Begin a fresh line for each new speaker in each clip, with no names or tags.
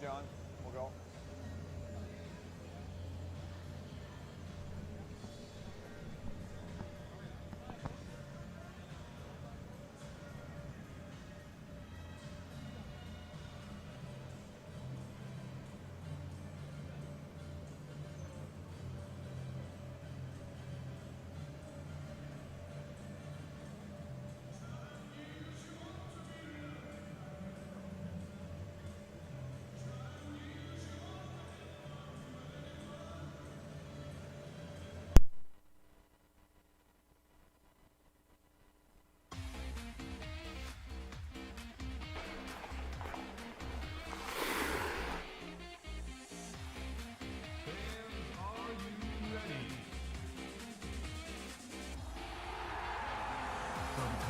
John. We'll go.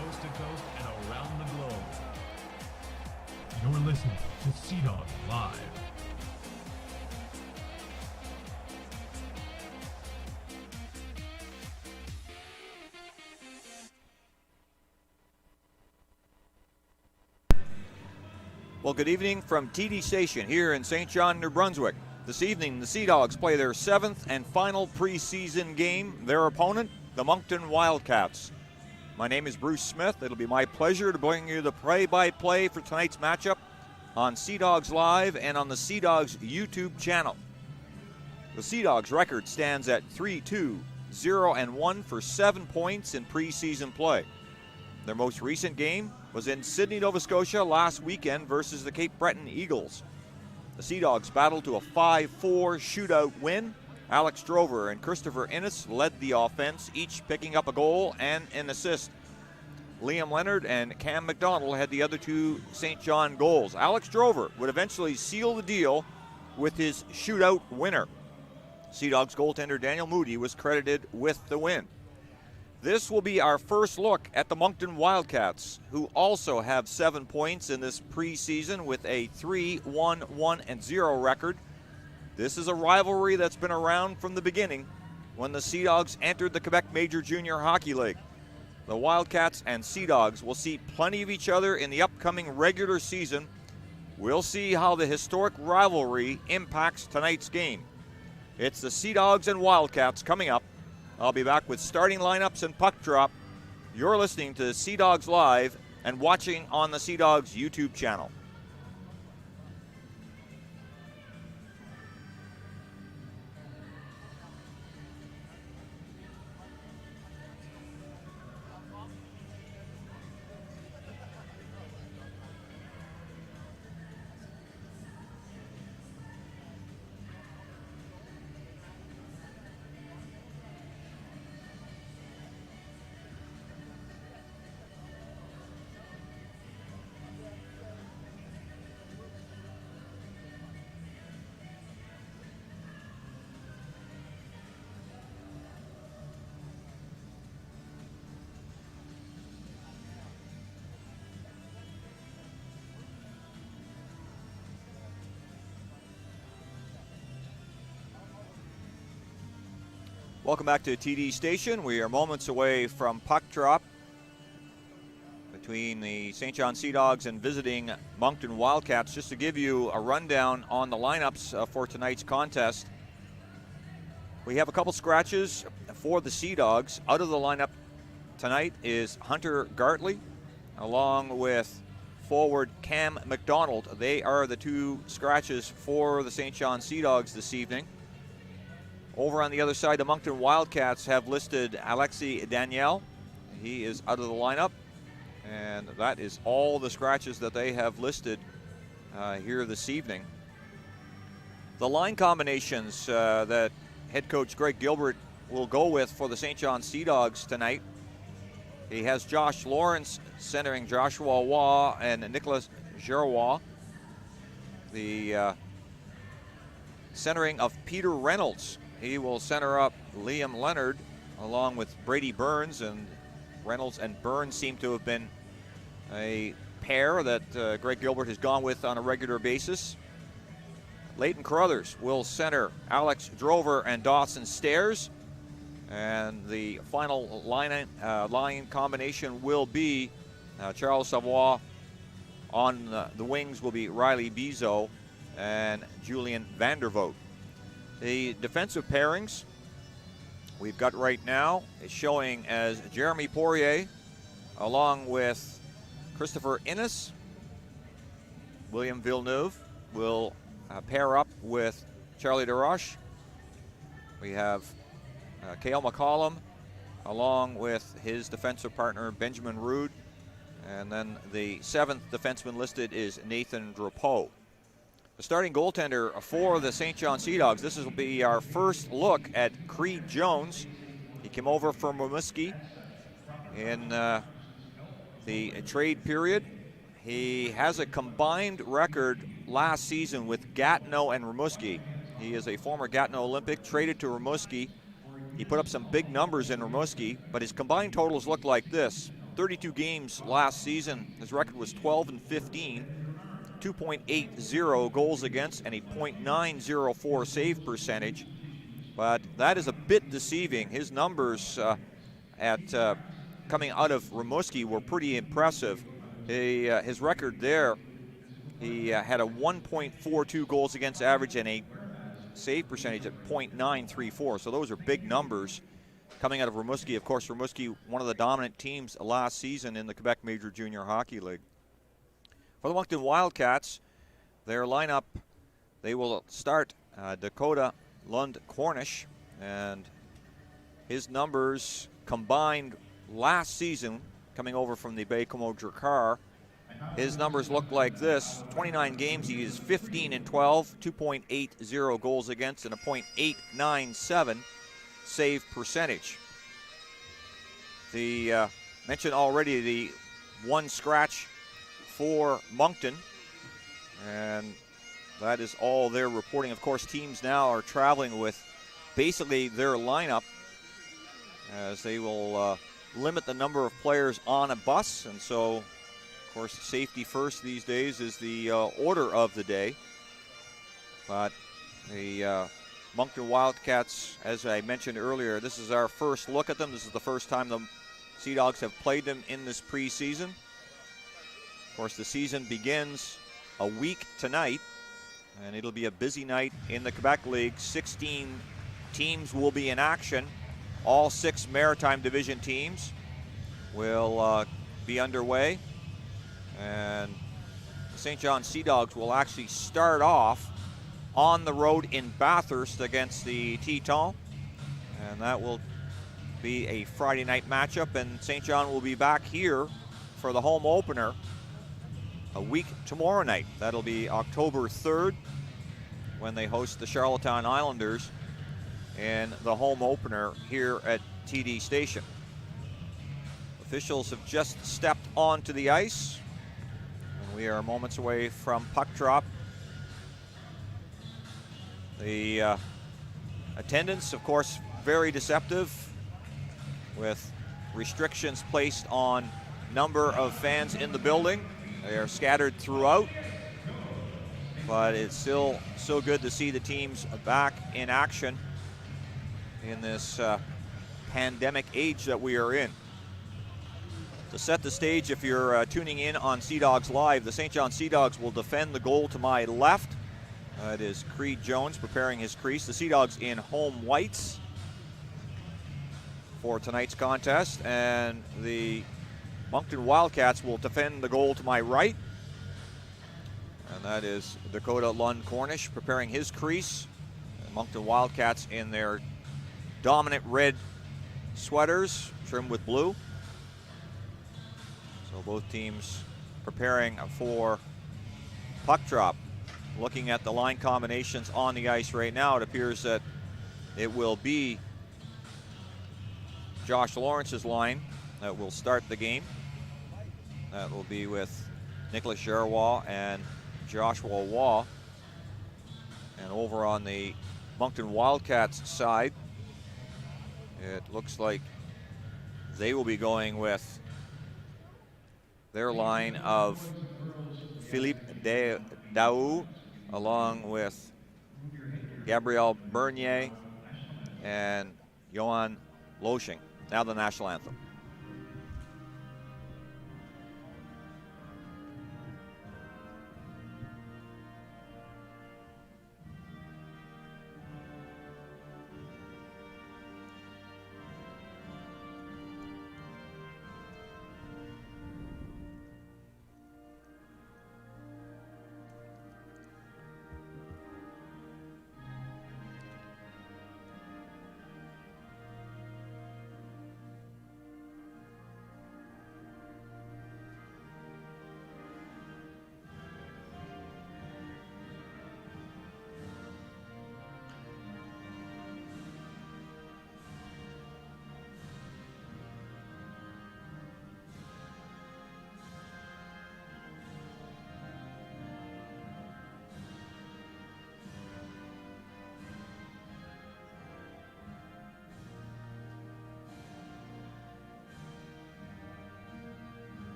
Coast to coast and around the globe. You're listening to Sea Dogs Live.
Well, good evening from TD Station here in St. John, New Brunswick. This evening, the Sea Dogs play their 7th and final preseason game. Their opponent, the Moncton Wildcats. My name is Bruce Smith. It'll be my pleasure to bring you the play-by-play for tonight's matchup on Sea Dogs Live and on the Sea Dogs YouTube channel. The Sea Dogs record stands at 3-2-0-1 for 7 points in preseason play. Their most recent game was in Sydney, Nova Scotia last weekend versus the Cape Breton Eagles. The Sea Dogs battled to a 5-4 shootout win. Alex Drover and Christopher Innes led the offense, each picking up a goal and an assist. Liam Leonard and Cam McDonald had the other 2 St. John goals. Alex Drover would eventually seal the deal with his shootout winner. Sea Dogs goaltender Daniel Moody was credited with the win. This will be our first look at the Moncton Wildcats, who also have 7 points in this preseason with a 3-1-1-0 record. This is a rivalry that's been around from the beginning when the Sea Dogs entered the Quebec Major Junior Hockey League. The Wildcats and Sea Dogs will see plenty of each other in the upcoming regular season. We'll see how the historic rivalry impacts tonight's game. It's the Sea Dogs and Wildcats coming up. I'll be back with starting lineups and puck drop. You're listening to Sea Dogs Live and watching on the Sea Dogs YouTube channel. Welcome back to TD Station. We are moments away from puck drop between the St. John Sea Dogs and visiting Moncton Wildcats. Just to give you a rundown on the lineups for tonight's contest. We have a couple scratches for the Sea Dogs. Out of the lineup tonight is Hunter Gartley along with forward Cam McDonald. They are the 2 scratches for the St. John Sea Dogs this evening. Over on the other side, the Moncton Wildcats have listed Alexi Daniel. He is out of the lineup, and that is all the scratches that they have listed here this evening. The line combinations that head coach Greg Gilbert will go with for the St. John Sea Dogs tonight. He has Josh Lawrence centering Joshua Waugh and Nicholas Giroir. The centering of Peter Reynolds. He will center up Liam Leonard along with Brady Burns, and Reynolds and Burns seem to have been a pair that Greg Gilbert has gone with on a regular basis. Leighton Carruthers will center Alex Drover and Dawson Stairs, and the final line combination will be Charles Savoie. On the wings will be Riley Bizot, and Julian Vandervoot. The defensive pairings we've got right now is showing as Jeremy Poirier along with Christopher Innes. William Villeneuve will pair up with Charlie DeRoche. We have Cale McCollum along with his defensive partner Benjamin Rood. And then the 7th defenseman listed is Nathan Drapeau. The starting goaltender for the St. John Sea Dogs. This will be our first look at Creed Jones. He came over from Rimouski in the trade period. He has a combined record last season with Gatineau and Rimouski. He is a former Gatineau Olympic, traded to Rimouski. He put up some big numbers in Rimouski, but his combined totals look like this. 32 games last season. His record was 12-15, 2.80 goals against, and a .904 save percentage. But that is a bit deceiving. His numbers coming out of Rimouski were pretty impressive. His record there, he had a 1.42 goals against average and a save percentage at .934. So those are big numbers coming out of Rimouski. Of course, Rimouski, one of the dominant teams last season in the Quebec Major Junior Hockey League. For the Moncton Wildcats, their lineup, they will start Dakota Lund Cornish, and his numbers combined last season, coming over from the Baie-Comeau Drakkar, his numbers look like this. 29 games, he is 15-12, 2.80 goals against, and a .897 save percentage. The mentioned already the one scratch for Moncton, and that is all they're reporting. Of course, teams now are traveling with basically their lineup, as they will limit the number of players on a bus, and so of course safety first these days is the order of the day. But the Moncton Wildcats, as I mentioned earlier, this is our first look at them. This is the first time the Sea Dogs have played them in this preseason. Of course, the season begins a week tonight, and it'll be a busy night in the Quebec League. 16 teams will be in action. All 6 Maritime Division teams will be underway, and the St. John Sea Dogs will actually start off on the road in Bathurst against the Tetons, and that will be a Friday night matchup, and St. John will be back here for the home opener a week tomorrow night. That'll be October 3rd when they host the Charlottetown Islanders in the home opener here at TD Station. Officials have just stepped onto the ice, and we are moments away from puck drop. The attendance, of course, very deceptive, with restrictions placed on number of fans in the building. They are scattered throughout, but it's still so good to see the teams back in action in this pandemic age that we are in. To set the stage, if you're tuning in on Sea Dogs Live, the St. John Sea Dogs will defend the goal to my left. It is Creed Jones preparing his crease. The Sea Dogs in home whites for tonight's contest, and the Moncton Wildcats will defend the goal to my right, and that is Dakota Lund Cornish preparing his crease. And Moncton Wildcats in their dominant red sweaters trimmed with blue. So both teams preparing for puck drop. Looking at the line combinations on the ice right now, it appears that it will be Josh Lawrence's line that will start the game. That will be with Nicholas Giroir and Joshua Waugh. And over on the Moncton Wildcats side, it looks like they will be going with their line of Philippe Daou, along with Gabriel Bernier and Johan Loshing. Now the national anthem.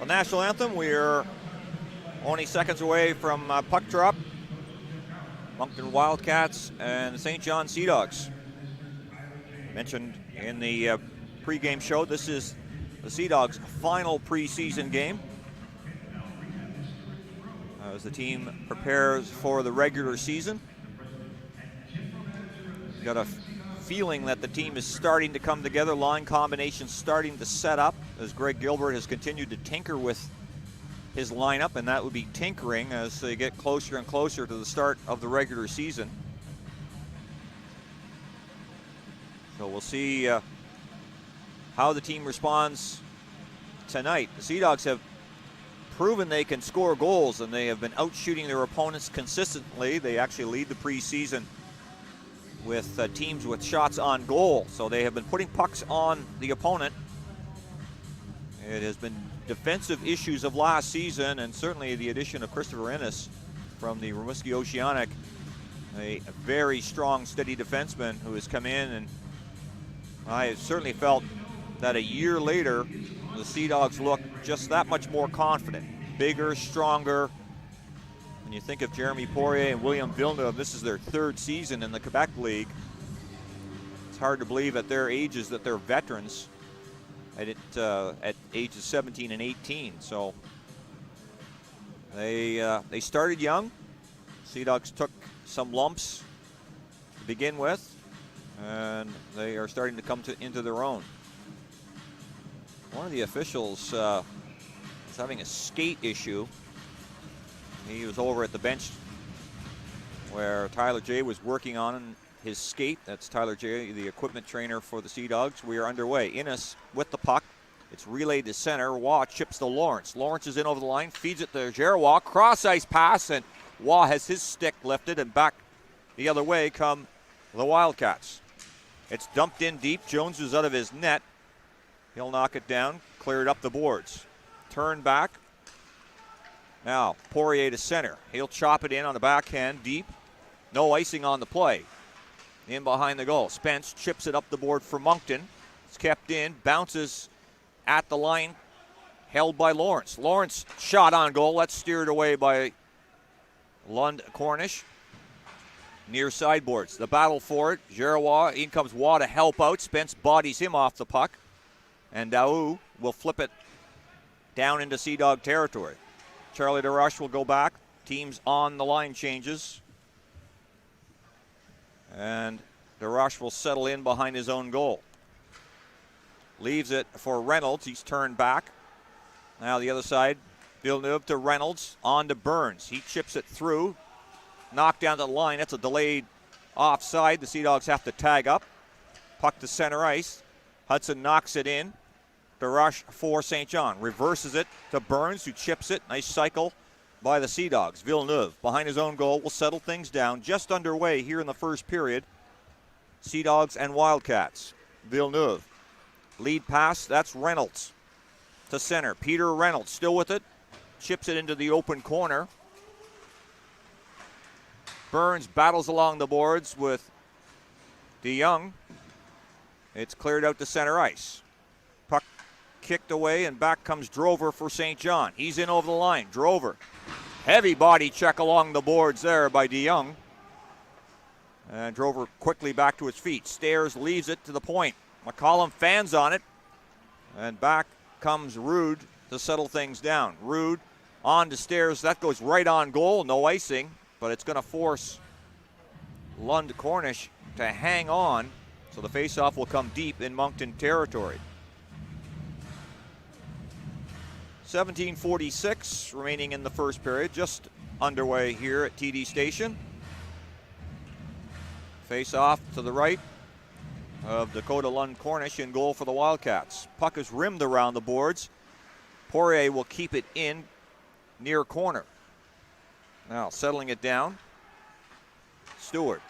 The national anthem, we're only seconds away from puck drop. Moncton Wildcats and St. John Sea Dogs. Mentioned in the pregame show, this is the Sea Dogs' final preseason game as the team prepares for the regular season. Got a feeling that the team is starting to come together, line combinations starting to set up as Greg Gilbert has continued to tinker with his lineup, and that would be tinkering as they get closer and closer to the start of the regular season. So we'll see how the team responds tonight. The Sea Dogs have proven they can score goals, and they have been out-shooting their opponents consistently. They actually lead the preseason with teams with shots on goal, so they have been putting pucks on the opponent. It has been defensive issues of last season, and certainly the addition of Christopher Ennis from the Rimouski Oceanic, a very strong, steady defenseman who has come in, and I certainly felt that a year later, the Sea Dogs look just that much more confident, bigger, stronger. When you think of Jeremy Poirier and William Villeneuve, this is their third season in the Quebec League. It's hard to believe at their ages that they're veterans at ages 17 and 18. So they started young. Sea Dogs took some lumps to begin with, and they are starting to come into their own. One of the officials is having a skate issue. He was over at the bench where Tyler J was working on his skate. That's Tyler J, the equipment trainer for the Sea Dogs. We are underway. Innes with the puck. It's relayed to center. Waugh chips to Lawrence. Lawrence is in over the line, feeds it to Giroir. Cross-ice pass, and Waugh has his stick lifted, and back the other way come the Wildcats. It's dumped in deep. Jones is out of his net. He'll knock it down, clear it up the boards. Turn back. Now, Poirier to center. He'll chop it in on the backhand deep. No icing on the play. In behind the goal. Spence chips it up the board for Moncton. It's kept in, bounces at the line, held by Lawrence. Lawrence shot on goal. That's steered away by Lund Cornish. Near sideboards. The battle for it. Giroir, in comes Waugh to help out. Spence bodies him off the puck. And Daou will flip it down into Sea Dog territory. Charlie DeRush will go back. Teams on the line changes. And DeRush will settle in behind his own goal. Leaves it for Reynolds. He's turned back. Now the other side. Villeneuve to Reynolds. On to Burns. He chips it through. Knocked down to the line. That's a delayed offside. The Sea Dogs have to tag up. Puck to center ice. Hudson knocks it in. DeRush for St. John. Reverses it to Burns, who chips it. Nice cycle by the Sea Dogs. Villeneuve, behind his own goal, will settle things down. Just underway here in the first period. Sea Dogs and Wildcats. Villeneuve. Lead pass, that's Reynolds. To center. Peter Reynolds still with it. Chips it into the open corner. Burns battles along the boards with DeYoung. It's cleared out to center ice. Puck kicked away, and back comes Drover for St. John. He's in over the line. Drover. Heavy body check along the boards there by DeYoung. And Drover quickly back to his feet. Stairs leaves it to the point. McCollum fans on it. And back comes Rude to settle things down. Rude on to Stairs. That goes right on goal. No icing, but it's going to force Lund Cornish to hang on. So the faceoff will come deep in Moncton territory. 17:46 remaining in the first period, just underway here at TD Station. Faceoff to the right of Dakota Lund Cornish in goal for the Wildcats. Puck is rimmed around the boards. Poirier will keep it in near corner. Now settling it down. Stewart.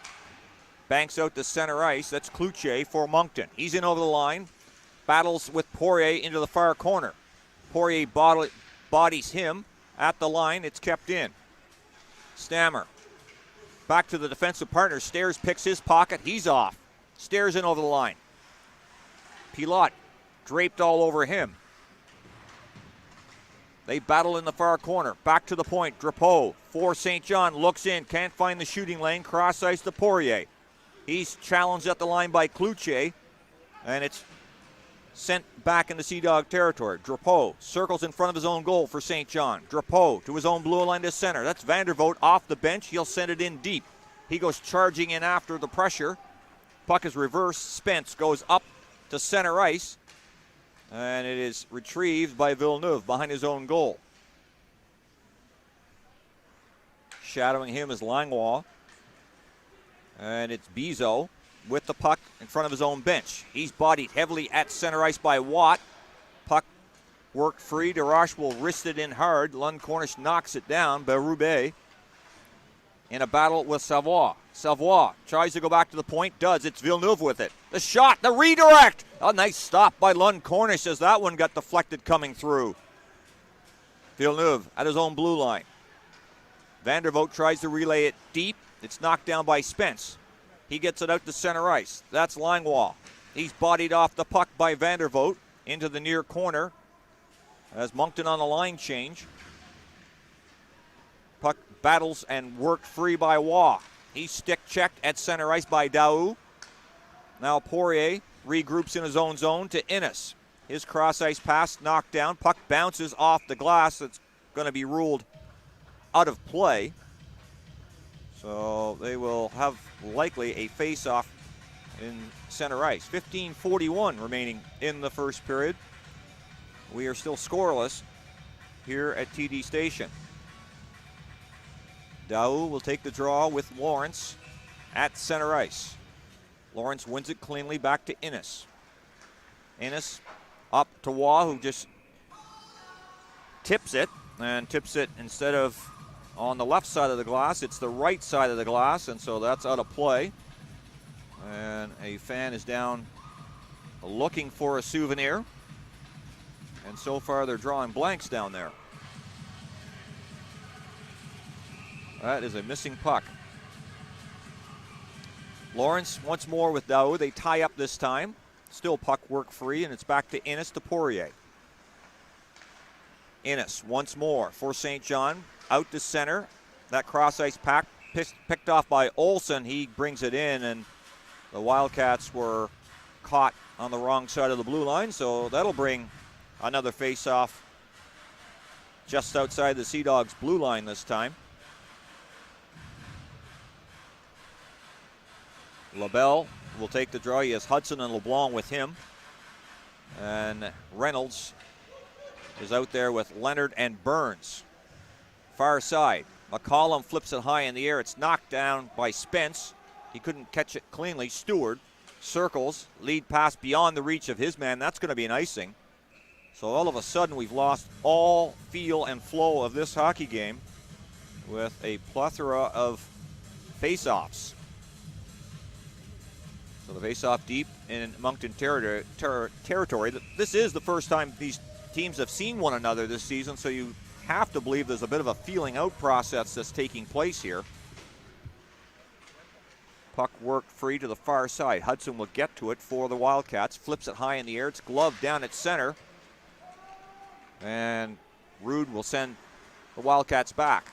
Banks out to center ice. That's Cloutier for Moncton. He's in over the line. Battles with Poirier into the far corner. Poirier bodies him at the line. It's kept in. Stammer. Back to the defensive partner. Stairs picks his pocket. He's off. Stairs in over the line. Pilote draped all over him. They battle in the far corner. Back to the point. Drapeau for St. John. Looks in. Can't find the shooting lane. Cross ice to Poirier. He's challenged at the line by Cloutier. And it's sent back into Sea Dog territory. Drapeau circles in front of his own goal for St. John. Drapeau to his own blue line to center. That's Vandervoort off the bench. He'll send it in deep. He goes charging in after the pressure. Puck is reversed. Spence goes up to center ice. And it is retrieved by Villeneuve behind his own goal. Shadowing him is Langlois. And it's Bizot with the puck in front of his own bench. He's bodied heavily at center ice by Watt. Puck worked free. DeRoche will wrist it in hard. Lund Cornish knocks it down. Berube in a battle with Savoie. Savoie tries to go back to the point. Does. It's Villeneuve with it. The shot. The redirect. A nice stop by Lund Cornish as that one got deflected coming through. Villeneuve at his own blue line. Vandervoort tries to relay it deep. It's knocked down by Spence. He gets it out to center ice. That's Langlois. He's bodied off the puck by Vandervoort into the near corner as Moncton on the line change. Puck battles and worked free by Waugh. He's stick checked at center ice by Daou. Now Poirier regroups in his own zone to Innes. His cross ice pass knocked down. Puck bounces off the glass. It's going to be ruled out of play. So they will have likely a face-off in center ice. 15:41 remaining in the first period. We are still scoreless here at TD Station. Daou will take the draw with Lawrence at center ice. Lawrence wins it cleanly back to Innes. Innes up to Waugh, who just tips it, and tips it instead of on the left side of the glass. It's the right side of the glass, and so that's out of play. And a fan is down looking for a souvenir. And so far they're drawing blanks down there. That is a missing puck. Lawrence once more with Daou. They tie up this time. Still puck work free, and it's back to Innes to Poirier. Innes once more for St. John. Out to center. That cross ice pack picked off by Olsen. He brings it in, and the Wildcats were caught on the wrong side of the blue line, so that'll bring another face-off just outside the Sea Dogs' blue line this time. LaBelle will take the draw. He has Hudson and LeBlanc with him. And Reynolds is out there with Leonard and Burns. Far side. McCollum flips it high in the air. It's knocked down by Spence. He couldn't catch it cleanly. Stewart circles. Lead pass beyond the reach of his man. That's going to be an icing. So all of a sudden we've lost all feel and flow of this hockey game with a plethora of face-offs. So the face-off deep in Moncton territory. This is the first time these teams have seen one another this season, so you have to believe there's a bit of a feeling out process that's taking place here. Puck worked free to the far side. Hudson will get to it for the Wildcats. Flips it high in the air. It's gloved down at center. And Rude will send the Wildcats back.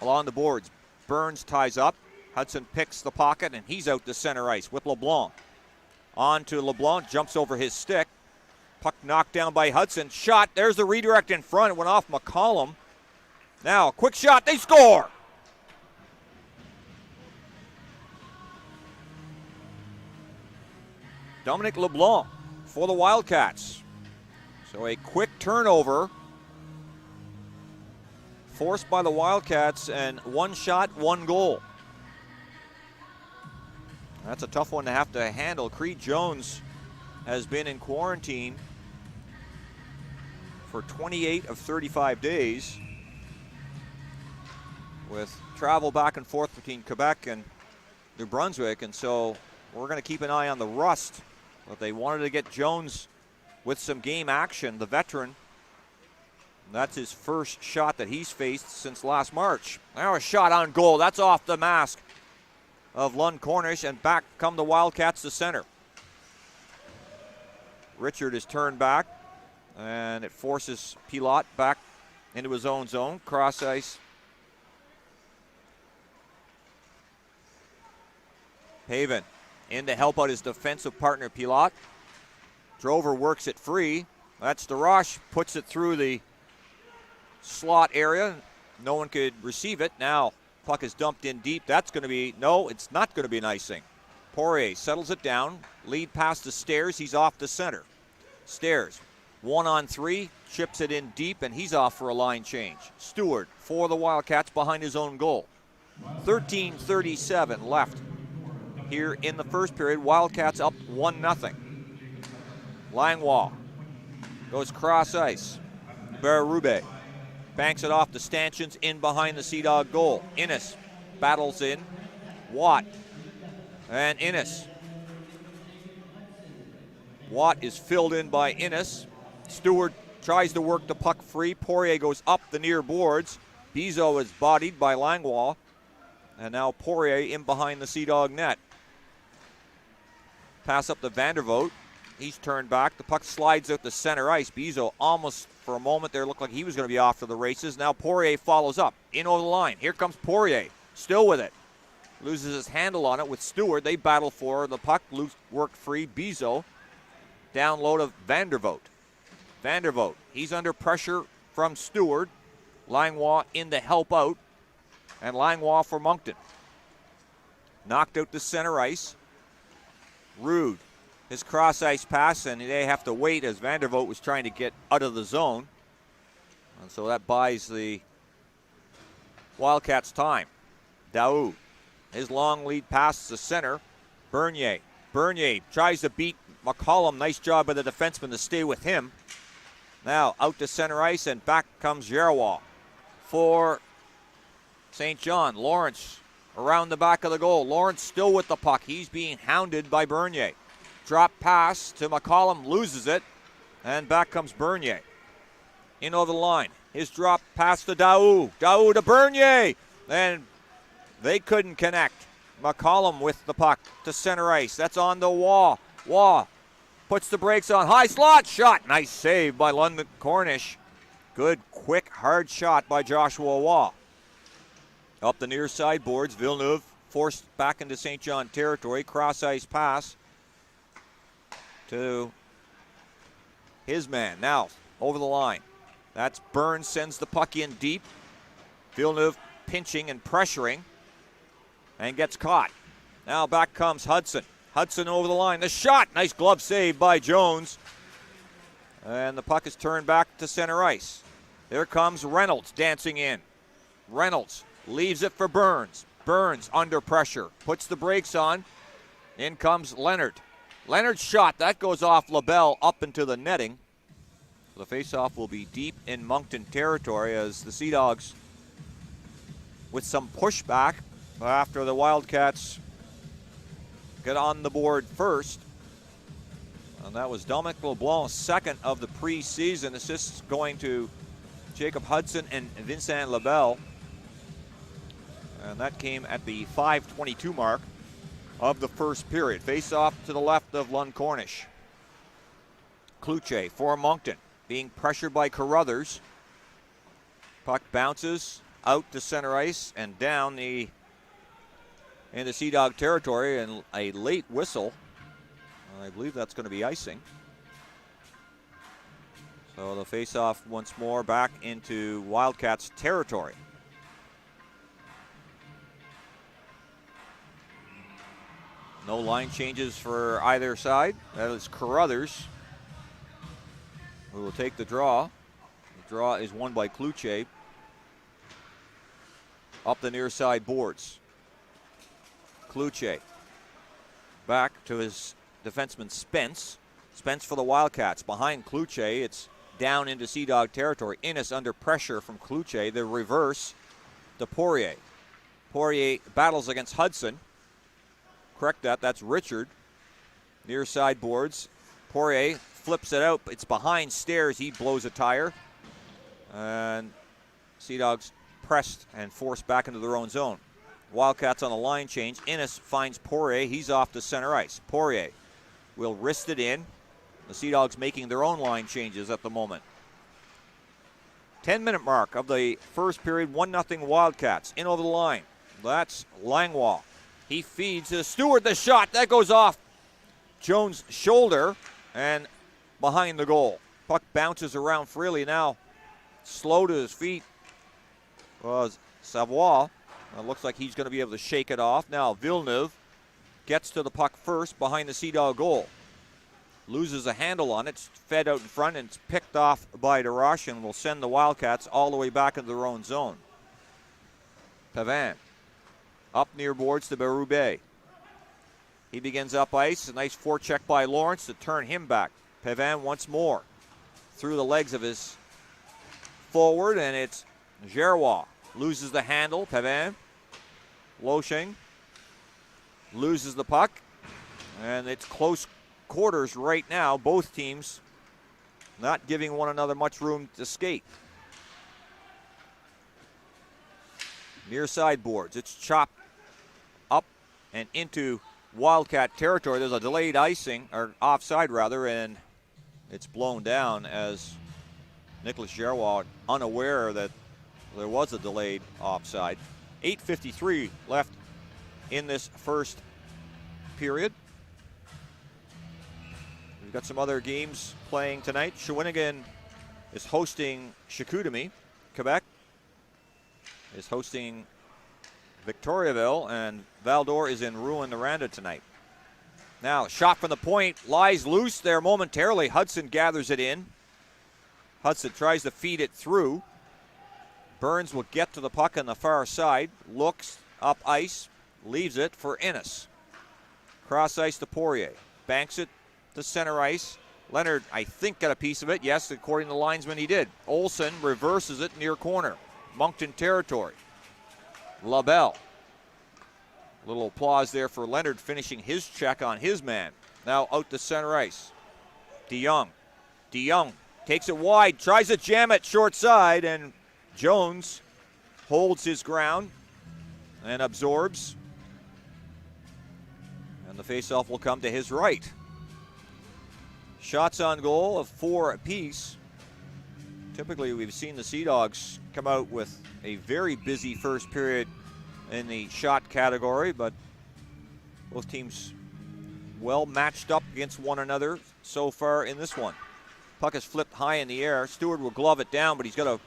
Along the boards, Burns ties up. Hudson picks the pocket, and he's out to center ice with LeBlanc. On to LeBlanc, jumps over his stick. Puck knocked down by Hudson. Shot, there's the redirect in front. It went off McCollum. Now, quick shot, they score! Dominic LeBlanc for the Wildcats. So a quick turnover forced by the Wildcats, and one shot, one goal. That's a tough one to have to handle. Creed Jones has been in quarantine for 28 of 35 days with travel back and forth between Quebec and New Brunswick, and so we're going to keep an eye on the rust. But they wanted to get Jones with some game action, the veteran. That's his first shot that he's faced since last March. Now a shot on goal. That's off the mask of Lund Cornish, and back come the Wildcats to center. Richard is turned back, and it forces Pilote back into his own zone. Cross ice. Haven in to help out his defensive partner, Pilat. Drover works it free. That's DeRoche, puts it through the slot area. No one could receive it. Now, puck is dumped in deep. That's going to be, no, it's not going to be an icing. Poirier settles it down. Lead past the Stairs. He's off the center. Stairs, 1-on-3, chips it in deep, and he's off for a line change. Stewart for the Wildcats behind his own goal. 13:37 left here in the first period. Wildcats up 1-0. Langlois goes cross ice. Berube banks it off the stanchions in behind the Sea Dog goal. Innes battles in. Watt and Innes. Watt is filled in by Innes. Stewart tries to work the puck free. Poirier goes up the near boards. Bizot is bodied by Langlois. And now Poirier in behind the Sea Dog net. Pass up to Vandervoort. He's turned back. The puck slides out the center ice. Bizot almost for a moment there looked like he was going to be off to the races. Now Poirier follows up. In over the line. Here comes Poirier. Still with it. Loses his handle on it with Stewart. They battle for the puck. Loose, worked free. Bizot down low to Vandervoort. Vandervoort. He's under pressure from Stewart. Langlois in to help out. And Langlois for Moncton. Knocked out the center ice. Rude. His cross-ice pass, and they have to wait as Vandervoort was trying to get out of the zone. And so that buys the Wildcats time. Daou. His long lead pass to center. Bernier. Bernier tries to beat McCollum. Nice job by the defenseman to stay with him. Now out to center ice, and back comes Giroir for St. John. Lawrence around the back of the goal. Lawrence still with the puck. He's being hounded by Bernier. Drop pass to McCollum, loses it, and back comes Bernier. In over the line. His drop pass to Daou. Daou to Bernier. And they couldn't connect. McCollum with the puck to center ice. That's on the Waugh. Waugh puts the brakes on. High slot shot. Nice save by London Cornish. Good, quick, hard shot by Joshua Waugh. Up the near side boards. Villeneuve forced back into St. John territory. Cross ice pass to his man. Now, over the line. That's Burns, sends the puck in deep. Villeneuve pinching and pressuring and gets caught. Now back comes Hudson. Hudson over the line. The shot. Nice glove save by Jones. And the puck is turned back to center ice. There comes Reynolds dancing in. Reynolds leaves it for Burns. Burns under pressure. Puts the brakes on. In comes Leonard. Leonard's shot, that goes off LaBelle up into the netting. The faceoff will be deep in Moncton territory as the Sea Dogs, with some pushback after the Wildcats get on the board first. And that was Dominic LeBlanc, second of the preseason. Assists going to Jacob Hudson and Vincent LaBelle. And that came at the 5:22 mark of the first period. Face off to the left of Lund Cornish. Kluche for Moncton, being pressured by Carruthers. Puck bounces out to center ice and down into Sea Dog territory, and a late whistle. I believe that's going to be icing. So the face-off once more back into Wildcats territory. No line changes for either side. That is Carruthers, who will take the draw. The draw is won by Kluche. Up the near side boards. Kluche back to his defenseman Spence. Spence for the Wildcats. Behind Kluche, it's down into Sea Dog territory. Innes under pressure from Kluche. The reverse to Poirier. Poirier battles against Hudson. Correct that. That's Richard. Near side boards. Poirier flips it out. It's behind Stairs. He blows a tire. And Sea Dogs pressed and forced back into their own zone. Wildcats on the line change. Innes finds Poirier. He's off to center ice. Poirier will wrist it in. The Sea Dogs making their own line changes at the moment. 10-minute mark of the first period, 1-0 Wildcats. In over the line. That's Langlois. He feeds to Stewart. The shot, that goes off Jones' shoulder and behind the goal. Puck bounces around freely now. Slow to his feet was Savoie. It looks like he's going to be able to shake it off. Now Villeneuve gets to the puck first behind the Sea Dog goal. Loses a handle on it. It's fed out in front and it's picked off by DeRoche and will send the Wildcats all the way back into their own zone. Pavin up near boards to Berube. He begins up ice. A nice forecheck by Lawrence to turn him back. Pavin once more through the legs of his forward, and it's Giroir. Loses the handle. Pavin. Loshing loses the puck, and it's close quarters right now. Both teams not giving one another much room to skate. Near side boards. It's chopped up and into Wildcat territory. There's a delayed icing, or offside rather, and it's blown down as Nicolas Giroir, unaware that there was a delayed offside. 8:53 left in this first period. We've got some other games playing tonight. Shawinigan is hosting Chicoutimi. Quebec is hosting Victoriaville, and Val-d'Or is in Rouyn-Noranda tonight. Now, shot from the point, lies loose there momentarily. Hudson gathers it in. Hudson tries to feed it through. Burns will get to the puck on the far side, looks up ice, leaves it for Innes. Cross ice to Poirier, banks it to center ice. Leonard, I think, got a piece of it. Yes, according to the linesman, he did. Olsen reverses it near corner. Moncton territory. LaBelle. Little applause there for Leonard finishing his check on his man. Now out to center ice. DeYoung. DeYoung takes it wide, tries to jam it short side, and Jones holds his ground and absorbs. And the faceoff will come to his right. Shots on goal of 4 apiece. Typically, we've seen the Sea Dogs come out with a very busy first period in the shot category, but both teams well matched up against one another so far in this one. Puck is flipped high in the air. Stewart will glove it down, but he's got to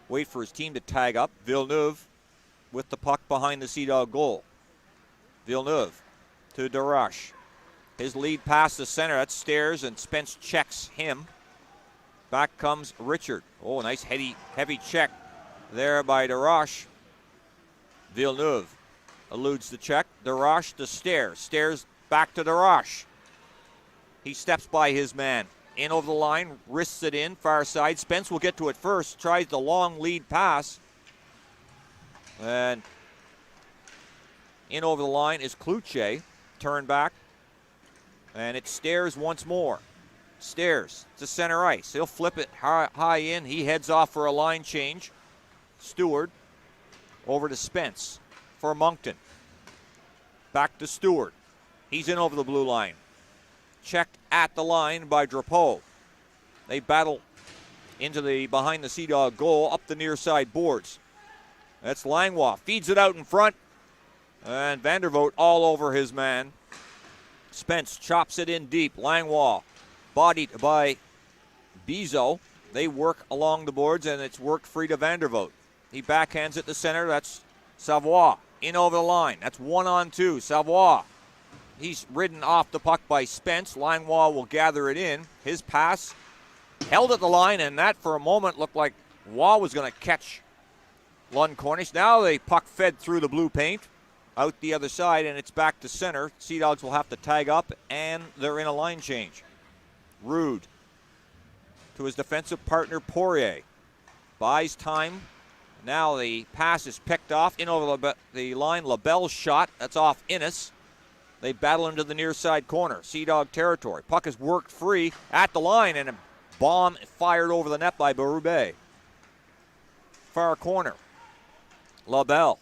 wait for his team to tag up. Villeneuve with the puck behind the Sea Dog goal. Villeneuve to DeRoche. His lead pass to center. That's Stairs, and Spence checks him. Back comes Richard. Oh, nice heavy check there by DeRoche. Villeneuve eludes the check. DeRoche to Stairs. Stairs back to DeRoche. He steps by his man. In over the line, wrists it in, far side. Spence will get to it first. Tries the long lead pass. And in over the line is Cloutier. Turn back. And it's Stairs once more. Stairs to center ice. He'll flip it high in. He heads off for a line change. Stewart over to Spence for Moncton. Back to Stewart. He's in over the blue line. Checked at the line by Drapeau. They battle into the behind the Sea Dog goal up the near side boards. That's Langlois. Feeds it out in front. And Vandervoort all over his man. Spence chops it in deep. Langlois bodied by Bizot. They work along the boards, and it's worked free to Vandervoort. He backhands it to center. That's Savoie. In over the line. That's 1-on-2. Savoie. He's ridden off the puck by Spence. Langlois will gather it in. His pass held at the line, and that for a moment looked like Waugh was going to catch Lund Cornish. Now the puck fed through the blue paint. Out the other side, and it's back to center. Sea Dogs will have to tag up, and they're in a line change. Rude to his defensive partner, Poirier. Buys time. Now the pass is picked off. In over the line, LaBelle's shot. That's off Innes. They battle into the near side corner. Sea Dog territory. Puck is worked free at the line, and a bomb fired over the net by Berube. Far corner. LaBelle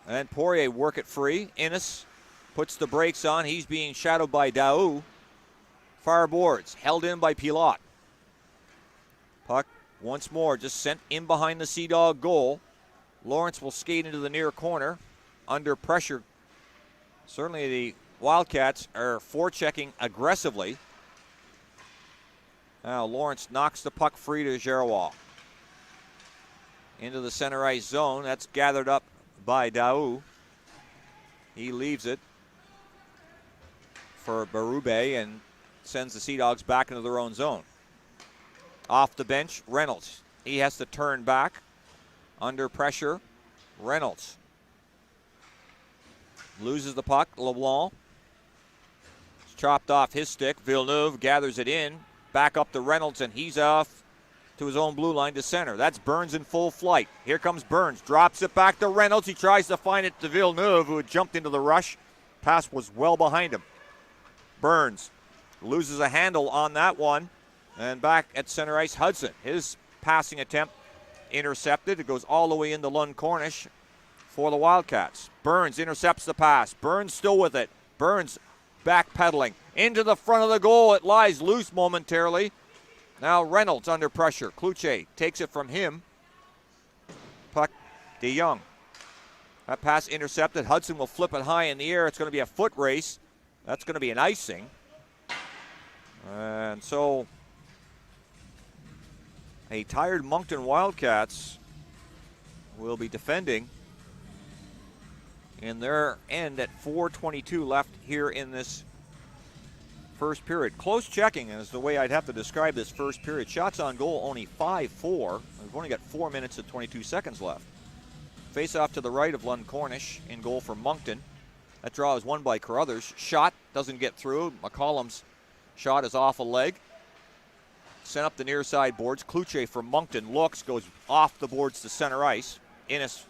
and Poirier work it free. Innes puts the brakes on. He's being shadowed by Daou. Far boards, held in by Pilote. Puck Once more, just sent in behind the Sea Dog goal. Lawrence will skate into the near corner under pressure. Certainly the Wildcats are forechecking aggressively. Now Lawrence knocks the puck free to Giroir. Into the center ice zone. That's gathered up by Daou. He leaves it for Berube and sends the Sea Dogs back into their own zone. Off the bench, Reynolds. He has to turn back. Under pressure, Reynolds. Loses the puck, LeBlanc. It's chopped off his stick. Villeneuve gathers it in. Back up to Reynolds, and he's off to his own blue line to center. That's Burns in full flight. Here comes Burns. Drops it back to Reynolds. He tries to find it to Villeneuve, who had jumped into the rush. Pass was well behind him. Burns loses a handle on that one. And back at center ice, Hudson. His passing attempt intercepted. It goes all the way into Lund Cornish for the Wildcats. Burns intercepts the pass. Burns still with it. Burns backpedaling into the front of the goal. It lies loose momentarily. Now Reynolds under pressure. Cloutier takes it from him. Puck De Jong. That pass intercepted. Hudson will flip it high in the air. It's going to be a foot race. That's going to be an icing. And so a tired Moncton Wildcats will be defending in their end at 4:22 left here in this first period. Close checking is the way I'd have to describe this first period. Shots on goal only 5-4. We've only got 4 minutes and 22 seconds left. Face off to the right of Lund Cornish in goal for Moncton. That draw is won by Carruthers. Shot doesn't get through. McCollum's shot is off a leg. Sent up the near side boards. Cloutier from Moncton looks, goes off the boards to center ice. Innes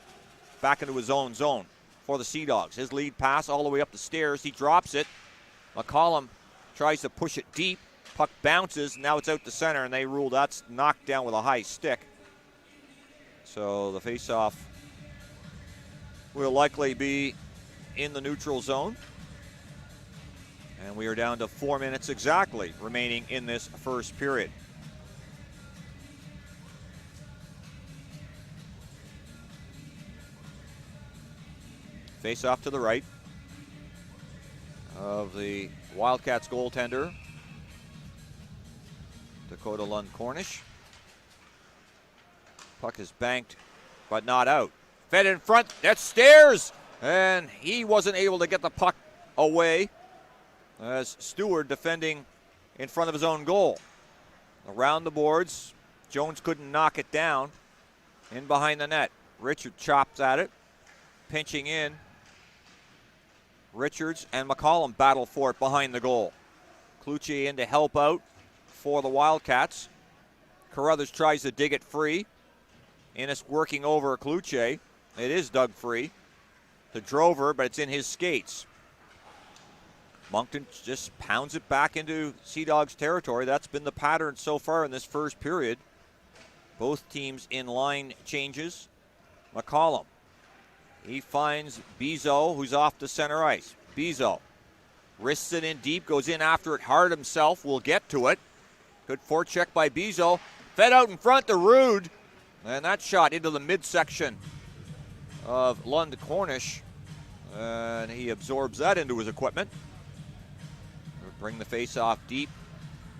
back into his own zone for the Sea Dogs. His lead pass all the way up the stairs. He drops it. McCollum tries to push it deep. Puck bounces. Now it's out to center, and they rule that's knocked down with a high stick. So the faceoff will likely be in the neutral zone. And we are down to 4 minutes exactly remaining in this first period. Face off to the right of the Wildcats goaltender, Dakota Lund Cornish. Puck is banked, but not out. Fed in front, that's Stairs! And he wasn't able to get the puck away as Stewart defending in front of his own goal. Around the boards, Jones couldn't knock it down. In behind the net, Richard chops at it, pinching in. Richards and McCollum battle for it behind the goal. Cloutier in to help out for the Wildcats. Carruthers tries to dig it free. Innes working over Cloutier. It is dug free to Drover, but it's in his skates. Moncton just pounds it back into Sea Dogs territory. That's been the pattern so far in this first period. Both teams in line changes. McCollum. He finds Bizot, who's off the center ice. Bizot wrists it in deep, goes in after it hard himself. Will get to it. Good forecheck by Bizot. Fed out in front to Rude. And that shot into the midsection of Lund Cornish. And he absorbs that into his equipment. We'll bring the face-off deep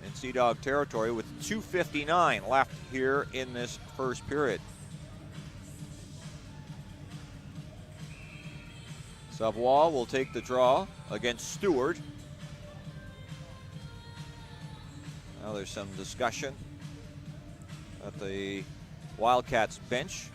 in Sea Dog territory with 2:59 left here in this first period. Savoie will take the draw against Stewart. Now there's some discussion at the Wildcats bench.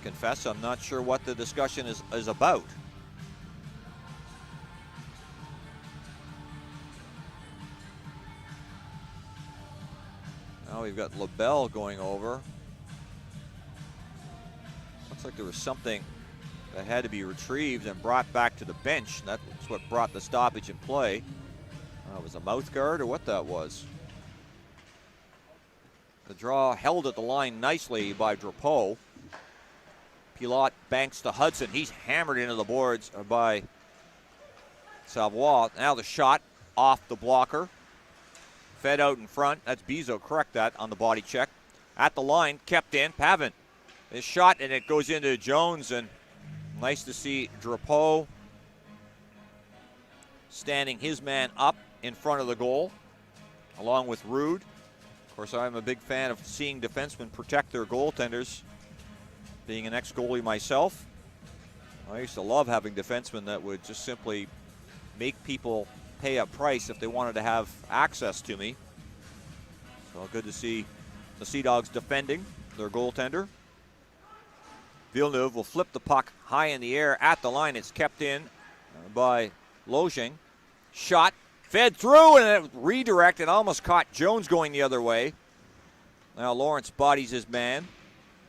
Confess, I'm not sure what the discussion is about. Now we've got LaBelle going over. Looks like there was something that had to be retrieved and brought back to the bench. That's what brought the stoppage in play. It was a mouth guard or what that was. The draw held at the line nicely by Drapeau. Pilote banks to Hudson. He's hammered into the boards by Savoie, now the shot off the blocker. Fed out in front. That's Bizot, correct that on the body check. At the line, kept in. Pavin. His shot, and it goes into Jones, and nice to see Drapeau standing his man up in front of the goal, along with Rude. Of course, I'm a big fan of seeing defensemen protect their goaltenders. Being an ex-goalie myself, I used to love having defensemen that would just simply make people pay a price if they wanted to have access to me. So good to see the Sea Dogs defending their goaltender. Villeneuve will flip the puck high in the air at the line. It's kept in by Lojing. Shot, fed through, and it redirected. Almost caught Jones going the other way. Now Lawrence bodies his man.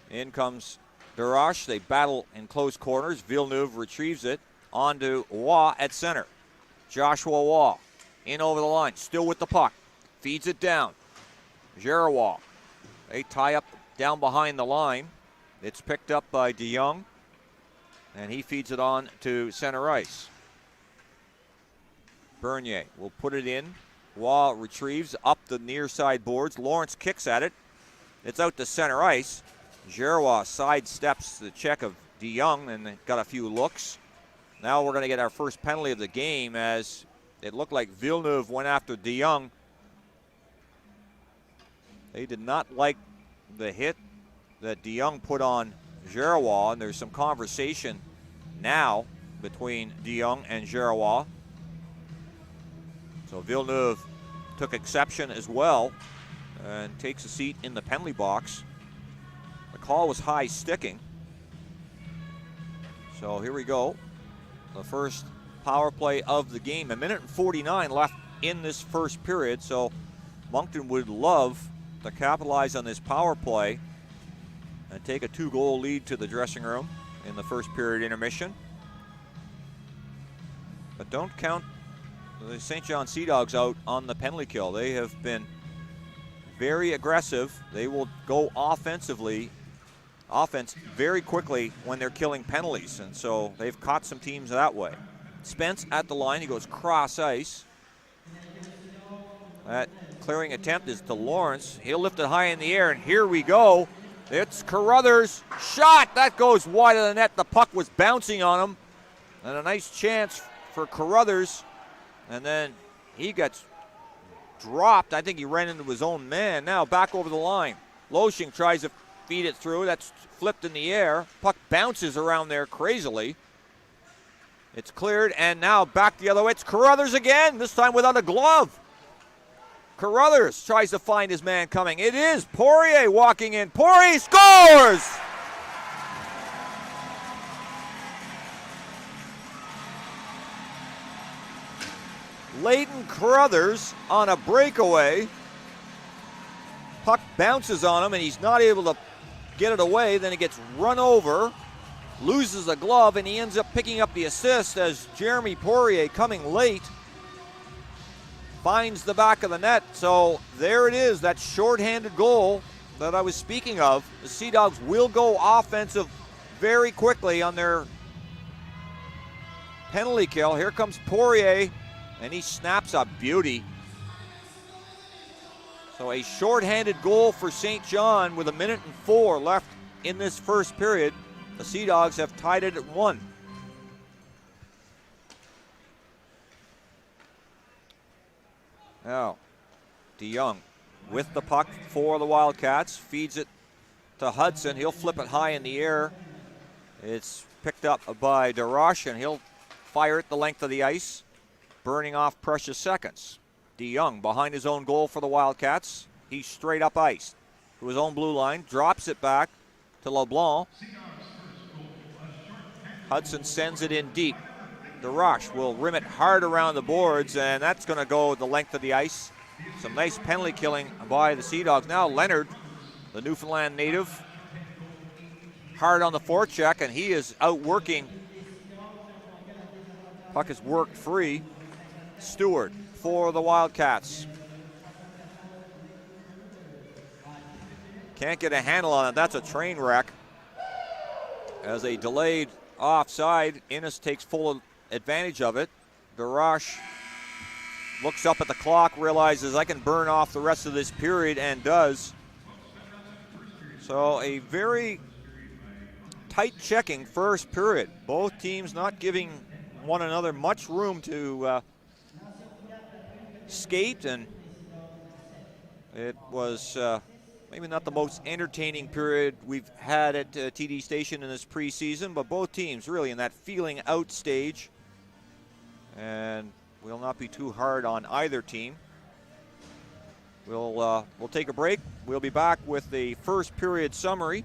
In comes Darache. They battle in close corners. Villeneuve retrieves it onto Waugh at center. Joshua Waugh in over the line, still with the puck. Feeds it down. Giroir. They tie up down behind the line. It's picked up by DeYoung, and he feeds it on to center ice. Bernier will put it in. Waugh retrieves up the near side boards. Lawrence kicks at it. It's out to center ice. Giroir sidesteps the check of DeYoung and got a few looks. Now we're going to get our first penalty of the game, as it looked like Villeneuve went after DeYoung. They did not like the hit that DeYoung put on Giroir, and there's some conversation now between DeYoung and Giroir. So Villeneuve took exception as well and takes a seat in the penalty box. The call was high sticking. So here we go. The first power play of the game. 1:49 left in this first period. So Moncton would love to capitalize on this power play and take a 2-goal lead to the dressing room in the first period intermission. But don't count the St. John Sea Dogs out on the penalty kill. They have been very aggressive. They will go offense very quickly when they're killing penalties, and so they've caught some teams that way. Spence at the line. He goes cross ice. That clearing attempt is to Lawrence. He'll lift it high in the air, and here we go. It's Carruthers' shot. That goes wide of the net. The puck was bouncing on him, and a nice chance for Carruthers, and then he gets dropped. I think he ran into his own man. Now back over the line. Loshing tries to feed it through. That's flipped in the air. Puck bounces around there crazily. It's cleared, and now back the other way. It's Carruthers again, this time without a glove. Carruthers tries to find his man coming. It is Poirier walking in. Poirier scores! Leighton Carruthers on a breakaway. Puck bounces on him, and he's not able to get it away. Then he gets run over, loses a glove, and he ends up picking up the assist as Jeremy Poirier, coming late, finds the back of the net. So there it is, that shorthanded goal that I was speaking of. The Sea Dogs will go offensive very quickly on their penalty kill. Here comes Poirier, and he snaps a beauty. So a shorthanded goal for St. John with 1:04 left in this first period. The Sea Dogs have tied it at 1. Now, DeYoung with the puck for the Wildcats, feeds it to Hudson. He'll flip it high in the air. It's picked up by Darache, and he'll fire it the length of the ice, burning off precious seconds. DeYoung behind his own goal for the Wildcats. He's straight up ice to his own blue line, drops it back to LeBlanc. Hudson sends it in deep. Darache will rim it hard around the boards, and that's going to go the length of the ice. Some nice penalty killing by the Sea Dogs. Now Leonard, the Newfoundland native, hard on the forecheck, and he is outworking. Puck is worked free. Stewart for the Wildcats. Can't get a handle on it. That's a train wreck. As a delayed offside, Innes takes full advantage of it. Darash looks up at the clock, realizes I can burn off the rest of this period, and does. So a very tight checking first period. Both teams not giving one another much room to skate, and it was maybe not the most entertaining period we've had at TD Station in this preseason, but both teams really in that feeling out stage, and we'll not be too hard on either team. We'll take a break. We'll be back with the first period summary.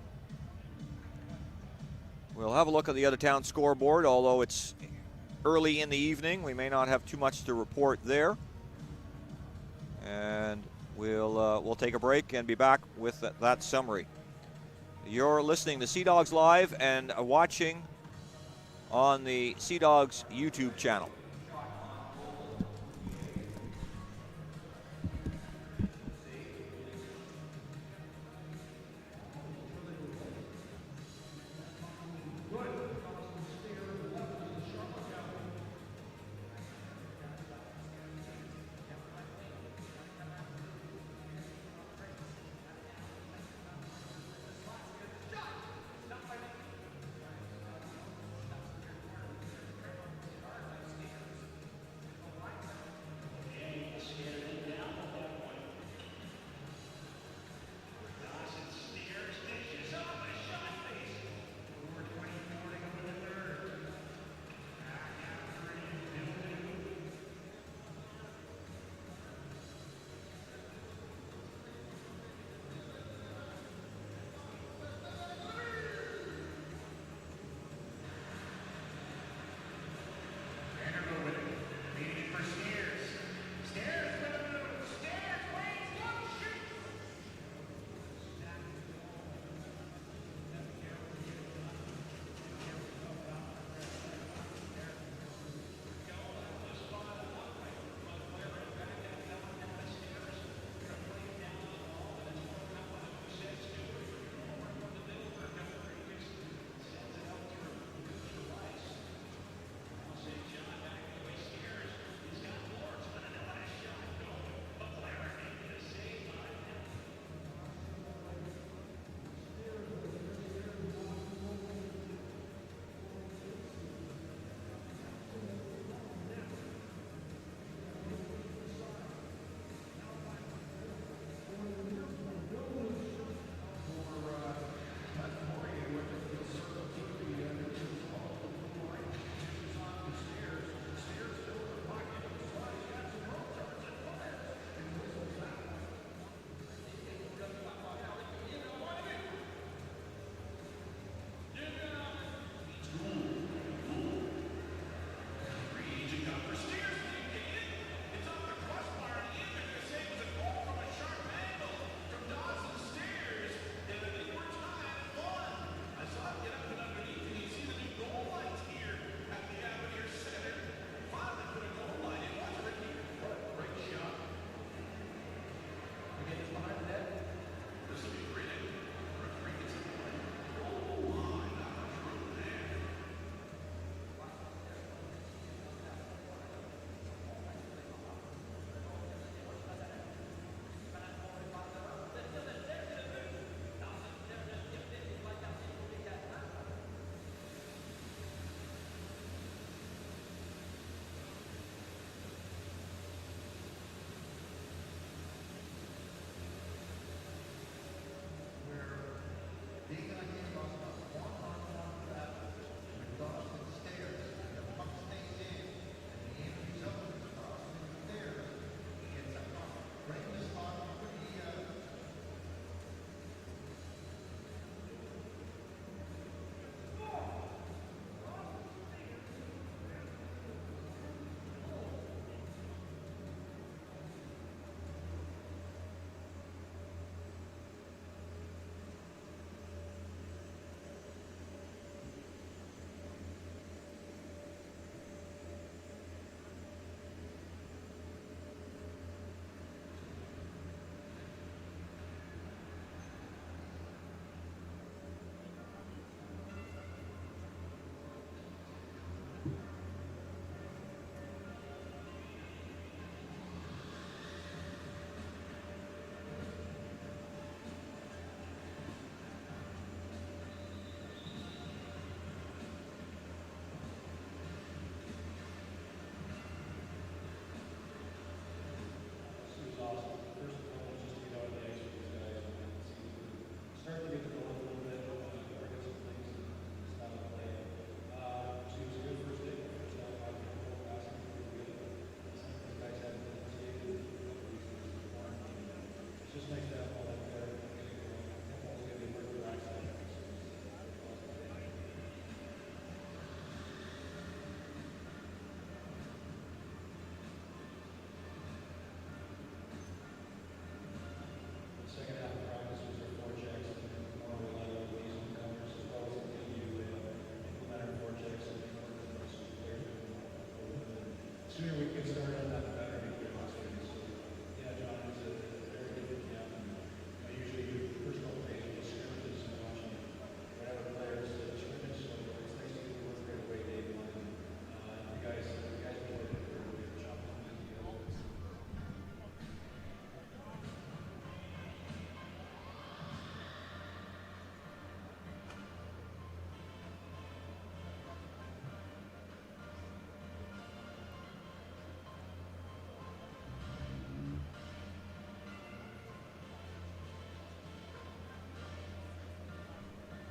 We'll have a look at the other town scoreboard, although it's early in the evening. We may not have too much to report there. And we'll take a break and be back with that summary. You're listening to Sea Dogs Live and watching on the Sea Dogs YouTube channel.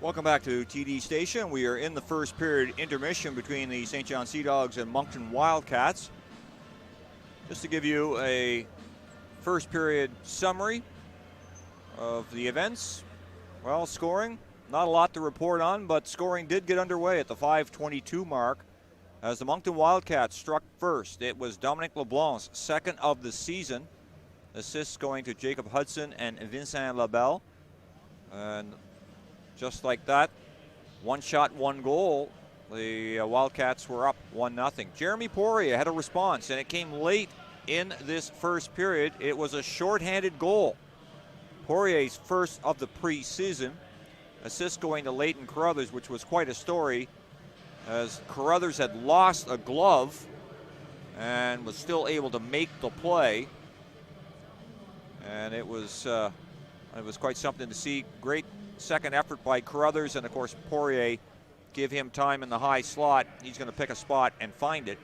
Welcome back to TD Station. We are in the first period intermission between the St. John Sea Dogs and Moncton Wildcats. Just to give you a first period summary of the events. Well, scoring, not a lot to report on, but scoring did get underway at the 5:22 mark as the Moncton Wildcats struck first. It was Dominic LeBlanc's second of the season. Assists going to Jacob Hudson and Vincent Labelle. And just like that, one shot, one goal. The Wildcats were up 1-0. Jeremy Poirier had a response, and it came late in this first period. It was a shorthanded goal. Poirier's first of the preseason. Assist going to Leighton Carruthers, which was quite a story, as Carruthers had lost a glove and was still able to make the play. And it was quite something to see. Great second effort by Carruthers, and of course Poirier, give him time in the high slot. He's going to pick a spot and find it.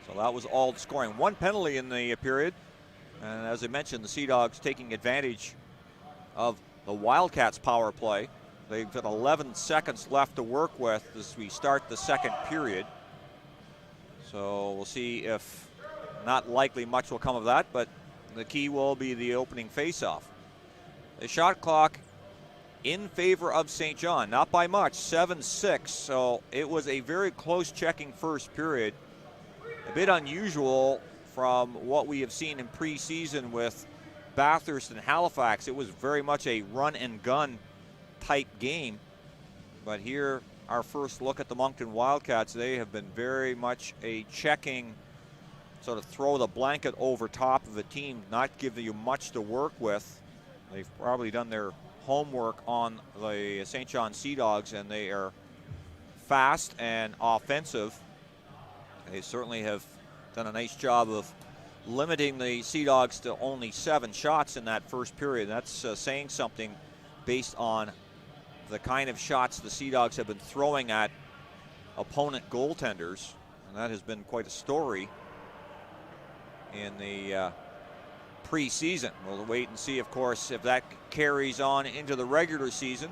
So that was all the scoring. One penalty in the period, and as I mentioned, the Sea Dogs taking advantage of the Wildcats power play. They've got 11 seconds left to work with as we start the second period. So we'll see if, not likely much will come of that, but the key will be the opening faceoff. The shot clock in favor of St. John, not by much, 7-6. So it was a very close checking first period. A bit unusual from what we have seen in preseason with Bathurst and Halifax. It was very much a run and gun type game. But here, our first look at the Moncton Wildcats, they have been very much a checking, sort of throw the blanket over top of a team, not giving you much to work with. They've probably done their homework on the St. John Sea Dogs, and they are fast and offensive. They certainly have done a nice job of limiting the Sea Dogs to only 7 shots in that first period. That's saying something based on the kind of shots the Sea Dogs have been throwing at opponent goaltenders, and that has been quite a story in the preseason. We'll wait and see, of course, if that carries on into the regular season.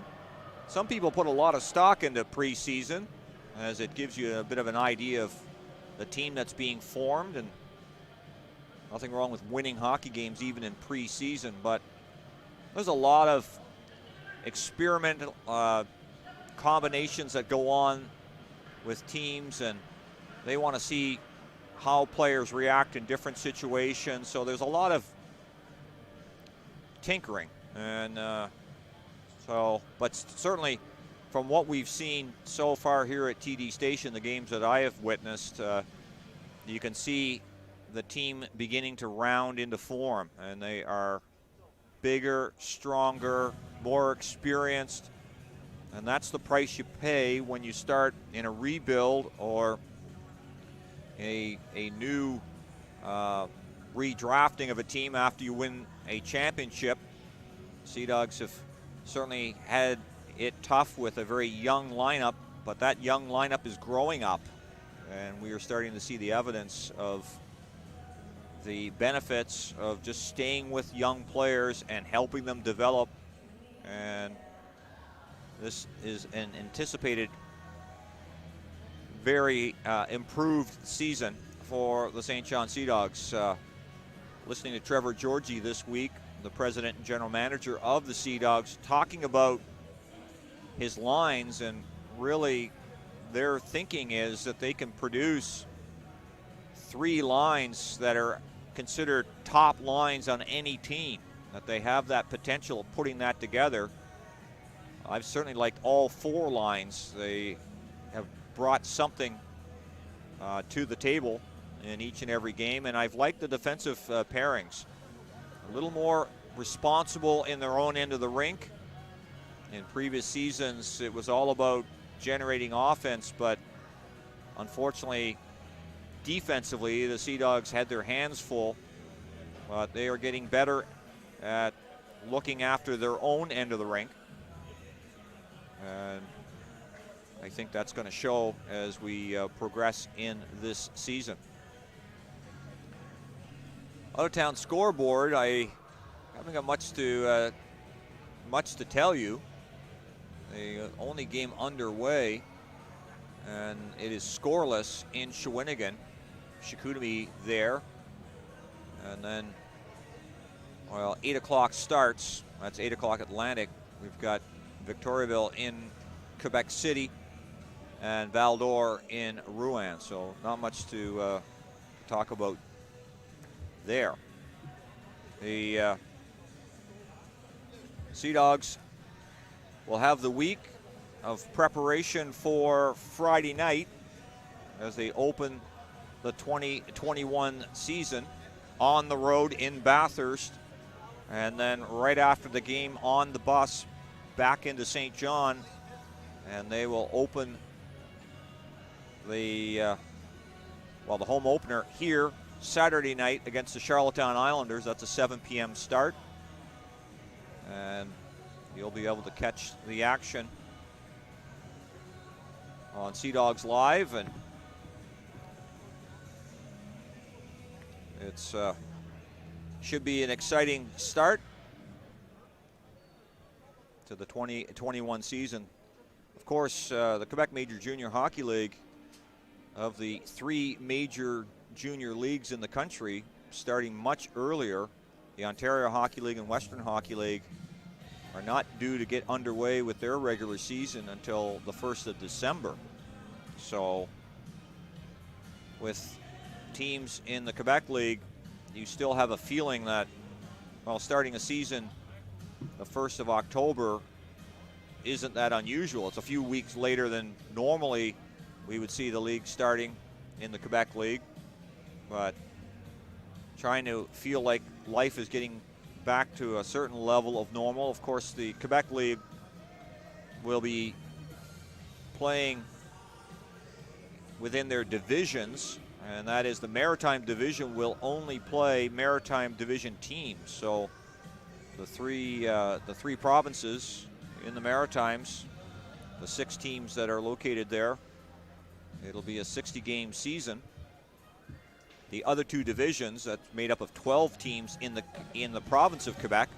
Some people put a lot of stock into preseason, as it gives you a bit of an idea of the team that's being formed, and nothing wrong with winning hockey games even in preseason, but there's a lot of experimental combinations that go on with teams, and they want to see how players react in different situations. So there's a lot of tinkering, and but certainly from what we've seen so far here at TD Station, the games that I have witnessed, you can see the team beginning to round into form, and they are bigger, stronger, more experienced, and that's the price you pay when you start in a rebuild or a new redrafting of a team after you win a championship. Sea Dogs have certainly had it tough with a very young lineup, but that young lineup is growing up, and we are starting to see the evidence of the benefits of just staying with young players and helping them develop. And this is an anticipated very improved season for the St. John Sea Dogs. Listening to Trevor Georgie this week, the president and general manager of the Sea Dogs, talking about his lines, and really their thinking is that they can produce 3 lines that are considered top lines on any team, that they have that potential of putting that together. I've certainly liked all 4 lines. They have brought something to the table in each and every game, and I've liked the defensive pairings. A little more responsible in their own end of the rink. In previous seasons, it was all about generating offense, but unfortunately, defensively, the Sea Dogs had their hands full, but they are getting better at looking after their own end of the rink. And I think that's going to show as we progress in this season. Out of town scoreboard, I haven't got much to tell you. The only game underway, and it is scoreless in Shawinigan. Chicoutimi there. And then, well, 8 o'clock starts. That's 8 o'clock Atlantic. We've got Victoriaville in Quebec City and Val d'Or in Rouen. So not much to talk about there. The Sea Dogs will have the week of preparation for Friday night as they open the 2021 season on the road in Bathurst, and then right after the game on the bus back into St. John, and they will open the the home opener here Saturday night against the Charlottetown Islanders. That's a 7 p.m. start, and you'll be able to catch the action on Sea Dogs Live, and it's should be an exciting start to the 2021 season. Of course, the Quebec Major Junior Hockey League, of the 3 major junior leagues in the country, starting much earlier, the Ontario Hockey League and Western Hockey League are not due to get underway with their regular season until the 1st of December. So with teams in the Quebec League, you still have a feeling that, well, starting a season the 1st of October isn't that unusual. It's a few weeks later than normally we would see the league starting in the Quebec League, but trying to feel like life is getting back to a certain level of normal. Of course, the Quebec League will be playing within their divisions, and that is the Maritime Division will only play Maritime Division teams. So the three provinces in the Maritimes, the 6 teams that are located there, it'll be a 60-game season. The other 2 divisions, that's made up of 12 teams in the province of Quebec,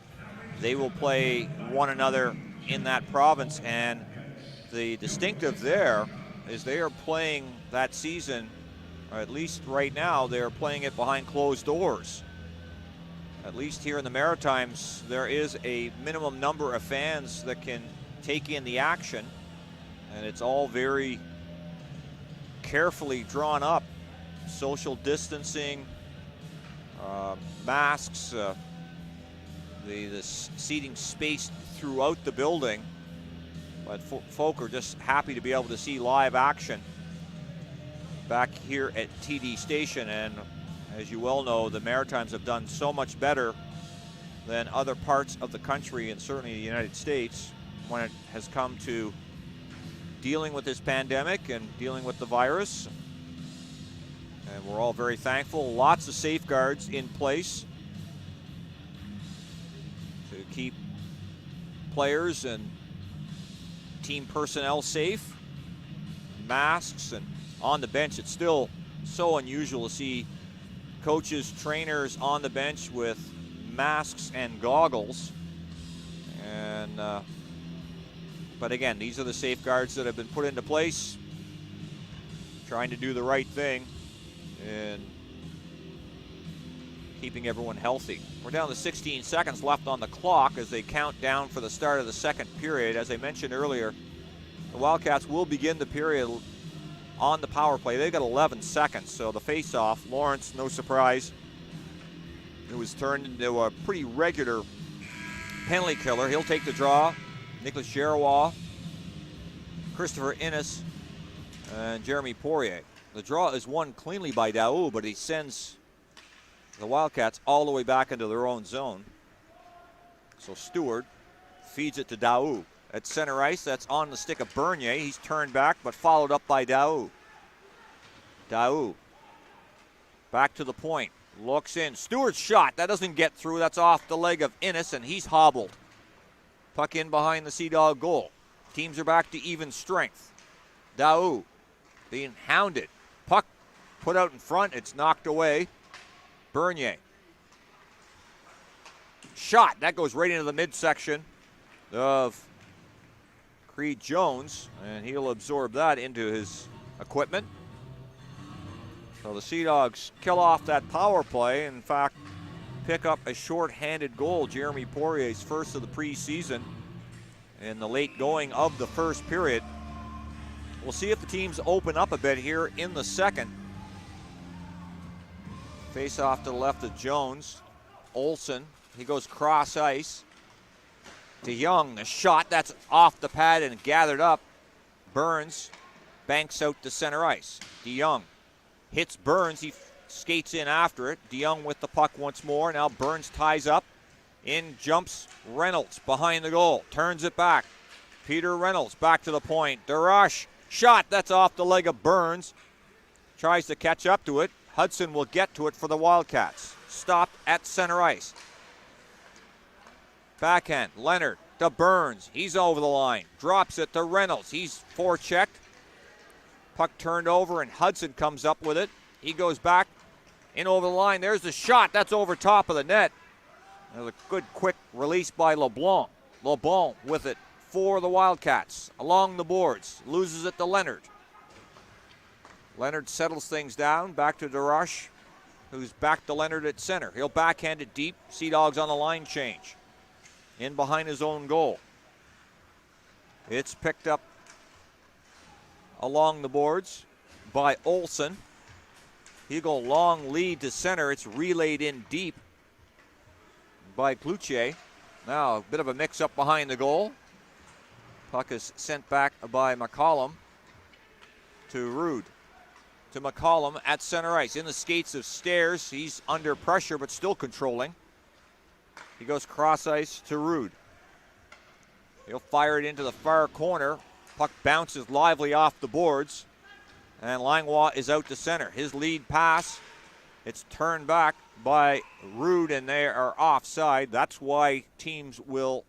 they will play one another in that province, and the distinctive there is they are playing that season, or at least right now, they're playing it behind closed doors. At least here in the Maritimes, there is a minimum number of fans that can take in the action, and it's all very carefully drawn up. Social distancing, masks, the seating spaced throughout the building, but folk are just happy to be able to see live action back here at TD Station. And as you well know, the Maritimes have done so much better than other parts of the country, and certainly the United States, when it has come to dealing with this pandemic and dealing with the virus. And we're all very thankful. Lots of safeguards in place to keep players and team personnel safe. Masks, and on the bench, it's still so unusual to see coaches, trainers on the bench with masks and goggles. And but again, these are the safeguards that have been put into place, trying to do the right thing and keeping everyone healthy. We're down to 16 seconds left on the clock as they count down for the start of the second period. As I mentioned earlier, the Wildcats will begin the period on the power play. They've got 11 seconds, so the face-off, Lawrence, no surprise, it was turned into a pretty regular penalty killer. He'll take the draw. Nicholas Giroir, Christopher Innes, and Jeremy Poirier. The draw is won cleanly by Daou, but he sends the Wildcats all the way back into their own zone. So Stewart feeds it to Daou. At center ice, that's on the stick of Bernier. He's turned back, but followed up by Daou. Daou back to the point. Looks in. Stewart's shot. That doesn't get through. That's off the leg of Innes, and he's hobbled. Puck in behind the Sea Dog goal. Teams are back to even strength. Daou being hounded. Puck put out in front. It's knocked away. Bernier. Shot. That goes right into the midsection of Creed Jones, and he'll absorb that into his equipment. So the Sea Dogs kill off that power play. In fact, pick up a short-handed goal, Jeremy Poirier's first of the preseason, in the late going of the first period. We'll see if the teams open up a bit here in the second. Face off to the left of Jones. Olsen, he goes cross ice. DeYoung, the shot, that's off the pad and gathered up. Burns banks out to center ice. DeYoung hits Burns, he skates in after it. DeYoung with the puck once more. Now Burns ties up. In jumps Reynolds behind the goal. Turns it back. Peter Reynolds back to the point. DeRush, shot, that's off the leg of Burns. Tries to catch up to it. Hudson will get to it for the Wildcats. Stopped at center ice. Backhand, Leonard to Burns. He's over the line. Drops it to Reynolds. He's forechecked. Puck turned over and Hudson comes up with it. He goes back in over the line. There's the shot. That's over top of the net. There's a good quick release by LeBlanc. LeBlanc with it for the Wildcats. Along the boards. Loses it to Leonard. Leonard settles things down. Back to DeRush, who's back to Leonard at center. He'll backhand it deep. Sea Dogs on the line change. In behind his own goal. It's picked up along the boards by Olsen. He'll go long lead to center. It's relayed in deep by Cloutier. Now a bit of a mix-up behind the goal. Puck is sent back by McCollum to Rude. To McCollum at center ice. In the skates of Stairs. He's under pressure but still controlling. He goes cross ice to Rude. He'll fire it into the far corner. Puck bounces lively off the boards. And Langlois is out to center. His lead pass. It's turned back by Rude and they are offside. That's why teams will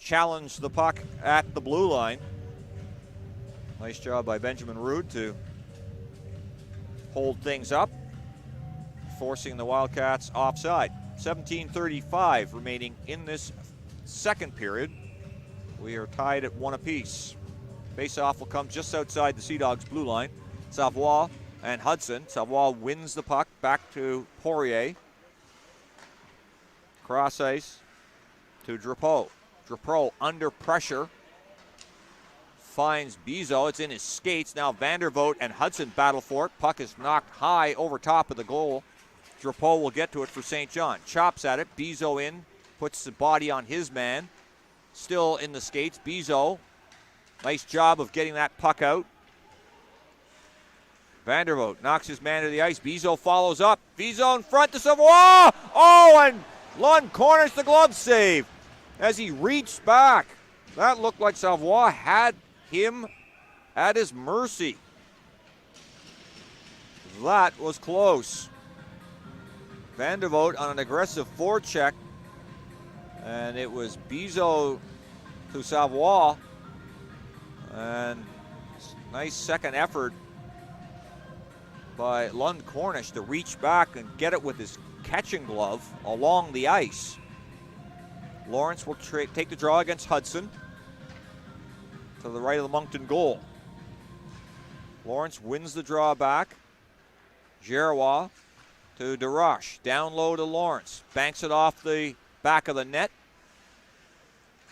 challenge the puck at the blue line. Nice job by Benjamin Rude to hold things up, forcing the Wildcats offside. 17:35 remaining in this second period. We are tied at 1 apiece. Face-off will come just outside the Sea Dogs blue line. Savoie and Hudson. Savoie wins the puck back to Poirier. Cross ice to Drapeau. Drapeau under pressure. Finds Bizot. It's in his skates. Now Vandervoort and Hudson battle for it. Puck is knocked high over top of the goal. Drapeau will get to it for St. John. Chops at it. Bizot in. Puts the body on his man. Still in the skates. Bizot. Nice job of getting that puck out. Vandervoort knocks his man to the ice. Bizot follows up. Bizot in front to Savoie. Oh, and Lund corners the glove save as he reached back. That looked like Savoie had him at his mercy. That was close. Vandervoort on an aggressive forecheck. And it was Bizot to Savoie. And nice second effort by Lund Cornish to reach back and get it with his catching glove along the ice. Lawrence will take the draw against Hudson to the right of the Moncton goal. Lawrence wins the draw back. Giroir to DeRush. Down low to Lawrence. Banks it off the back of the net.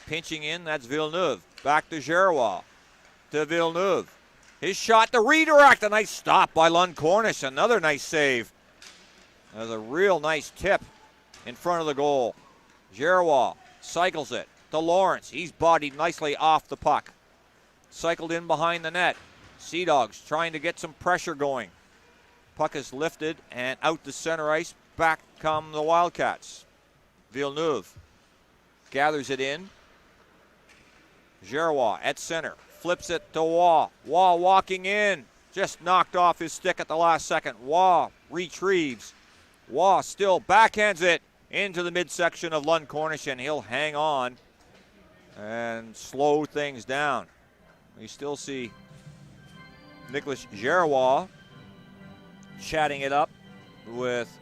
Pinching in, that's Villeneuve. Back to Giroir. To Villeneuve. His shot to redirect. A nice stop by Lund Cornish. Another nice save. There's a real nice tip in front of the goal. Giroir cycles it to Lawrence. He's bodied nicely off the puck. Cycled in behind the net. Sea Dogs trying to get some pressure going. Puck is lifted and out to center ice. Back come the Wildcats. Villeneuve gathers it in. Giroir at center. Flips it to Waugh. Waugh walking in. Just knocked off his stick at the last second. Waugh retrieves. Waugh still backhands it into the midsection of Lund Cornish, and he'll hang on and slow things down. We still see Nicholas Giroir chatting it up with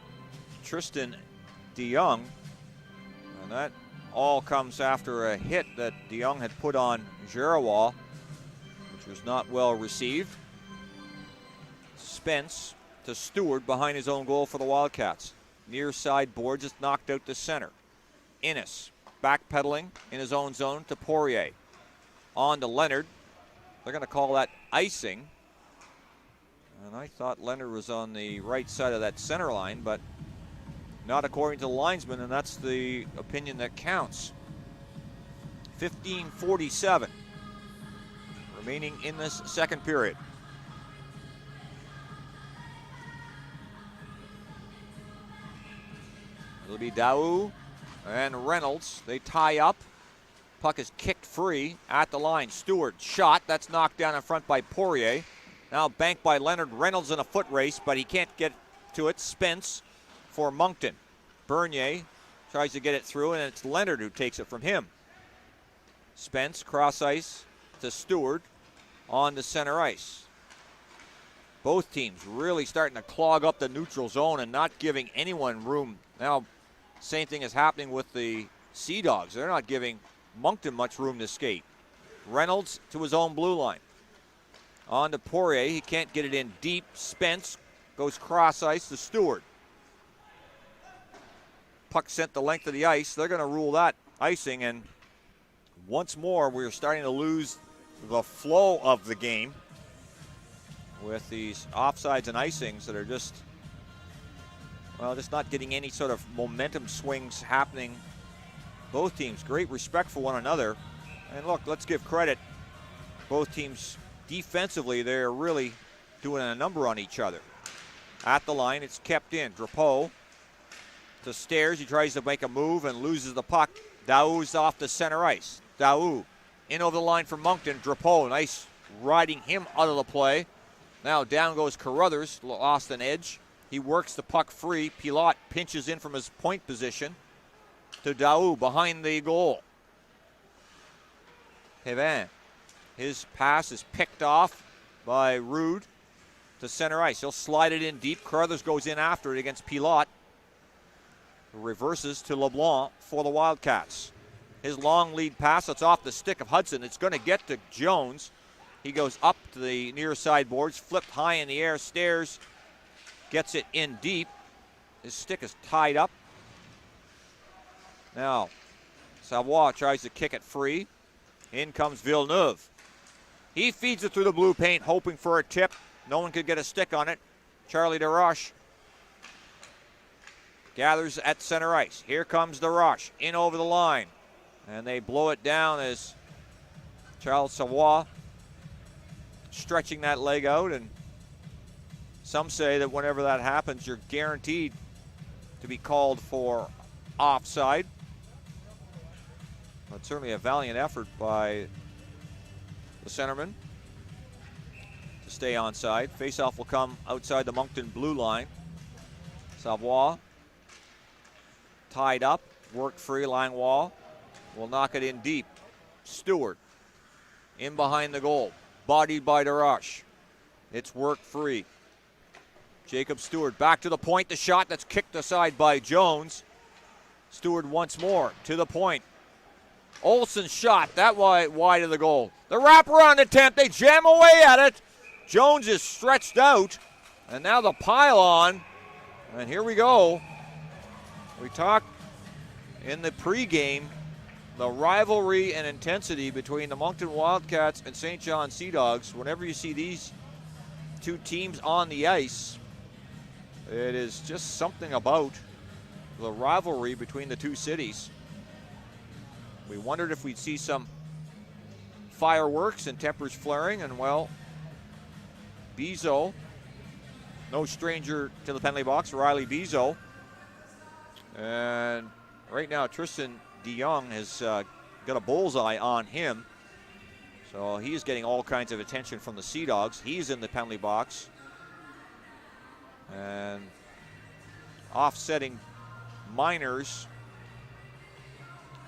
Tristan DeYoung. And that all comes after a hit that DeYoung had put on Giroir. was not well received. Spence to Stewart behind his own goal for the Wildcats. Near side board just knocked out to center. Innes backpedaling in his own zone to Poirier. On to Leonard. They're going to call that icing. And I thought Leonard was on the right side of that center line, but not according to the linesman, and that's the opinion that counts. 15:47 remaining in this second period. It'll be Daou and Reynolds. They tie up. Puck is kicked free at the line. Stewart shot. That's knocked down in front by Poirier. Now banked by Leonard. Reynolds in a foot race, but he can't get to it. Spence for Moncton. Bernier tries to get it through, and it's Leonard who takes it from him. Spence cross ice to Stewart on the center ice. Both teams really starting to clog up the neutral zone and not giving anyone room. Now, same thing is happening with the Sea Dogs. They're not giving Moncton much room to skate. Reynolds to his own blue line. On to Poirier. He can't get it in deep. Spence goes cross ice to Stewart. Puck sent the length of the ice. They're going to rule that icing, and once more we're starting to lose the flow of the game with these offsides and icings that are just not getting any sort of momentum swings happening. Both teams, great respect for one another. And look, let's give credit. Both teams defensively, they're really doing a number on each other. At the line, it's kept in. Drapeau to Stairs. He tries to make a move and loses the puck. Daou's off the center ice. Daou in over the line for Moncton. Drapeau, nice riding him out of the play. Now down goes Carruthers, lost an edge. He works the puck free. Pilote pinches in from his point position to Daou behind the goal. Pevin, his pass is picked off by Rude to center ice. He'll slide it in deep. Carruthers goes in after it against Pilote. Reverses to LeBlanc for the Wildcats. His long lead pass, that's off the stick of Hudson. It's going to get to Jones. He goes up to the near side boards, flipped high in the air. Stairs gets it in deep. His stick is tied up. Now, Savoie tries to kick it free. In comes Villeneuve. He feeds it through the blue paint, hoping for a tip. No one could get a stick on it. Charlie DeRoche gathers at center ice. Here comes DeRoche in over the line. And they blow it down as Charles Savoie stretching that leg out. And some say that whenever that happens, you're guaranteed to be called for offside. But certainly a valiant effort by the centerman to stay onside. Faceoff will come outside the Moncton blue line. Savoie tied up, worked free. Langlois will knock it in deep. Stewart in behind the goal, bodied by DeRoche. It's worked free. Jacob Stewart back to the point. The shot that's kicked aside by Jones. Stewart once more to the point. Olsen's shot that wide of the goal. The wraparound attempt, they jam away at it. Jones is stretched out, and now the pile-on. And here we go. We talked in the pregame, the rivalry and intensity between the Moncton Wildcats and St. John Sea Dogs. Whenever you see these two teams on the ice, it is just something about the rivalry between the two cities. We wondered if we'd see some fireworks and tempers flaring, and well, Bizo, no stranger to the penalty box, Riley Bizo. And right now, Tristan DeYoung has got a bullseye on him. So he's getting all kinds of attention from the Sea Dogs. He's in the penalty box. And offsetting minors.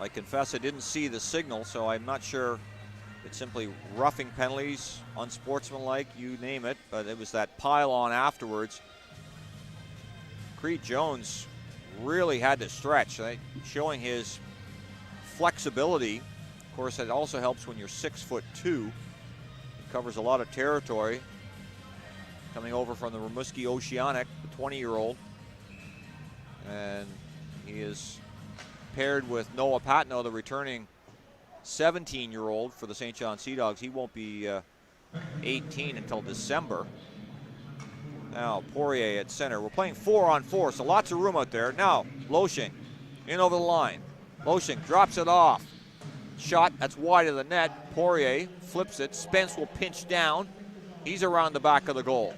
I confess I didn't see the signal, so I'm not sure. It's simply roughing penalties, unsportsmanlike, you name it, but it was that pile on afterwards. Creed Jones really had to stretch, right? Showing his flexibility. Of course, it also helps when you're 6'2". covers a lot of territory. Coming over from the Rimouski Oceanic, the 20-year-old. And he is paired with Noah Patno, the returning 17-year-old for the St. John Sea Dogs. He won't be 18 until December. Now Poirier at center. We're playing 4-on-4, so lots of room out there. Now Loshing in over the line. Loshing drops it off. Shot, that's wide of the net. Poirier flips it. Spence will pinch down. He's around the back of the goal.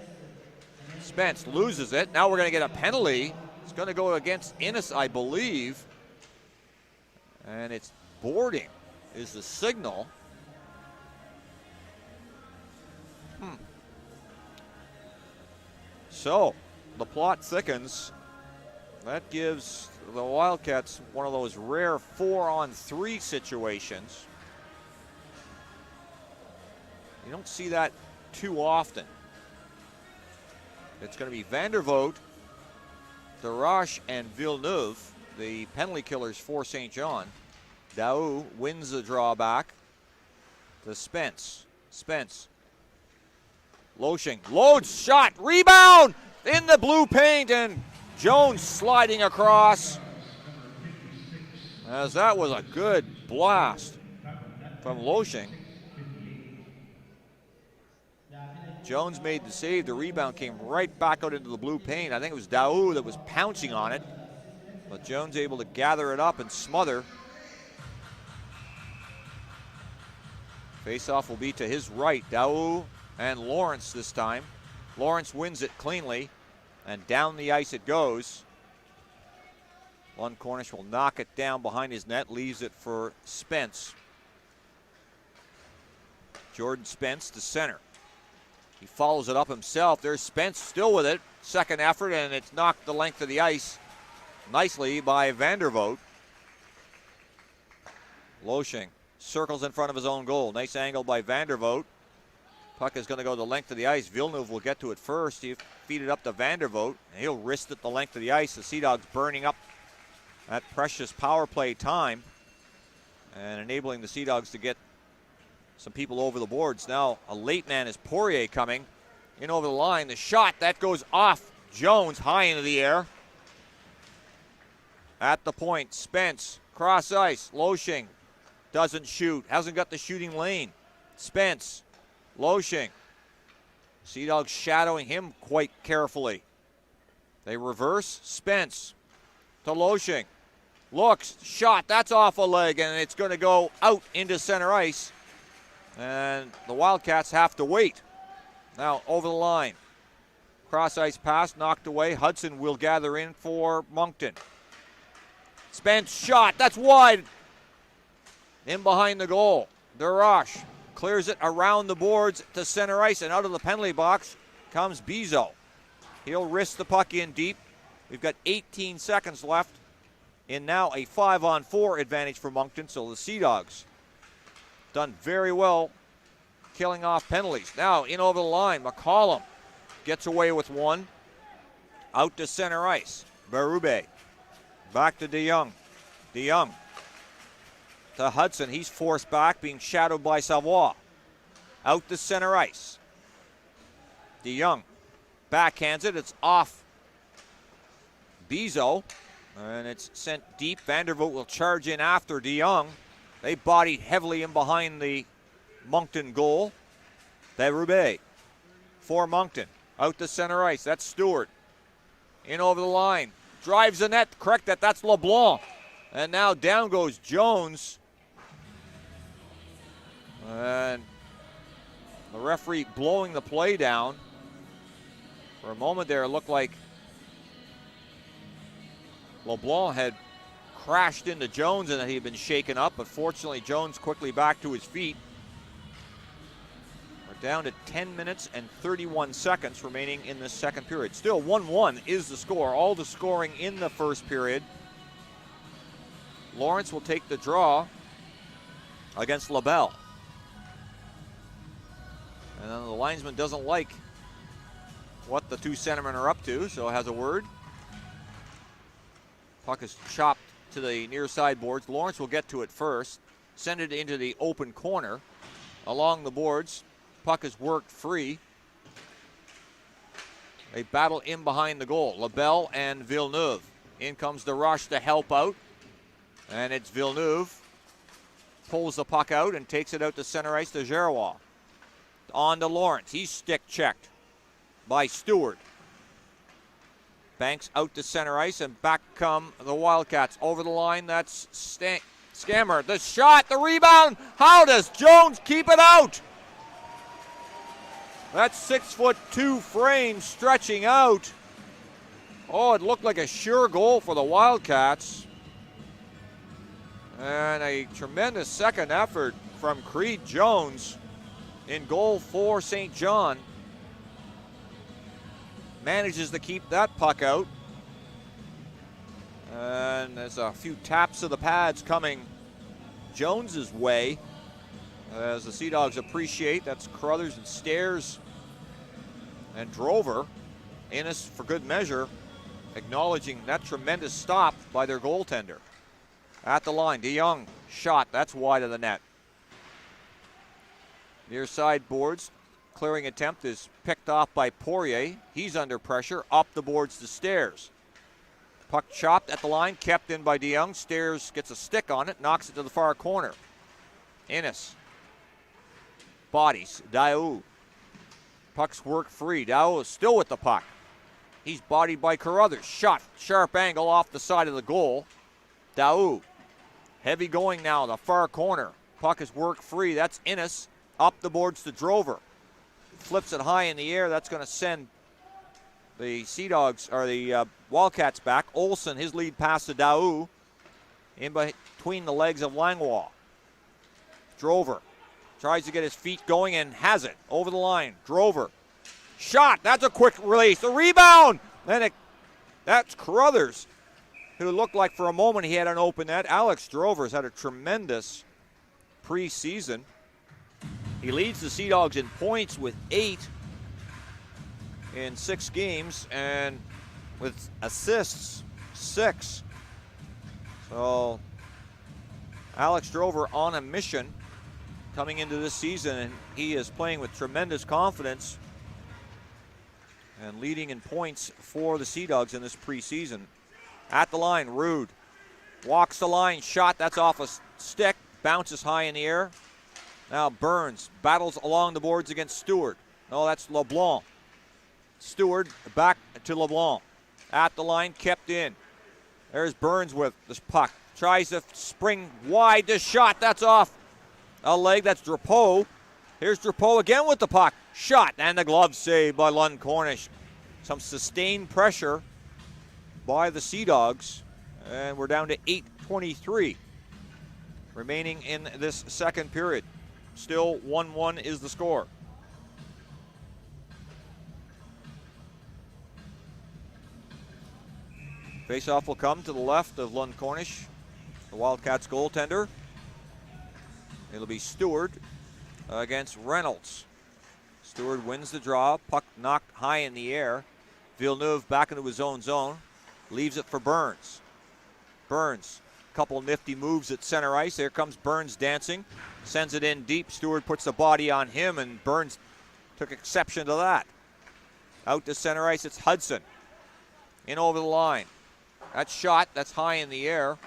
Spence loses it. Now we're going to get a penalty. It's going to go against Innes, I believe. And it's boarding is the signal. So the plot thickens. That gives the Wildcats one of those rare 4-on-3 situations. You don't see that too often. It's going to be Vandervoort, Darache, and Villeneuve, the penalty killers for St. John. Daou wins the drawback to Spence. Spence. Loshing loads, shot, rebound in the blue paint, and Jones sliding across. As that was a good blast from Loshing. Jones made the save. The rebound came right back out into the blue paint. I think it was Daou that was pouncing on it, but Jones able to gather it up and smother. Face-off will be to his right. Daou and Lawrence this time. Lawrence wins it cleanly, and down the ice it goes. Lund Cornish will knock it down behind his net, leaves it for Spence. Jordan Spence to center. He follows it up himself. There's Spence still with it. Second effort, and it's knocked the length of the ice nicely by Vandervoort. Loshing circles in front of his own goal. Nice angle by Vandervoort. Puck is going to go the length of the ice. Villeneuve will get to it first. He feed it up to Vandervoort, and he'll wrist it the length of the ice. The Sea Dogs burning up that precious power play time and enabling the Sea Dogs to get some people over the boards. Now a late man is Poirier coming in over the line. The shot, that goes off Jones high into the air. At the point, Spence, cross ice. Loshing doesn't shoot, hasn't got the shooting lane. Spence, Loshing. Sea Dogs shadowing him quite carefully. They reverse. Spence to Loshing. Looks, shot, that's off a leg, and it's going to go out into center ice. And the Wildcats have to wait. Now over the line. Cross ice pass knocked away. Hudson will gather in for Moncton. Spence shot, that's wide. In behind the goal. Darache clears it around the boards to center ice, and out of the penalty box comes Bizo. He'll wrist the puck in deep. We've got 18 seconds left in now a 5-on-4 advantage for Moncton, so the Sea Dogs done very well killing off penalties. Now in over the line, McCollum gets away with one. Out to center ice. Berube. Back to DeYoung. DeYoung to Hudson. He's forced back, being shadowed by Savoie. Out to center ice. DeYoung backhands it. It's off Bizo, and it's sent deep. Vandervoort will charge in after DeYoung. They bodied heavily in behind the Moncton goal. Berube for Moncton. Out to center ice. That's Stewart. In over the line. Drives the net. Correct that. That's LeBlanc. And now down goes Jones. And the referee blowing the play down. For a moment there, it looked like LeBlanc had crashed into Jones and that he had been shaken up, but fortunately Jones quickly back to his feet. We're down to 10 minutes and 31 seconds remaining in this second period. Still 1-1 is the score. All the scoring in the first period. Lawrence will take the draw against LaBelle. And then the linesman doesn't like what the two centermen are up to, so has a word. Puck is chopped to the near side boards. Lawrence will get to it first. Send it into the open corner. Along the boards, Puck is worked free. They battle in behind the goal. LaBelle and Villeneuve. In comes the rush to help out. And it's Villeneuve. Pulls the puck out and takes it out to center ice to Giroir. On to Lawrence. He's stick checked by Stewart. Banks out to center ice, and back come the Wildcats. Over the line, that's Scammer. The shot, the rebound. How does Jones keep it out? That's 6'2" frame stretching out. Oh, it looked like a sure goal for the Wildcats. And a tremendous second effort from Creed Jones in goal for St. John. Manages to keep that puck out. And there's a few taps of the pads coming Jones's way. As the Sea Dogs appreciate, that's Carruthers and Stairs and Drover. Innes, for good measure, acknowledging that tremendous stop by their goaltender. At the line, DeYoung shot, that's wide of the net. Near side boards, clearing attempt is picked off by Poirier. He's under pressure, up the boards to Stairs. Puck chopped at the line, kept in by DeYoung. Stairs gets a stick on it, knocks it to the far corner. Innes. Bodies, Daou. Puck's work free. Daou is still with the puck. He's bodied by Carruthers. Shot, sharp angle off the side of the goal. Daou. Heavy going now, the far corner. Puck is work free. That's Innes. Up the boards to Drover. Flips it high in the air. That's going to send the Sea Dogs, or the Wildcats back. Olsen, his lead pass to Daou. In between the legs of Langlois. Drover tries to get his feet going and has it. Over the line. Drover. Shot. That's a quick release. The rebound. That's Carruthers, who looked like for a moment he had an open net. Alex Drover's had a tremendous preseason. He leads the Sea Dogs in points with 8 in 6 games, and with assists, 6. So Alex Drover on a mission coming into this season, and he is playing with tremendous confidence and leading in points for the Sea Dogs in this preseason. At the line, Rude walks the line, shot, that's off a stick, bounces high in the air. Now Burns battles along the boards against Stewart. No, that's LeBlanc. Stewart back to LeBlanc. At the line, kept in. There's Burns with this puck. Tries to spring wide, the shot, that's off a leg, that's Drapeau. Here's Drapeau again with the puck. Shot, and the glove save by Lund Cornish. Some sustained pressure by the Sea Dogs, and we're down to 8:23 remaining in this second period. Still 1-1 is the score. Faceoff will come to the left of Lund Cornish, the Wildcats goaltender. It'll be Stewart against Reynolds. Stewart wins the draw, puck knocked high in the air. Villeneuve back into his own zone, leaves it for Burns. Burns, couple nifty moves at center ice. There comes Burns dancing, sends it in deep. Stewart puts the body on him, and Burns took exception to that. Out to center ice, it's Hudson. In over the line. That shot, that's high in the air.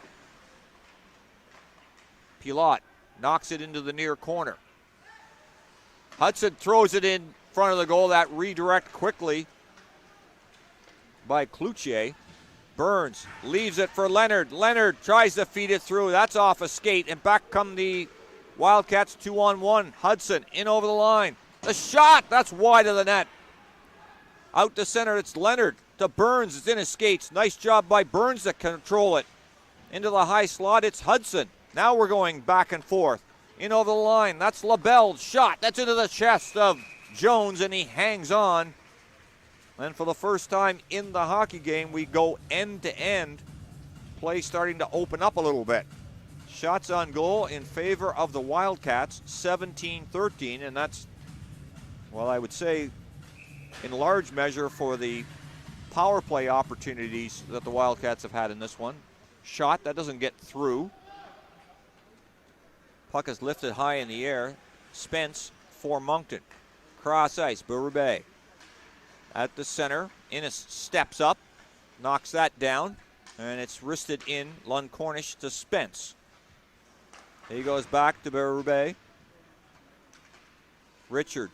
Pilote knocks it into the near corner. Hudson throws it in front of the goal. That redirect quickly by Cloutier. Burns leaves it for Leonard. Leonard tries to feed it through. That's off a skate, and back come the Wildcats 2-on-1. Hudson in over the line. The shot, that's wide of the net. Out to center, it's Leonard to Burns. It's in his skates. Nice job by Burns to control it. Into the high slot, it's Hudson. Now we're going back and forth. In over the line, that's LaBelle's shot. That's into the chest of Jones, and he hangs on. And for the first time in the hockey game, we go end to end. Play starting to open up a little bit. Shots on goal in favor of the Wildcats, 17-13, and that's, well, I would say in large measure for the power play opportunities that the Wildcats have had in this one. Shot, that doesn't get through. Puck is lifted high in the air. Spence for Moncton. Cross ice, Berube. At the center, Innes steps up, knocks that down, and it's wristed in Lund Cornish to Spence. He goes back to Berube. Richard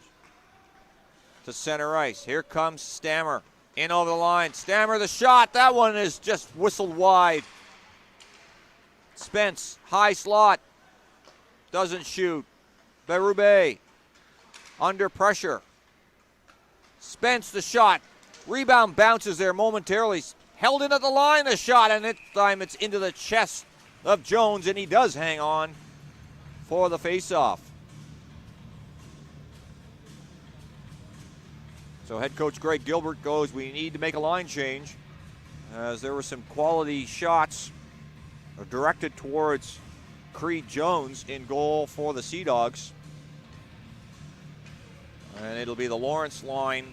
to center ice. Here comes Stammer. In over the line. Stammer the shot. That one is just whistled wide. Spence, high slot. Doesn't shoot. Berube under pressure. Spence the shot. Rebound bounces there momentarily. Held in at the line, the shot, and this time it's into the chest of Jones, and he does hang on for the faceoff. So head coach Greg Gilbert goes, we need to make a line change, as there were some quality shots directed towards Creed Jones in goal for the Sea Dogs. And it'll be the Lawrence line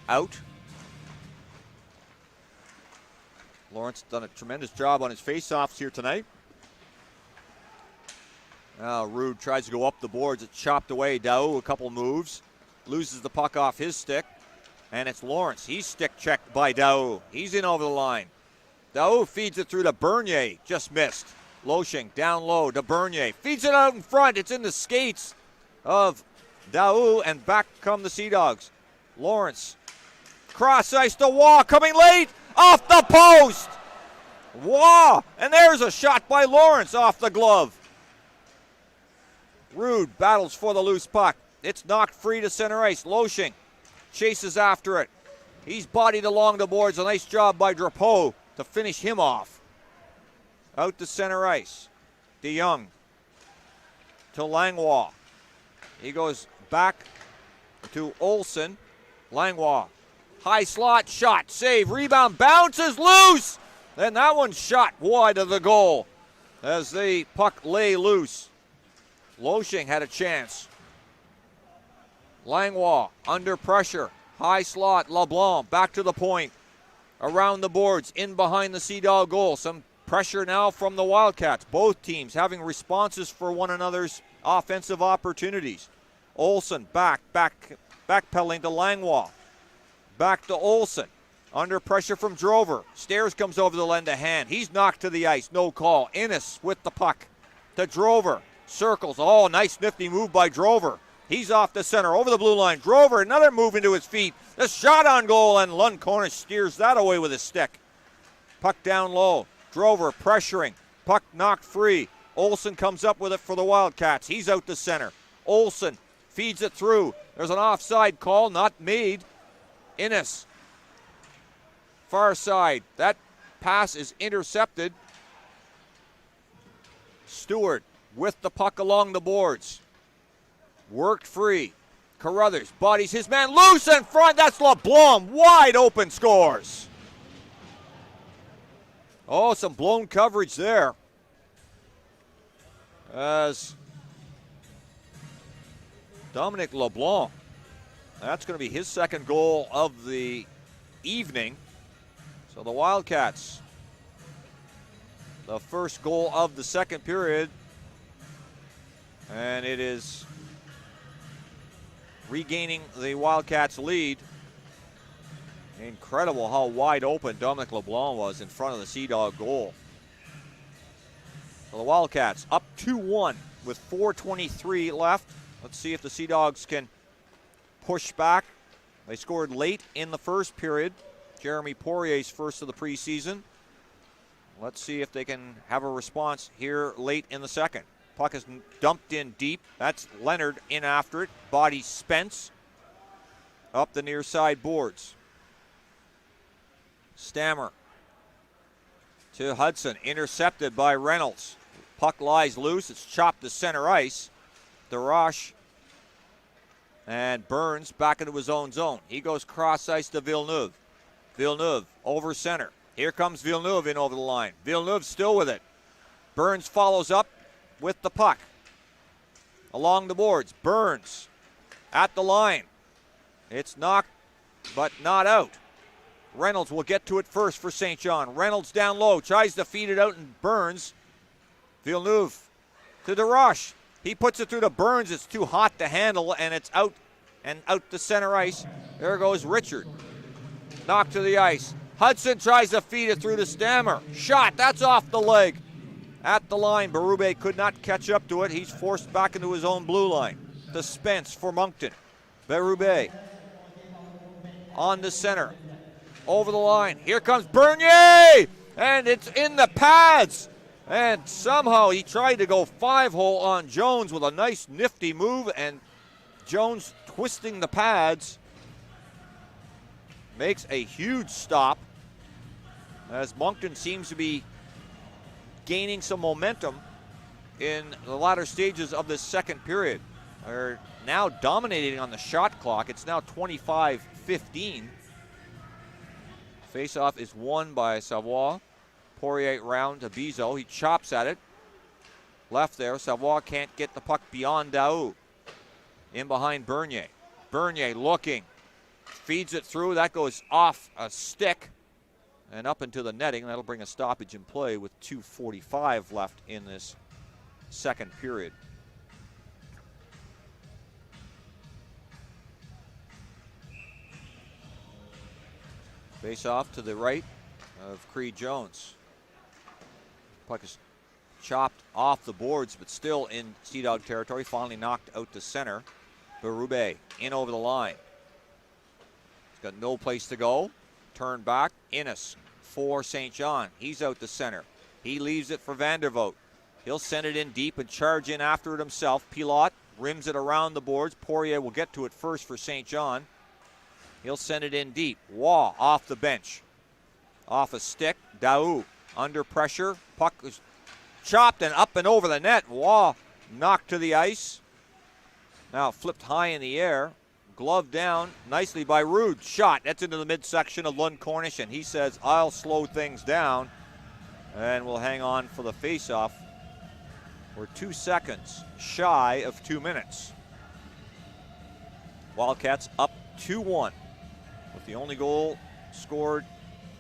out. Lawrence done a tremendous job on his faceoffs here tonight. Now Rude tries to go up the boards. It's chopped away. Dao, a couple moves. Loses the puck off his stick. And it's Lawrence. He's stick checked by Dao. He's in over the line. Dao feeds it through to Bernier. Just missed. Loshing down low to Bernier. Feeds it out in front. It's in the skates of Dao. And back come the Sea Dogs. Lawrence. Cross ice to Waugh. Coming late. Off the post. Waugh. And there's a shot by Lawrence off the glove. Rude battles for the loose puck. It's knocked free to center ice. Loshing chases after it. He's bodied along the boards. A nice job by Drapeau to finish him off. Out to center ice. DeYoung to Langlois. He goes back to Olsen. Langlois. High slot shot. Save. Rebound. Bounces loose. And that one shot wide of the goal as the puck lay loose. Loshing had a chance. Langlois under pressure. High slot. LeBlanc back to the point. Around the boards. In behind the Sea Dog goal. Some pressure now from the Wildcats. Both teams having responses for one another's offensive opportunities. Olsen backpedaling to Langlois. Back to Olsen. Under pressure from Drover. Stairs comes over the lend a hand. He's knocked to the ice. No call. Innes with the puck to Drover. Circles. Oh, nice nifty move by Drover. He's off the center, over the blue line. Drover, another move into his feet. The shot on goal, and Lund Cornish steers that away with his stick. Puck down low. Drover pressuring. Puck knocked free. Olsen comes up with it for the Wildcats. He's out the center. Olsen feeds it through. There's an offside call, not made. Innes. Far side. That pass is intercepted. Stewart with the puck along the boards. Worked free. Carruthers bodies his man loose in front. That's LeBlanc. Wide open, scores. Oh, some blown coverage there. As Dominic LeBlanc. That's going to be his second goal of the evening. So the Wildcats, the first goal of the second period. And it is regaining the Wildcats' lead. Incredible how wide open Dominic LeBlanc was in front of the Sea Dog goal. So the Wildcats up 2-1 with 4:23 left. Let's see if the Sea Dogs can push back. They scored late in the first period. Jeremy Poirier's first of the preseason. Let's see if they can have a response here late in the second. Puck is dumped in deep. That's Leonard in after it. Body Spence up the near side boards. Stammer to Hudson. Intercepted by Reynolds. Puck lies loose. It's chopped to center ice. DeRoche and Burns back into his own zone. He goes cross ice to Villeneuve. Villeneuve over center. Here comes Villeneuve in over the line. Villeneuve still with it. Burns follows up with the puck. Along the boards. Burns at the line. It's knocked, but not out. Reynolds will get to it first for St. John. Reynolds down low. Tries to feed it out and Burns. Villeneuve to DeRoche. He puts it through to Burns. It's too hot to handle, and it's out to center ice. There goes Richard. Knocked to the ice. Hudson tries to feed it through to Stammer. Shot, that's off the leg. At the line, Berube could not catch up to it. He's forced back into his own blue line. To Spence for Moncton. Berube on the center. Over the line. Here comes Bernier! And it's in the pads. And somehow he tried to go 5-hole on Jones with a nice nifty move, and Jones twisting the pads makes a huge stop as Moncton seems to be gaining some momentum in the latter stages of this second period. They're now dominating on the shot clock. It's now 25-15. Faceoff is won by Savoie. Poirier round to Bizot. He chops at it. Left there. Savoie can't get the puck beyond Daou. In behind Bernier. Bernier looking. Feeds it through. That goes off a stick and up into the netting. That'll bring a stoppage in play with 2:45 left in this second period. Face off to the right of Creed Jones. Puck is chopped off the boards, but still in Sea Dog territory. Finally knocked out to center. Berube in over the line. He's got no place to go. Turn back. Innes for St. John. He's out to center. He leaves it for Vandervoot. He'll send it in deep and charge in after it himself. Pilote rims it around the boards. Poirier will get to it first for St. John. He'll send it in deep. Waugh off the bench. Off a stick. Daou under pressure. Puck is chopped and up and over the net. Waugh knocked to the ice. Now flipped high in the air. Glove down nicely by Rude. Shot. That's into the midsection of Lund Cornish, and he says, I'll slow things down. And we'll hang on for the faceoff. We're 2 seconds shy of 2 minutes. Wildcats up 2-1 with the only goal scored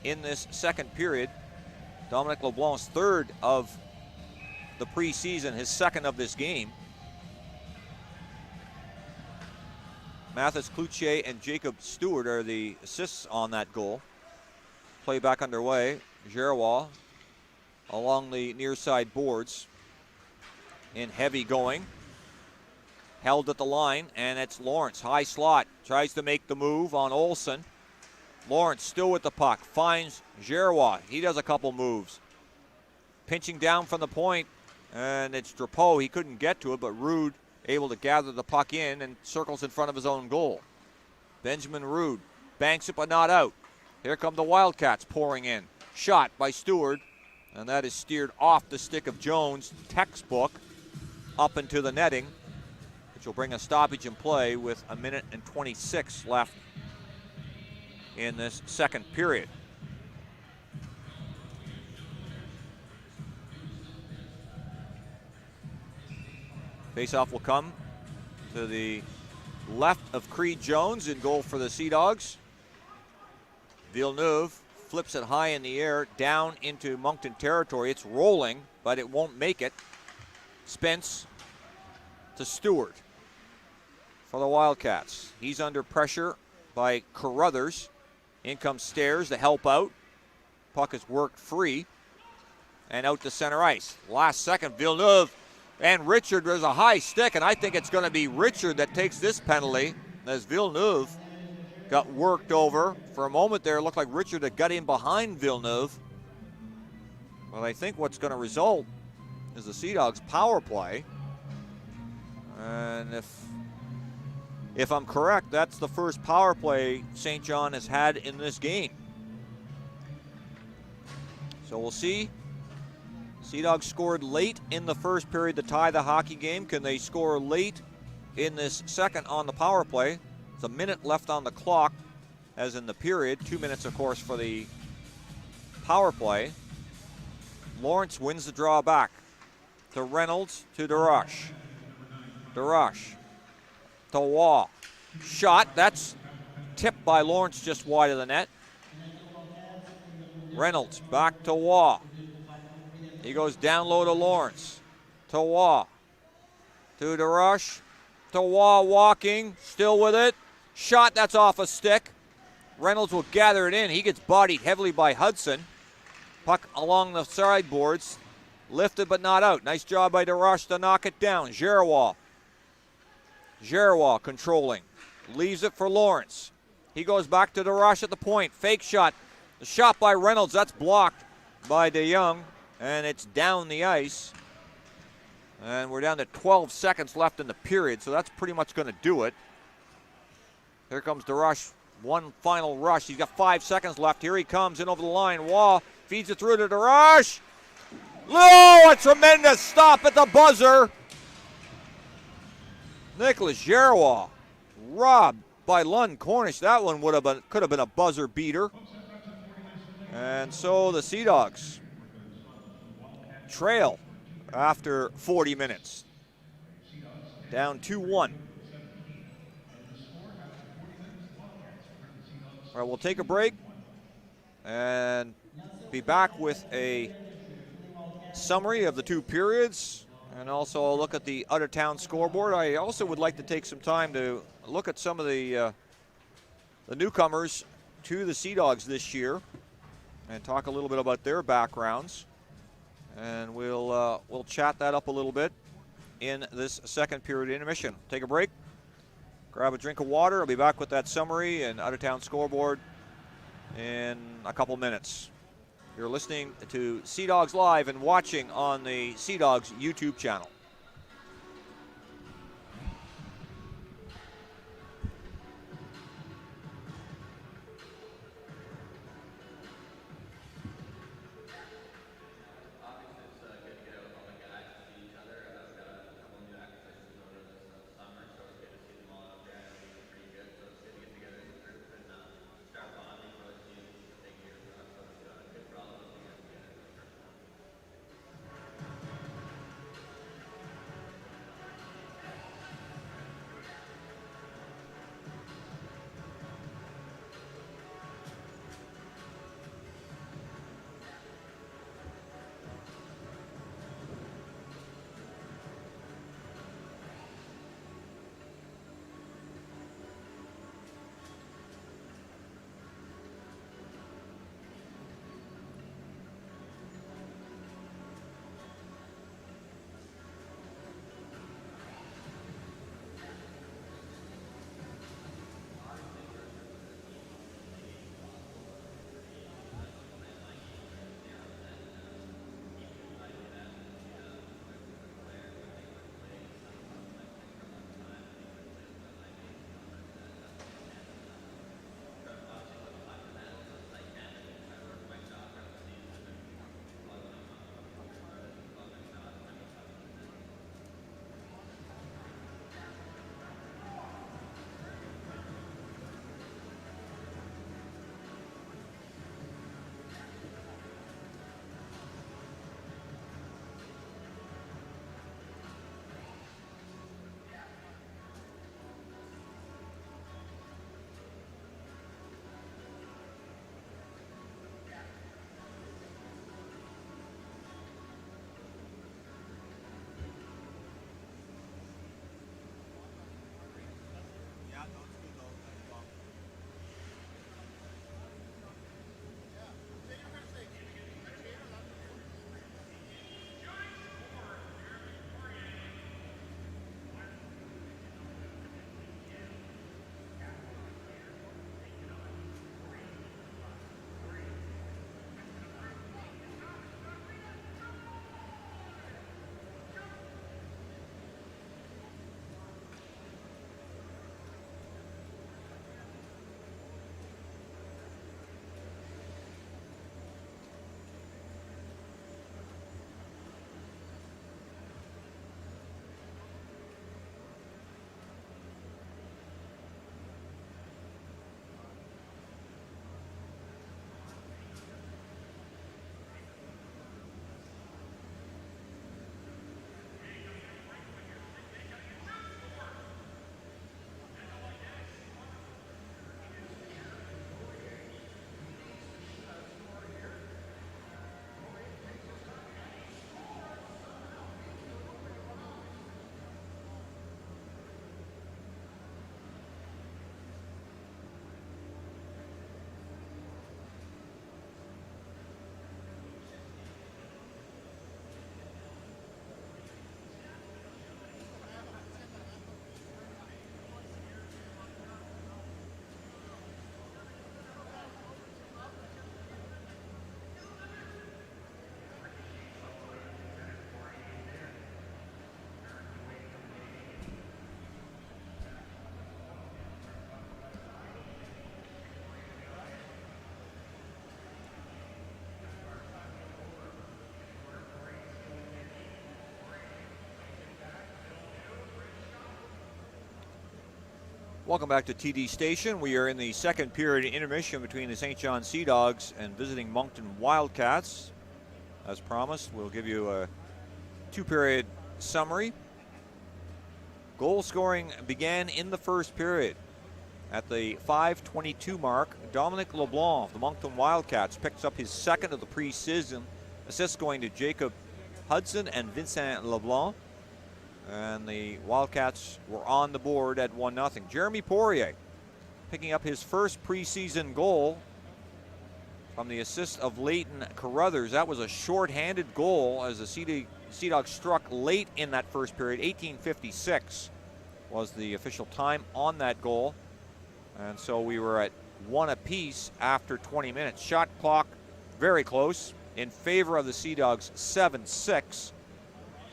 in this second period. Dominic LeBlanc's third of the preseason, his second of this game. Mathis Cloutier and Jacob Stewart are the assists on that goal. Play back underway. Giroir along the near side boards in heavy going. Held at the line, and it's Lawrence. High slot. Tries to make the move on Olsen. Lawrence still with the puck. Finds Giroir. He does a couple moves. Pinching down from the point, and it's Drapeau. He couldn't get to it, but Rude able to gather the puck in and circles in front of his own goal. Benjamin Rude banks it, but not out. Here come the Wildcats pouring in. Shot by Stewart, and that is steered off the stick of Jones. Textbook up into the netting, which will bring a stoppage in play with 1:26 left in this second period. Faceoff will come to the left of Creed Jones. In goal for the Sea Dogs. Villeneuve flips it high in the air down into Moncton territory. It's rolling, but it won't make it. Spence to Stewart for the Wildcats. He's under pressure by Carruthers. In comes Stairs to help out. Puck is worked free and out to center ice. Last second, Villeneuve and Richard. There's a high stick, and I think it's going to be Richard that takes this penalty as Villeneuve got worked over. For a moment there, it looked like Richard had got in behind Villeneuve. But I think what's going to result is the Sea Dogs power play. And if I'm correct, that's the first power play St. John has had in this game. So we'll see. Sea Dogs scored late in the first period to tie the hockey game. Can they score late in this second on the power play? There's a minute left on the clock, as in the period. 2 minutes, of course, for the power play. Lawrence wins the draw back to Reynolds to DeRoche. DeRoche to Waugh. Shot. That's tipped by Lawrence just wide of the net. Reynolds back to Waugh. He goes down low to Lawrence. To Waugh. To DeRush. To Wall walking. Still with it. Shot, that's off a stick. Reynolds will gather it in. He gets bodied heavily by Hudson. Puck along the sideboards. Lifted but not out. Nice job by DeRush to knock it down. Giroir controlling. Leaves it for Lawrence. He goes back to DeRush at the point. Fake shot. The shot by Reynolds. That's blocked by DeYoung. And it's down the ice. And we're down to 12 seconds left in the period, so that's pretty much going to do it. Here comes DeRush. One final rush. He's got 5 seconds left. Here he comes in over the line. Wall feeds it through to DeRush. Oh, a tremendous stop at the buzzer. Nicholas Giroir robbed by Lund Cornish. That one could have been a buzzer beater. And so the Sea Dogs trail after 40 minutes. Down 2-1. All right, we'll take a break and be back with a summary of the two periods and also a look at the out-of-town scoreboard. I also would like to take some time to look at some of the newcomers to the Sea Dogs this year and talk a little bit about their backgrounds. And we'll chat that up a little bit in this second period intermission. Take a break, grab a drink of water. I'll be back with that summary and out-of-town scoreboard in a couple minutes. You're listening to Sea Dogs Live and watching on the Sea Dogs YouTube channel. Welcome back to TD Station. We are in the second period intermission between the St. John Sea Dogs and visiting Moncton Wildcats. As promised, we'll give you a two-period summary. Goal scoring began in the first period. At the 5:22 mark, Dominic LeBlanc of the Moncton Wildcats picks up his second of the preseason. Assists going to Jacob Hudson and Vincent LeBlanc. And the Wildcats were on the board at 1-0. Jeremy Poirier picking up his first preseason goal from the assist of Leighton Carruthers. That was a short-handed goal as the Sea Dogs struck late in that first period. 18:56 was the official time on that goal. And so we were at 1 apiece after 20 minutes. Shot clock very close in favor of the Sea Dogs, 7-6.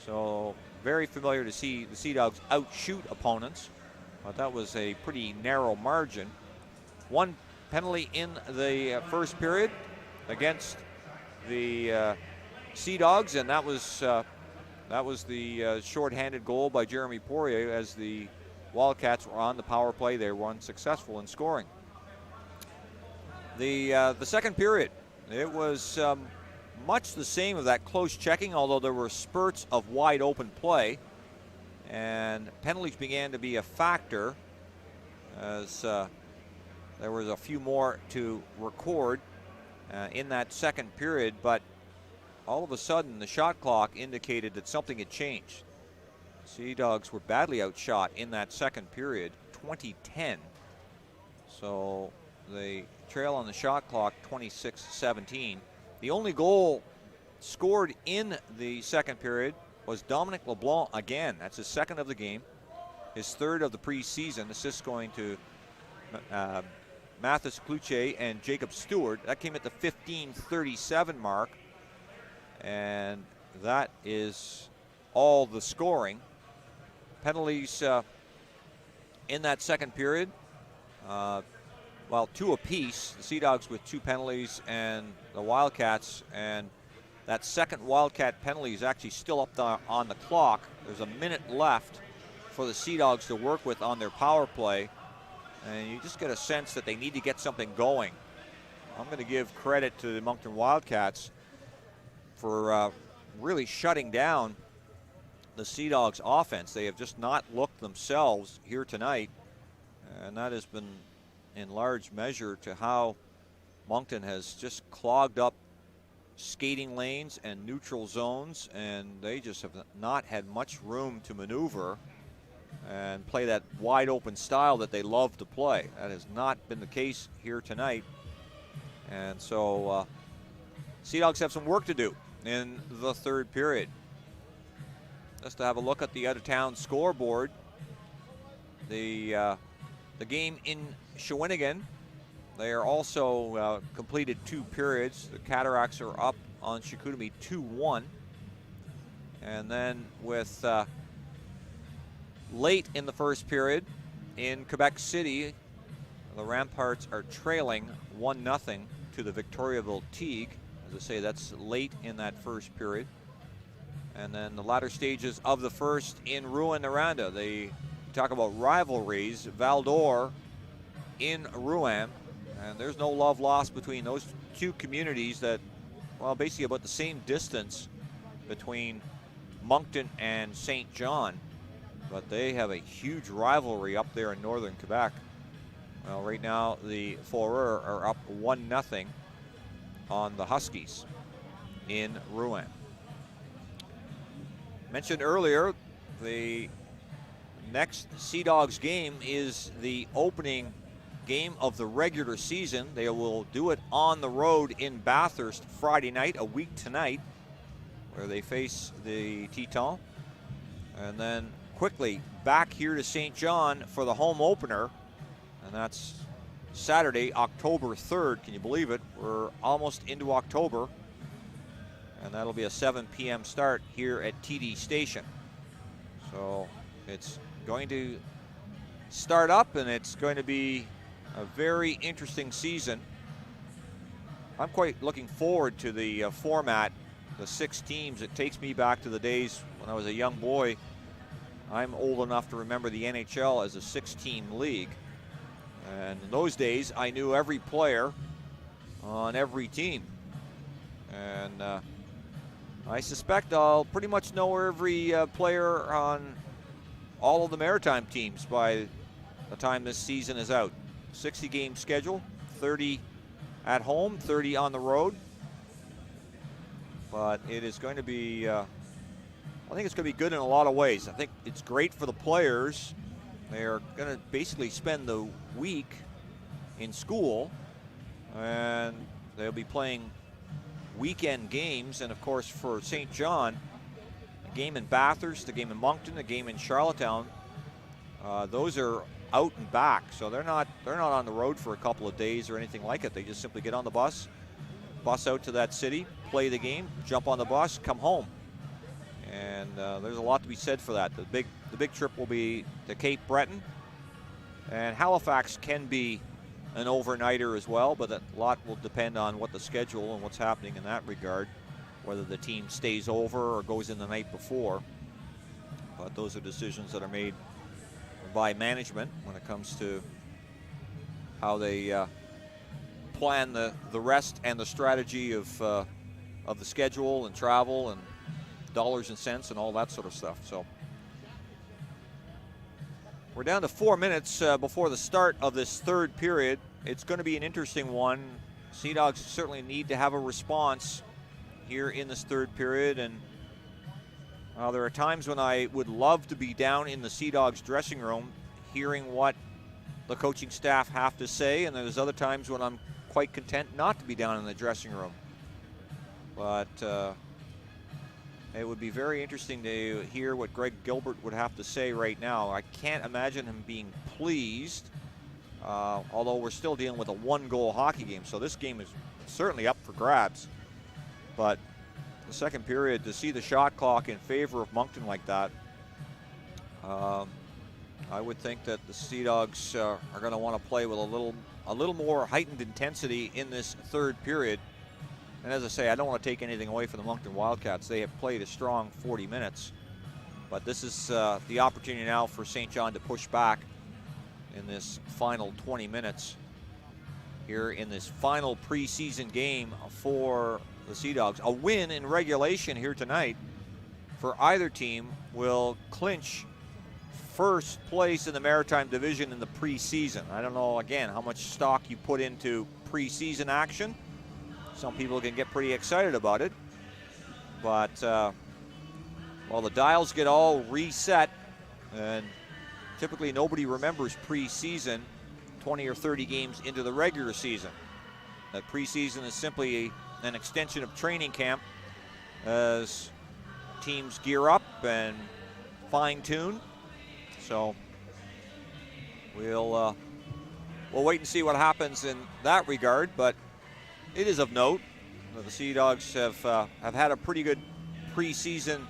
So very familiar to see the Sea Dogs outshoot opponents, but that was a pretty narrow margin. One penalty in the first period against the Sea Dogs, and that was the short-handed goal by Jeremy Poirier as the Wildcats were on the power play. They were unsuccessful in scoring. The second period, it was much the same of that close checking, although there were spurts of wide open play, and penalties began to be a factor as there was a few more to record in that second period. But all of a sudden the shot clock indicated that something had changed. Sea Dogs were badly outshot in that second period, 20-10. So they trail on the shot clock 26-17. The only goal scored in the second period was Dominic LeBlanc again. That's his second of the game, his third of the preseason. Assists going to Mathis Cloutier and Jacob Stewart. That came at the 15:37 mark, and that is all the scoring. Penalties in that second period, well, 2 apiece. The Sea Dogs with 2 penalties and the Wildcats, and that second Wildcat penalty is actually still up on the clock. There's a minute left for the Sea Dogs to work with on their power play, and you just get a sense that they need to get something going. I'm going to give credit to the Moncton Wildcats for really shutting down the Sea Dogs offense. They have just not looked themselves here tonight, and that has been in large measure to how Moncton has just clogged up skating lanes and neutral zones, and they just have not had much room to maneuver and play that wide open style that they love to play. That has not been the case here tonight, and so Sea Dogs have some work to do in the third period. Just to have a look at the out-of-town scoreboard, the game in Shawinigan, they are also completed 2 periods. The Cataracts are up on Chicoutimi 2-1. And then with late in the first period in Quebec City, the Ramparts are trailing 1-0 to the Victoriaville Teague. As I say, that's late in that first period. And then the latter stages of the first in Rouyn-Noranda. They talk about rivalries. Val-d'Or in Rouyn, and there's no love lost between those two communities that, well, basically about the same distance between Moncton and St. John, but they have a huge rivalry up there in northern Quebec. Well, right now the Foreurs are up 1-0 on the Huskies in Rouyn. Mentioned earlier, the next Sea Dogs game is the opening game of the regular season. They will do it on the road in Bathurst Friday night, a week tonight, where they face the Titans. And then quickly back here to St. John for the home opener, and that's Saturday, October 3rd. Can you believe it? We're almost into October, and that'll be a 7 p.m. start here at TD Station. So it's going to start up, and it's going to be a very interesting season. I'm quite looking forward to the format, the 6 teams. It takes me back to the days when I was a young boy. I'm old enough to remember the NHL as a 6-team league. And in those days, I knew every player on every team. And I suspect I'll pretty much know every player on all of the Maritime teams by the time this season is out. 60-game schedule, 30 at home, 30 on the road. But it is going to be, I think it's going to be good in a lot of ways. I think it's great for the players. They're going to basically spend the week in school, and they'll be playing weekend games. And of course, for St. John, a game in Bathurst, a game in Moncton, a game in Charlottetown, those are out and back. So they're not on the road for a couple of days or anything like it. They just simply get on the bus out to that city, play the game, jump on the bus, come home. And there's a lot to be said for that. The big trip will be to Cape Breton, and Halifax can be an overnighter as well, but a lot will depend on what the schedule and what's happening in that regard, whether the team stays over or goes in the night before. But those are decisions that are made by management when it comes to how they plan the rest and the strategy of the schedule and travel and dollars and cents and all that sort of stuff. So we're down to 4 minutes before the start of this third period. It's going to be an interesting one. Sea Dogs certainly need to have a response here in this third period, and there are times when I would love to be down in the Sea Dogs dressing room hearing what the coaching staff have to say, and there's other times when I'm quite content not to be down in the dressing room. But it would be very interesting to hear what Greg Gilbert would have to say right now. I can't imagine him being pleased, although we're still dealing with a one-goal hockey game, so this game is certainly up for grabs. But the second period, to see the shot clock in favor of Moncton like that, I would think that the Sea Dogs are going to want to play with a little more heightened intensity in this third period. And as I say, I don't want to take anything away from the Moncton Wildcats. They have played a strong 40 minutes. But this is the opportunity now for St. John to push back in this final 20 minutes here in this final preseason game for the Sea Dogs. A win in regulation here tonight for either team will clinch first place in the Maritime Division in the preseason. I don't know, again, how much stock you put into preseason action. Some people can get pretty excited about it. But, well, the dials get all reset, and typically nobody remembers preseason 20 or 30 games into the regular season. That preseason is simply an extension of training camp as teams gear up and fine-tune. So we'll wait and see what happens in that regard, but it is of note that the Sea Dogs have had a pretty good preseason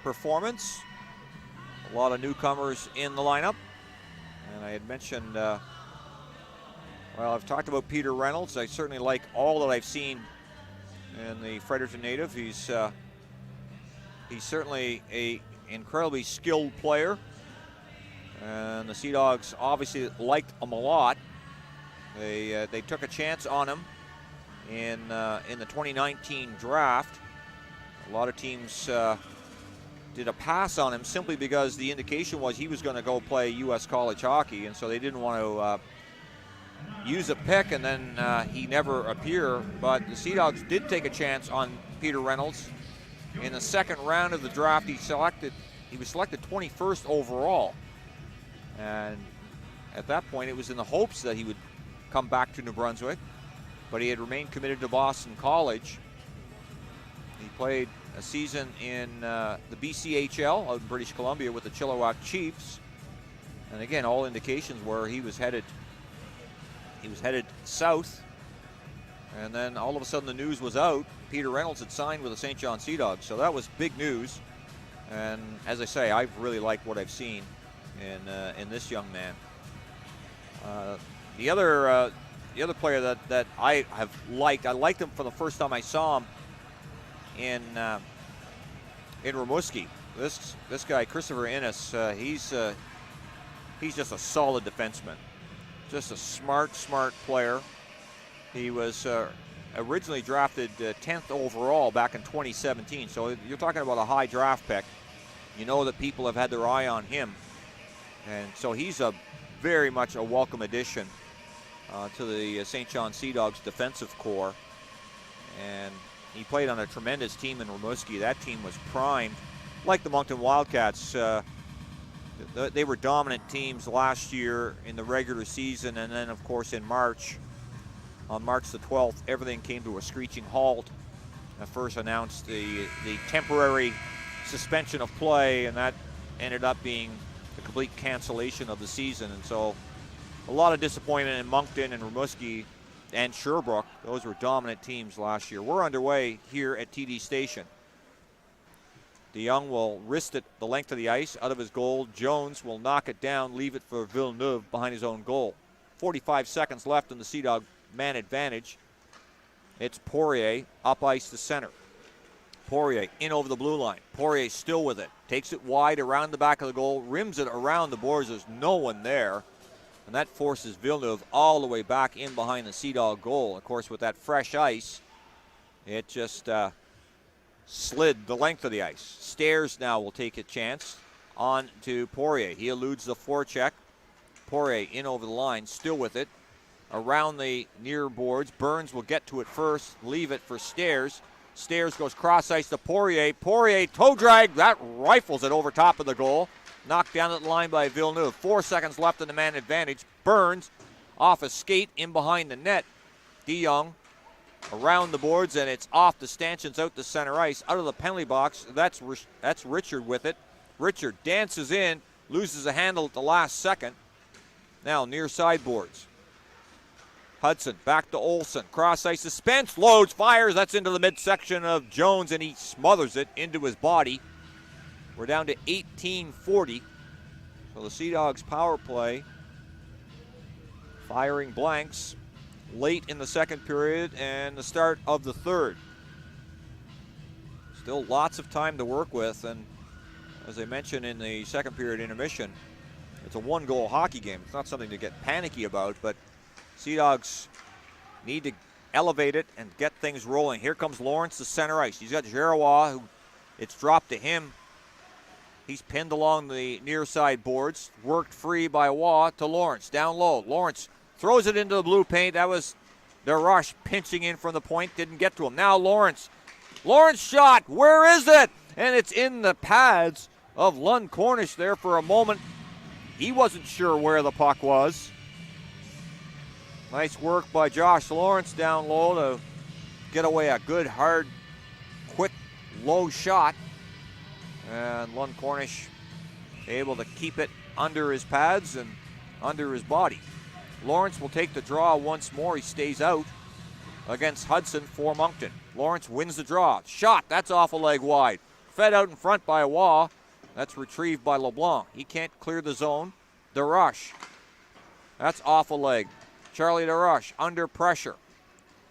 performance. A lot of newcomers in the lineup, and I had mentioned, well, I've talked about Peter Reynolds. I certainly like all that I've seen in the Fredericton native. He's certainly a incredibly skilled player, and the Sea Dogs obviously liked him a lot. They took a chance on him in the 2019 draft. A lot of teams did a pass on him simply because the indication was he was going to go play U.S. college hockey, and so they didn't want to use a pick and then he never appear. But the Sea Dogs did take a chance on Peter Reynolds. In the second round of the draft, he was selected 21st overall. And at that point, it was in the hopes that he would come back to New Brunswick, but he had remained committed to Boston College. He played a season in the BCHL out in British Columbia with the Chilliwack Chiefs. And again, all indications were he was headed south. And then all of a sudden the news was out. Peter Reynolds had signed with the St. John Sea Dogs, so that was big news. And as I say, I've really liked what I've seen in this young man. The other player that I have liked, I liked him from the first time I saw him in Rimouski. This guy, Christopher Innes, he's just a solid defenseman. Just a smart player. He was originally drafted 10th overall back in 2017. So you're talking about a high draft pick. You know that people have had their eye on him. And so he's a very much a welcome addition to the St. John Sea Dogs defensive core. And he played on a tremendous team in Rimouski. That team was primed, like the Moncton Wildcats. They were dominant teams last year in the regular season, and then, of course, in March, on March the 12th, everything came to a screeching halt. I first announced the temporary suspension of play, and that ended up being the complete cancellation of the season. And so a lot of disappointment in Moncton and Rimouski and Sherbrooke. Those were dominant teams last year. We're underway here at TD Station. DeYoung will wrist it the length of the ice out of his goal. Jones will knock it down, leave it for Villeneuve behind his own goal. 45 seconds left in the Sea Dog man advantage. It's Poirier up ice to center. Poirier in over the blue line. Poirier still with it. Takes it wide around the back of the goal. Rims it around the boards. There's no one there. And that forces Villeneuve all the way back in behind the Sea Dog goal. Of course, with that fresh ice, it just slid the length of the ice. Stairs now will take a chance on to Poirier. He eludes the forecheck. Poirier in over the line, still with it. Around the near boards. Burns will get to it first, leave it for Stairs. Stairs goes cross ice to Poirier. Poirier toe drag, that rifles it over top of the goal. Knocked down at the line by Villeneuve. 4 seconds left in the man advantage. Burns off a skate in behind the net. DeYoung around the boards, and it's off the stanchions out to center ice. Out of the penalty box, that's Richard with it. Richard dances in, loses a handle at the last second. Now near sideboards. Hudson back to Olsen. Cross ice suspense, loads, fires. That's into the midsection of Jones, and he smothers it into his body. We're down to 18:40. So the Sea Dogs power play firing blanks late in the second period and the start of the third. Still lots of time to work with, and as I mentioned in the second period intermission, it's a one-goal hockey game. It's not something to get panicky about, but Sea Dogs need to elevate it and get things rolling. Here comes Lawrence to center ice. He's got Giroir, who it's dropped to him. He's pinned along the near side boards. Worked free by Waugh to Lawrence. Down low. Lawrence throws it into the blue paint. That was DeRush pinching in from the point. Didn't get to him. Now Lawrence. Lawrence shot. Where is it? And it's in the pads of Lund Cornish there for a moment. He wasn't sure where the puck was. Nice work by Josh Lawrence down low to get away a good, hard, quick, low shot. And Lund Cornish able to keep it under his pads and under his body. Lawrence will take the draw once more. He stays out against Hudson for Moncton. Lawrence wins the draw. Shot, that's off a leg wide. Fed out in front by Waugh. That's retrieved by LeBlanc. He can't clear the zone. DeRush. That's off a leg. Charlie DeRush under pressure.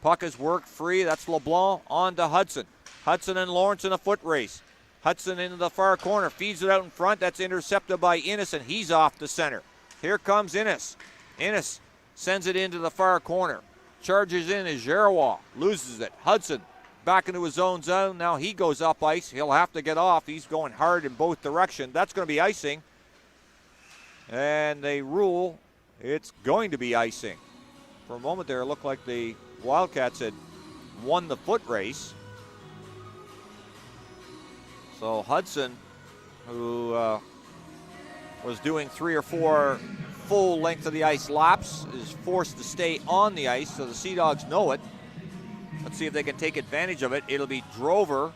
Puck is worked free. That's LeBlanc on to Hudson. Hudson and Lawrence in a foot race. Hudson into the far corner, feeds it out in front. That's intercepted by Innes, and he's off the center. Here comes Innes. Innes sends it into the far corner. Charges in as Giroir, loses it. Hudson back into his own zone. Now he goes up ice. He'll have to get off. He's going hard in both directions. That's going to be icing. And they rule it's going to be icing. For a moment there, it looked like the Wildcats had won the foot race. So Hudson, who was doing 3 or 4 full length of the ice laps, is forced to stay on the ice, so the Sea Dogs know it. Let's see if they can take advantage of it. It'll be Drover,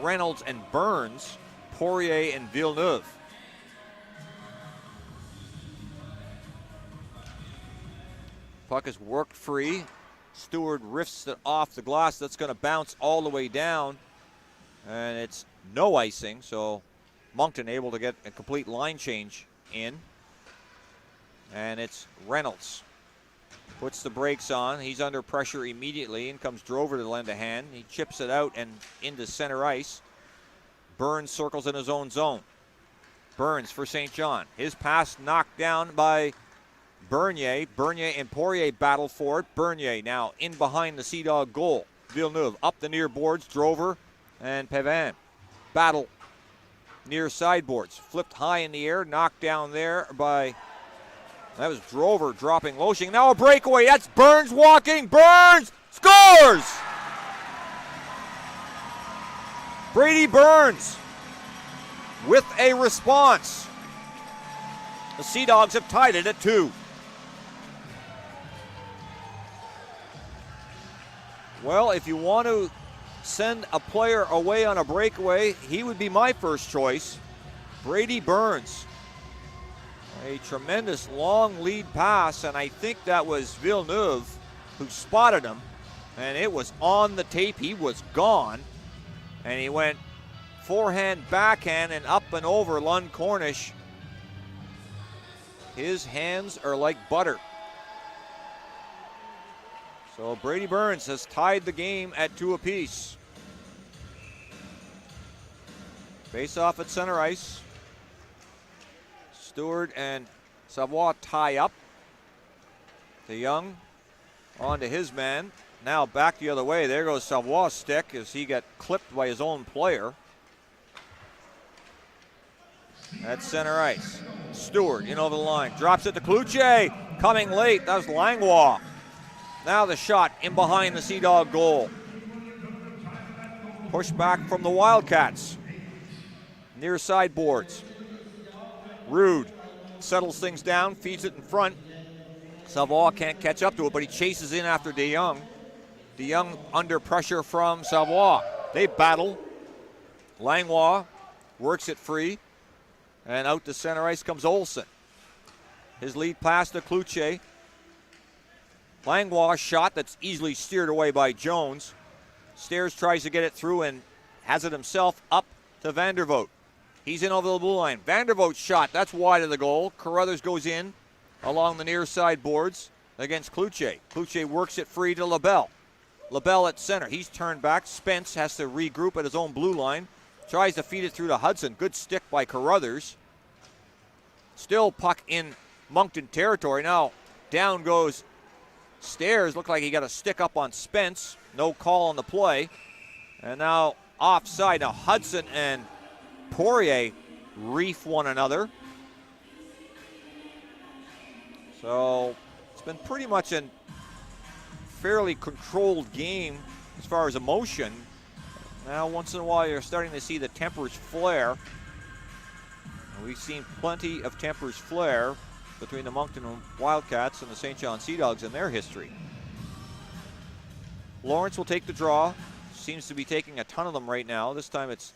Reynolds, and Burns, Poirier, and Villeneuve. Puck is worked free. Stewart riffs it off the glass. That's going to bounce all the way down, and it's no icing, so Moncton able to get a complete line change in. And it's Reynolds. Puts the brakes on. He's under pressure immediately. In comes Drover to lend a hand. He chips it out and into center ice. Burns circles in his own zone. Burns for St. John. His pass knocked down by Bernier and Poirier battle for it. Bernier now in behind the Sea Dog goal. Villeneuve up the near boards. Drover and Pevin battle near sideboards. Flipped high in the air, knocked down there by, that was Drover dropping Loshing. Now a breakaway. That's Burns walking. Burns scores! Brady Burns with a response. The Sea Dogs have tied it at 2. Well, if you want to send a player away on a breakaway, he would be my first choice. Brady Burns. A tremendous long lead pass, and I think that was Villeneuve who spotted him, and it was on the tape. He was gone, and he went forehand, backhand, and up and over Lund Cornish. His hands are like butter. So Brady Burns has tied the game at 2 apiece. Face off at center ice. Stewart and Savoie tie up. DeYoung on to his man. Now back the other way. There goes Savoie's stick as he got clipped by his own player. At center ice. Stewart in over the line. Drops it to Cloutier. Coming late. That was Langlois. Now the shot in behind the Sea Dog goal. Push back from the Wildcats. Near sideboards. Rude settles things down, feeds it in front. Savoie can't catch up to it, but he chases in after DeYoung. DeYoung under pressure from Savoie. They battle. Langlois works it free. And out to center ice comes Olsen. His lead pass to Cloutier. Langlois shot that's easily steered away by Jones. Stairs tries to get it through and has it himself up to Vandervoort. He's in over the blue line. Vandervoort's shot, that's wide of the goal. Carruthers goes in along the near side boards against Cloutier. Cloutier works it free to LaBelle. LaBelle at center. He's turned back. Spence has to regroup at his own blue line. Tries to feed it through to Hudson. Good stick by Carruthers. Still puck in Moncton territory. Now down goes Stairs. Looked like he got a stick up on Spence. No call on the play. And now offside. Now Hudson and Poirier reef one another. So it's been pretty much a fairly controlled game as far as emotion. Now once in a while you're starting to see the tempers flare. And we've seen plenty of tempers flare between the Moncton Wildcats and the St. John Sea Dogs in their history. Lawrence will take the draw. Seems to be taking a ton of them right now. This time it's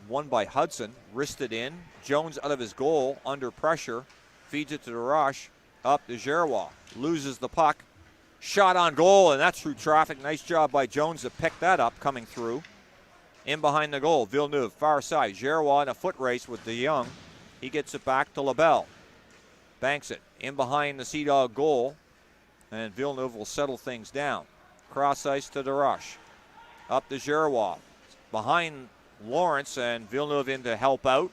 won by Hudson. Wristed in. Jones out of his goal under pressure. Feeds it to DeRoche. Up to Giroir. Loses the puck. Shot on goal, and that's through traffic. Nice job by Jones to pick that up coming through. In behind the goal. Villeneuve, far side. Giroir in a foot race with DeYoung. He gets it back to LaBelle. Banks it in behind the Sea Dog goal. And Villeneuve will settle things down. Cross ice to DeRoche. Up to Giroir. Behind Lawrence, and Villeneuve in to help out.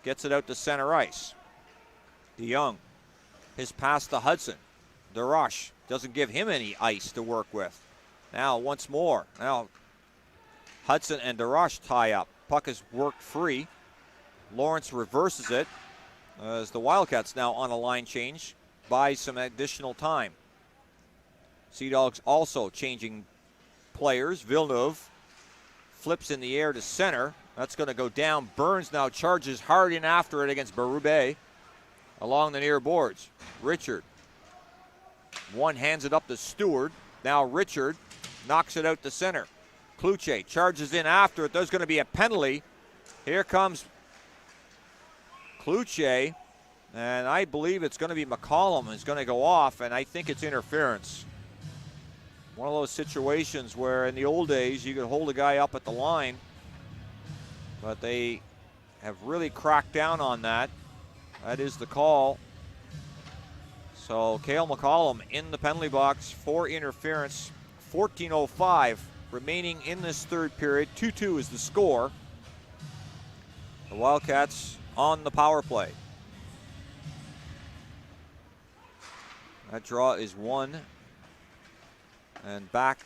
Gets it out to center ice. DeYoung. His pass to Hudson. DeRoche doesn't give him any ice to work with. Now once more. Now Hudson and DeRoche tie up. Puck is worked free. Lawrence reverses it as the Wildcats now on a line change. Buys some additional time. Sea Dogs also changing players. Villeneuve flips in the air to center. That's going to go down. Burns now charges hard in after it against Berube along the near boards. Richard. One hands it up to Stewart. Now Richard knocks it out to center. Cloutier charges in after it. There's going to be a penalty. Here comes Cloutier, and I believe it's going to be McCollum who's going to go off, and I think it's interference. One of those situations where in the old days you could hold a guy up at the line, but they have really cracked down on that. That is the call. So Cale McCollum in the penalty box for interference. 14:05 remaining in this third period. 2-2 is the score. The Wildcats on the power play. That draw is won. And back,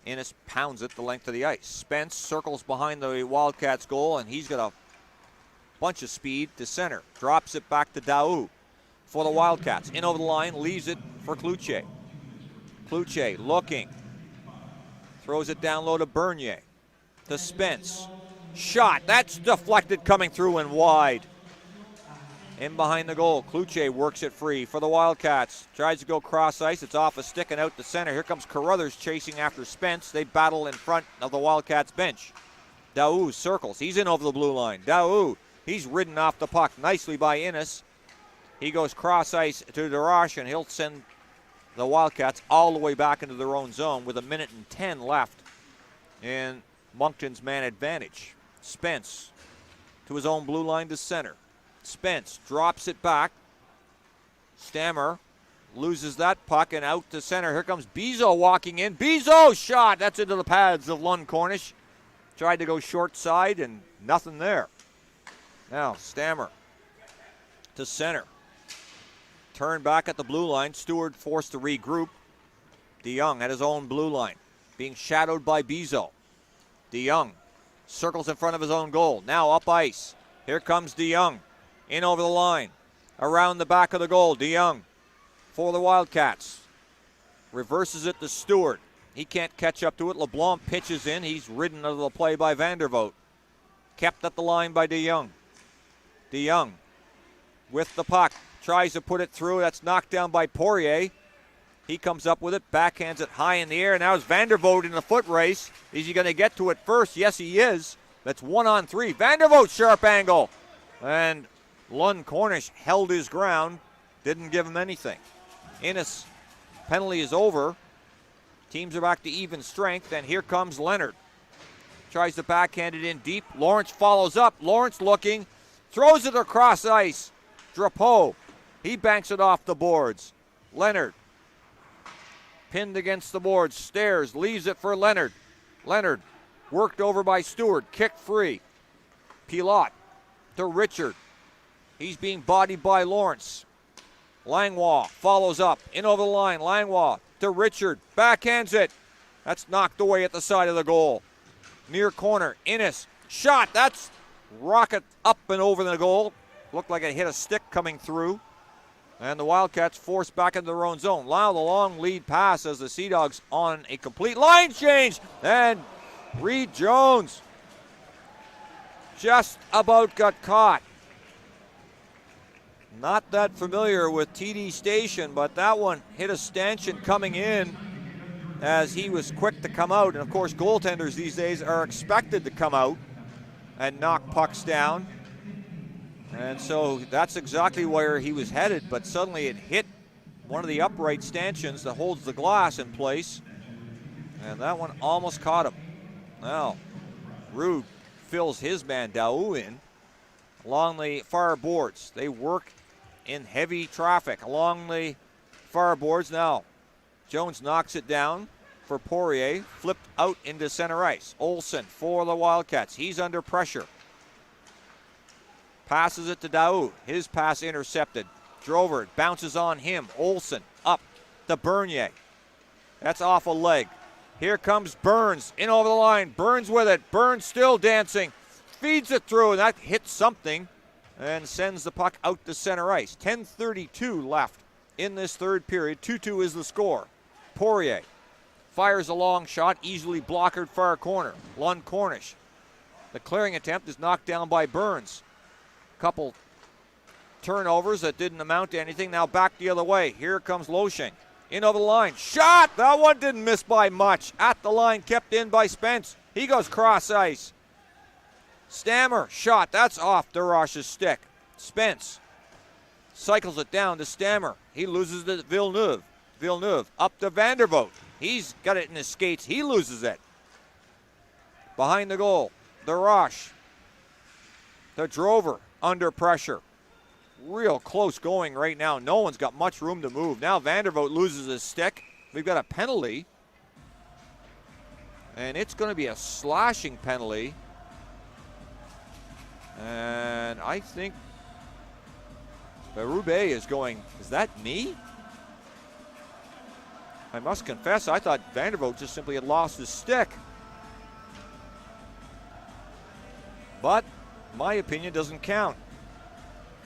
Innes pounds it the length of the ice. Spence circles behind the Wildcats goal, and he's got a bunch of speed to center. Drops it back to Daou for the Wildcats. In over the line, leaves it for Cloutier. Cloutier looking. Throws it down low to Bernier. To Spence. Shot. That's deflected coming through and wide. In behind the goal. Cloutier works it free for the Wildcats. Tries to go cross ice. It's off a stick and out to center. Here comes Carruthers chasing after Spence. They battle in front of the Wildcats bench. Daou circles. He's in over the blue line. Daou. He's ridden off the puck nicely by Innes. He goes cross ice to DeRoche, and he'll send the Wildcats all the way back into their own zone with 1:10 left in Moncton's man advantage. Spence to his own blue line to center. Spence drops it back. Stammer loses that puck and out to center. Here comes Bizot walking in. Bizot shot. That's into the pads of Lund Cornish. Tried to go short side and nothing there. Now Stammer to center. Turn back at the blue line. Stewart forced to regroup. DeYoung at his own blue line, being shadowed by Bizot. DeYoung circles in front of his own goal. Now up ice. Here comes DeYoung. In over the line. Around the back of the goal. DeYoung for the Wildcats. Reverses it to Stewart. He can't catch up to it. LeBlanc pitches in. He's ridden out of the play by Vandervoort. Kept at the line by DeYoung. DeYoung with the puck. Tries to put it through. That's knocked down by Poirier. He comes up with it. Backhands it high in the air. Now it's Vandervoort in the foot race. Is he going to get to it first? Yes, he is. That's 1-on-3. Vandervoort sharp angle. And Lund Cornish held his ground. Didn't give him anything. Innes penalty is over. Teams are back to even strength. And here comes Leonard. Tries to backhand it in deep. Lawrence follows up. Lawrence looking. Throws it across ice. Drapeau. He banks it off the boards. Leonard. Pinned against the boards. Stairs. Leaves it for Leonard. Leonard. Worked over by Stewart. Kick free. Pilote to Richard. He's being bodied by Lawrence. Langlois follows up. In over the line. Langlois to Richard. Backhands it. That's knocked away at the side of the goal. Near corner. Innes. Shot. That's rocket up and over the goal. Looked like it hit a stick coming through. And the Wildcats forced back into their own zone. Now the long lead pass as the Sea Dogs on a complete line change. And Reed Jones just about got caught. Not that familiar with TD Station, but that one hit a stanchion coming in as he was quick to come out. And of course, goaltenders these days are expected to come out and knock pucks down. And so that's exactly where he was headed, but suddenly it hit one of the upright stanchions that holds the glass in place. And that one almost caught him. Now, Rude fills his man Daou in along the far boards. They work in heavy traffic along the far boards. Now, Jones knocks it down for Poirier, flipped out into center ice. Olsen for the Wildcats. He's under pressure. Passes it to Daou. His pass intercepted. Drover bounces on him. Olsen up to Bernier. That's off a leg. Here comes Burns in over the line. Burns with it. Burns still dancing. Feeds it through, and that hits something and sends the puck out to center ice. 10:32 left in this third period. 2-2 is the score. Poirier fires a long shot, easily blockered far corner. Lund Cornish. The clearing attempt is knocked down by Burns. Couple turnovers that didn't amount to anything. Now back the other way. Here comes Loshing. In over the line. Shot! That one didn't miss by much. At the line, kept in by Spence. He goes cross ice. Stammer. Shot. That's off DeRoche's stick. Spence cycles it down to Stammer. He loses it to Villeneuve. Villeneuve up to Vandervoort. He's got it in his skates. He loses it. Behind the goal. DeRoche. To Drover. Under pressure. Real close going right now. No one's got much room to move. Now Vandervoort loses his stick. We've got a penalty. And it's going to be a slashing penalty. And I think Berube is going, is that me? I must confess, I thought Vandervoort just simply had lost his stick. But my opinion doesn't count.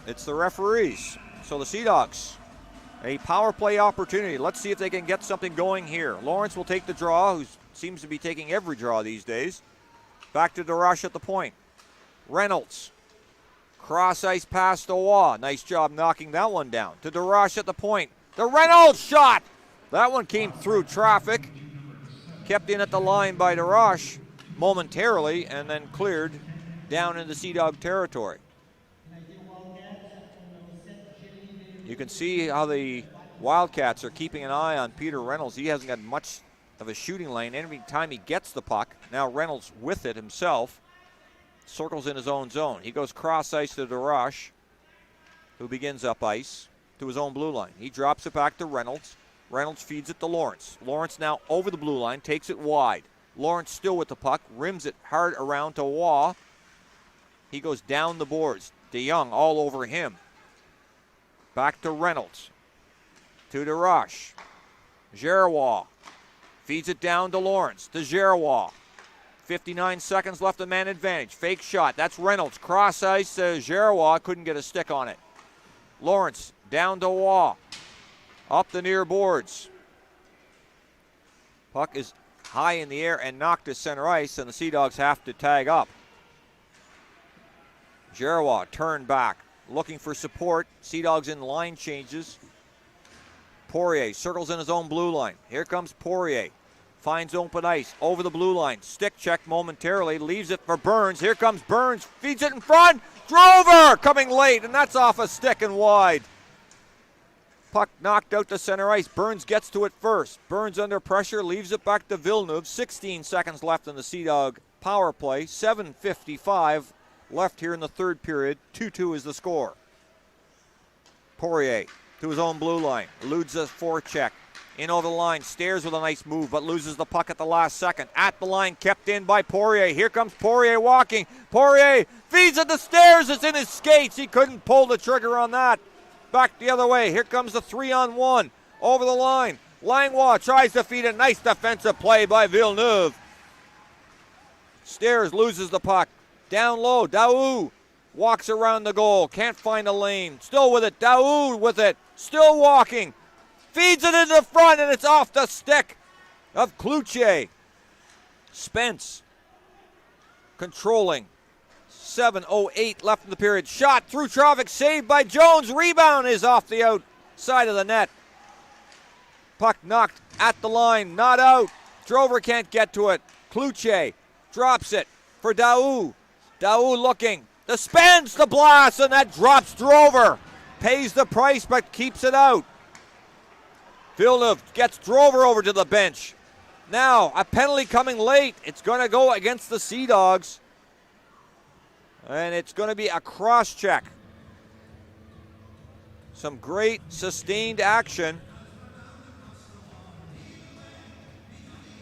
It's the referees. So the Sea Dogs, a power play opportunity. Let's see if they can get something going here. Lawrence will take the draw, who seems to be taking every draw these days. Back to DeRush at the point. Reynolds. Cross ice pass to Waugh. Nice job knocking that one down. To DeRush at the point. The Reynolds shot! That one came through traffic. Kept in at the line by DeRush momentarily and then cleared down into Sea Dog territory. You can see how the Wildcats are keeping an eye on Peter Reynolds. He hasn't got much of a shooting lane. Every time he gets the puck, now Reynolds with it himself, circles in his own zone. He goes cross ice to DeRush, who begins up ice to his own blue line. He drops it back to Reynolds. Reynolds feeds it to Lawrence. Lawrence now over the blue line, takes it wide. Lawrence still with the puck, rims it hard around to Waugh. He goes down the boards. DeYoung all over him. Back to Reynolds. To DeRush. Giroir feeds it down to Lawrence. To Giroir. 59 seconds left, a man advantage. Fake shot. That's Reynolds. Cross ice to Giroir. Couldn't get a stick on it. Lawrence down to Waugh. Up the near boards. Puck is high in the air and knocked to center ice, and the Sea Dogs have to tag up. Giroir turned back, looking for support. Sea Dogs in line changes. Poirier circles in his own blue line. Here comes Poirier. Finds open ice over the blue line. Stick check momentarily. Leaves it for Burns. Here comes Burns. Feeds it in front. Drover coming late, and that's off a stick and wide. Puck knocked out to center ice. Burns gets to it first. Burns under pressure. Leaves it back to Villeneuve. 16 seconds left in the Sea Dog power play. 7:55 left here in the third period. 2-2 is the score. Poirier to his own blue line. Eludes a forecheck. In over the line. Stairs with a nice move, but loses the puck at the last second. At the line, kept in by Poirier. Here comes Poirier walking. Poirier feeds it to Stairs. It's in his skates. He couldn't pull the trigger on that. Back the other way. Here comes the 3-on-1. Over the line. Langlois tries to feed it. Nice defensive play by Villeneuve. Stairs loses the puck. Down low. Daou walks around the goal. Can't find a lane. Still with it. Daou with it. Still walking. Feeds it into the front, and it's off the stick of Cloutier. Spence controlling. 7:08 left in the period. Shot through traffic, saved by Jones. Rebound is off the outside of the net. Puck knocked at the line, not out. Drover can't get to it. Cloutier drops it for Daou. Daou looking. The Spence, the blast, and that drops Drover. Pays the price, but keeps it out. Villeneuve gets Drover over to the bench. Now, a penalty coming late. It's going to go against the Sea Dogs. And it's going to be a cross-check. Some great sustained action.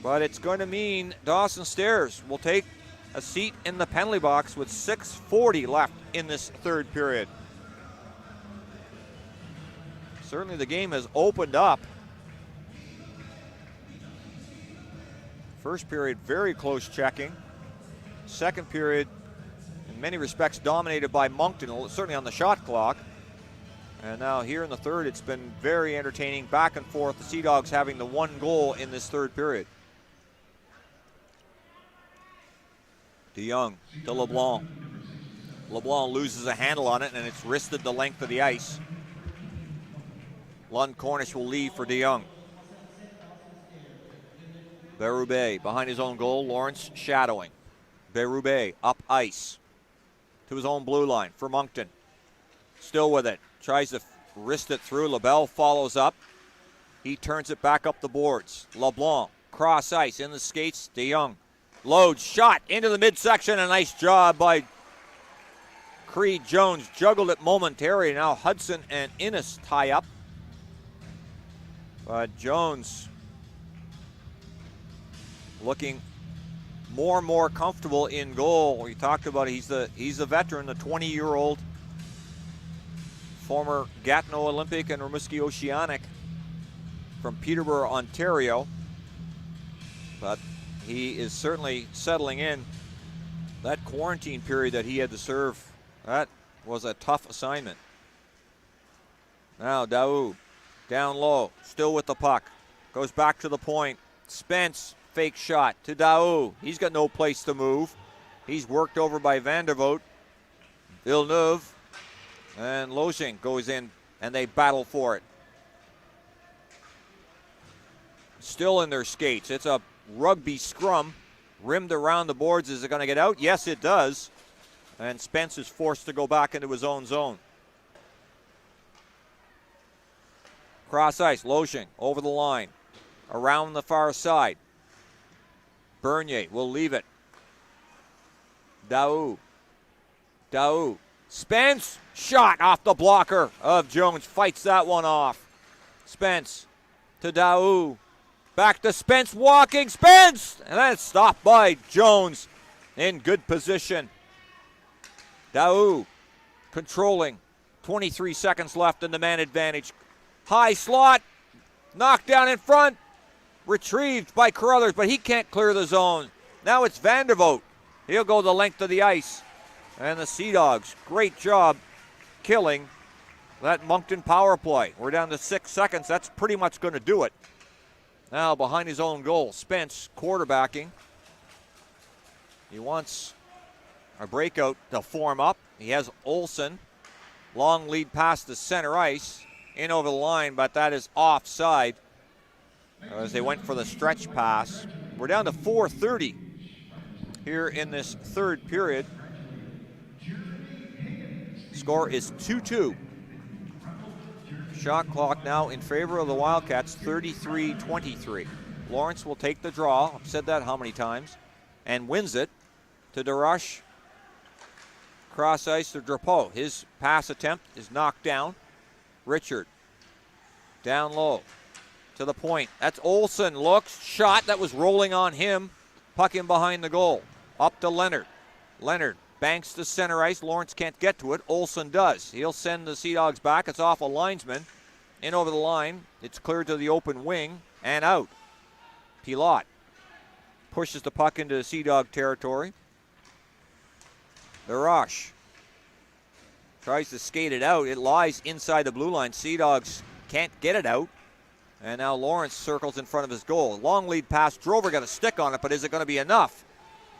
But it's going to mean Dawson Stairs will take a seat in the penalty box with 6:40 left in this third period. Certainly the game has opened up. First period, very close checking. Second period, in many respects, dominated by Moncton, certainly on the shot clock. And now here in the third, it's been very entertaining, back and forth. The Sea Dogs having the one goal in this third period. DeYoung to LeBlanc. LeBlanc loses a handle on it, and it's wristed the length of the ice. Lund Cornish will leave for DeYoung. Berube behind his own goal. Lawrence shadowing. Berube up ice to his own blue line for Moncton. Still with it. Tries to wrist it through. LaBelle follows up. He turns it back up the boards. LeBlanc cross ice in the skates. DeYoung loads shot into the midsection. A nice job by Creed Jones. Juggled it momentarily. Now Hudson and Innes tie up. But Jones looking more and more comfortable in goal. We talked about it. He's the veteran, the 20-year-old former Gatineau Olympic and Rimouski Oceanic. from Peterborough, Ontario. But he is certainly settling in. That quarantine period that he had to serve, that was a tough assignment. Now Daou, down low, still with the puck. Goes back to the point. Spence, fake shot to Daou. He's got no place to move. He's worked over by Vandervoort. Villeneuve and Loshing goes in, and they battle for it. Still in their skates. It's a rugby scrum. Rimmed around the boards. Is it going to get out? Yes, it does. And Spence is forced to go back into his own zone. Cross ice, Loshing over the line. Around the far side. Bernier will leave it. Daou. Spence, shot off the blocker of Jones. Fights that one off. Spence to Daou. Back to Spence, walking, Spence! And that's stopped by Jones in good position. Daou controlling. 23 seconds left in the man advantage. High slot, knocked down in front. Retrieved by Carruthers, but he can't clear the zone. Now it's Vandervoort. He'll go the length of the ice. And the Sea Dogs, great job killing that Moncton power play. We're down to 6 seconds. That's pretty much going to do it. Now behind his own goal, Spence quarterbacking. He wants a breakout to form up. He has Olsen. Long lead pass to center ice. In over the line, but that is offside as they went for the stretch pass. We're down to 4:30 here in this third period. Score is 2-2. Shot clock now in favor of the Wildcats, 33-23. Lawrence will take the draw. I've said that how many times. And wins it to DeRush. Cross ice to Drapeau. His pass attempt is knocked down. Richard down low to the point. That's Olsen. Looks. Shot that was rolling on him. Puck in behind the goal. Up to Leonard. Leonard banks to center ice. Lawrence can't get to it. Olsen does. He'll send the Sea Dogs back. It's off a linesman. In over the line. It's cleared to the open wing and out. Pilote pushes the puck into Sea Dog territory. The rush. Tries to skate it out. It lies inside the blue line. Sea Dogs can't get it out. And now Lawrence circles in front of his goal. Long lead pass. Drover got a stick on it, but is it going to be enough?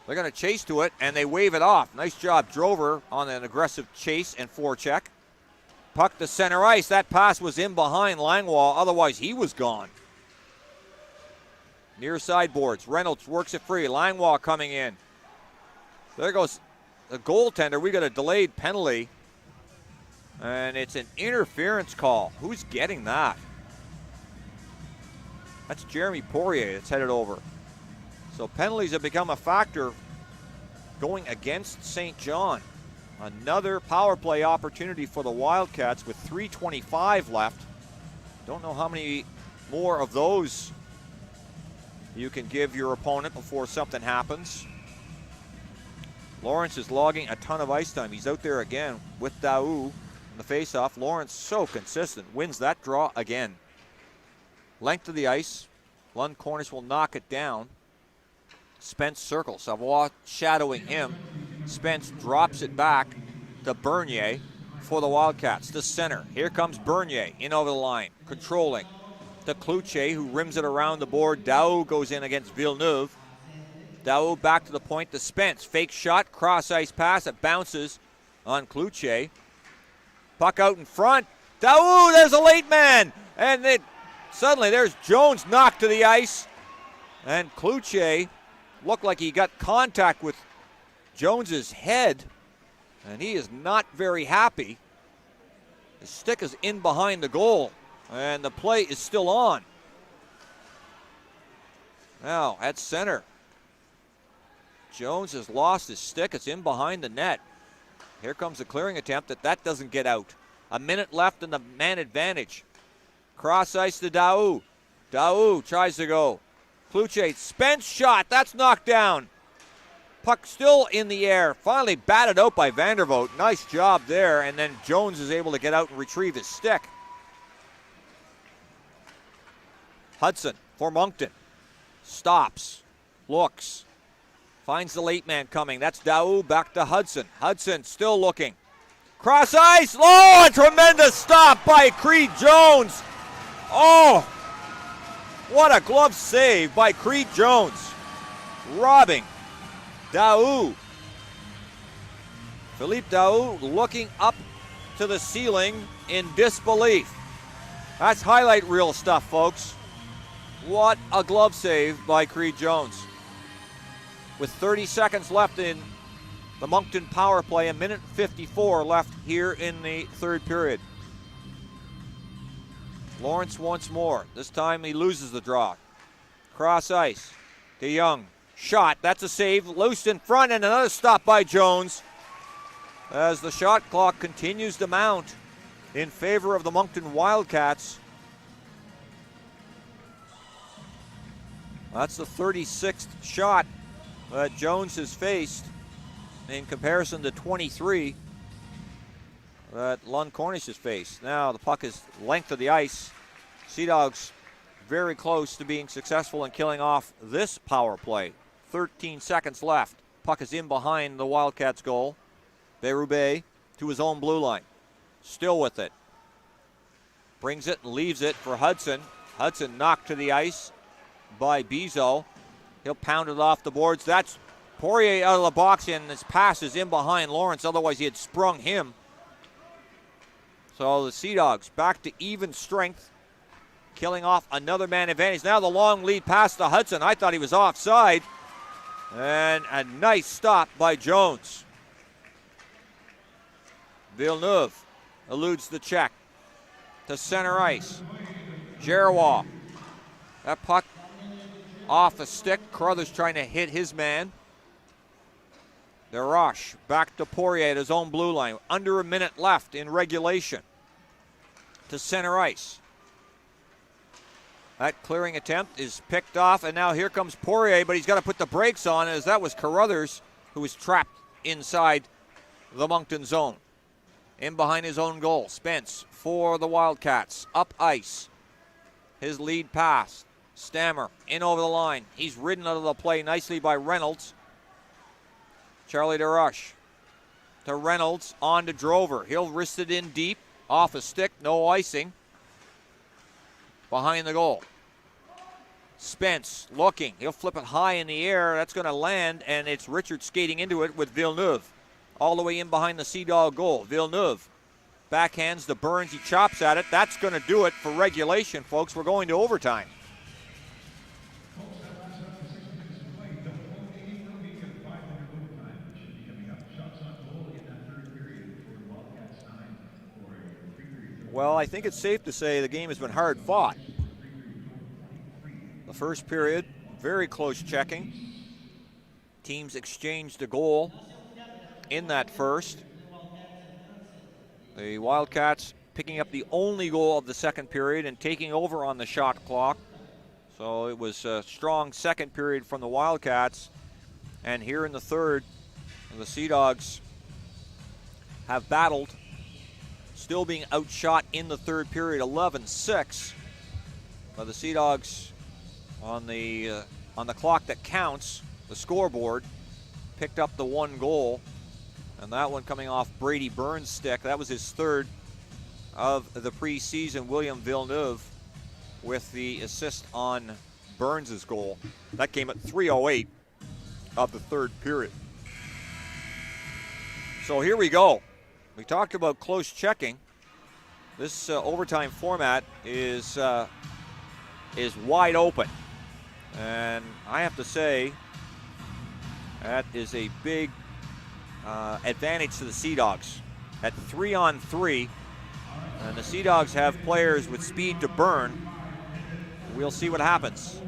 They're going to chase to it, and they wave it off. Nice job, Drover, on an aggressive chase and forecheck. Puck to center ice. That pass was in behind Langlois. Otherwise, he was gone. Near sideboards. Reynolds works it free. Langlois coming in. There goes the goaltender. We got a delayed penalty. And it's an interference call. Who's getting that? That's Jeremy Poirier that's headed over. So penalties have become a factor going against St. John. Another power play opportunity for the Wildcats with 3:25 left. Don't know how many more of those you can give your opponent before something happens. Lawrence is logging a ton of ice time. He's out there again with Daou in the faceoff. Lawrence so consistent, wins that draw again. Length of the ice. Lund Cornish will knock it down. Spence circles. Savoie shadowing him. Spence drops it back to Bernier for the Wildcats. To center. Here comes Bernier in over the line. Controlling. To Cloutier, who rims it around the board. Daou goes in against Villeneuve. Daou back to the point to Spence. Fake shot. Cross ice pass. It bounces on Cloutier. Puck out in front. Daou, there's a late man. And suddenly there's Jones knocked to the ice. And Cloutier looked like he got contact with Jones's head, and he is not very happy. His stick is in behind the goal, and the play is still on. Now at center, Jones has lost his stick. It's in behind the net. Here comes the clearing attempt. That doesn't get out. A minute left in the man advantage. Cross ice to Daou. Daou tries to go. Cloutier, Spence shot. That's knocked down. Puck still in the air. Finally batted out by Vandervoort. Nice job there. And then Jones is able to get out and retrieve his stick. Hudson for Moncton. Stops. Looks. Finds the late man coming. That's Daou back to Hudson. Hudson still looking. Cross ice. Oh, a tremendous stop by Creed Jones. Oh, what a glove save by Creed Jones. Robbing Daou. Philippe Daou looking up to the ceiling in disbelief. That's highlight reel stuff, folks. What a glove save by Creed Jones. With 30 seconds left in the Moncton power play, a minute 54 left here in the third period. Lawrence once more. This time he loses the draw. Cross ice. DeYoung. Shot. That's a save. Loose in front, and another stop by Jones as the shot clock continues to mount in favor of the Moncton Wildcats. That's the 36th shot that Jones has faced in comparison to 23 that Lund Cornish has faced. Now the puck is length of the ice. Sea Dogs very close to being successful in killing off this power play. 13 seconds left. Puck is in behind the Wildcats goal. Berube to his own blue line. Still with it. Brings it and leaves it for Hudson. Hudson knocked to the ice by Bizo. He'll pound it off the boards. That's Poirier out of the box, and his pass is in behind Lawrence. Otherwise, he had sprung him. So the Sea Dogs back to even strength, killing off another man advantage. Now the long lead pass to Hudson. I thought he was offside. And a nice stop by Jones. Villeneuve eludes the check to center ice. Giroir. That puck off a stick. Carruthers trying to hit his man. DeRoche back to Poirier at his own blue line. Under a minute left in regulation. To center ice. That clearing attempt is picked off, and now here comes Poirier, but he's got to put the brakes on, as that was Carruthers who was trapped inside the Moncton zone. In behind his own goal. Spence for the Wildcats. Up ice. His lead pass. Stammer in over the line. He's ridden out of the play nicely by Reynolds. Charlie DeRoche to Reynolds, on to Drover. He'll wrist it in deep. Off a stick, no icing. Behind the goal. Spence looking. He'll flip it high in the air. That's going to land, and it's Richard skating into it with Villeneuve. All the way in behind the Sea Dog goal. Villeneuve backhands to Burns. He chops at it. That's going to do it for regulation, folks. We're going to overtime. Well, I think it's safe to say the game has been hard fought. The first period, very close checking. Teams exchanged a goal in that first. The Wildcats picking up the only goal of the second period and taking over on the shot clock. So it was a strong second period from the Wildcats. And here in the third, the Sea Dogs have battled, still being outshot in the third period, 11-6. But the Sea Dogs on the clock that counts, the scoreboard, picked up the one goal. And that one coming off Brady Burns' stick. That was his third of the preseason. William Villeneuve with the assist on Burns' goal. That came at 3:08 of the third period. So here we go. We talked about close checking. This overtime format is wide open. And I have to say, that is a big advantage to the Sea Dogs. At 3-on-3, and the Sea Dogs have players with speed to burn. We'll see what happens.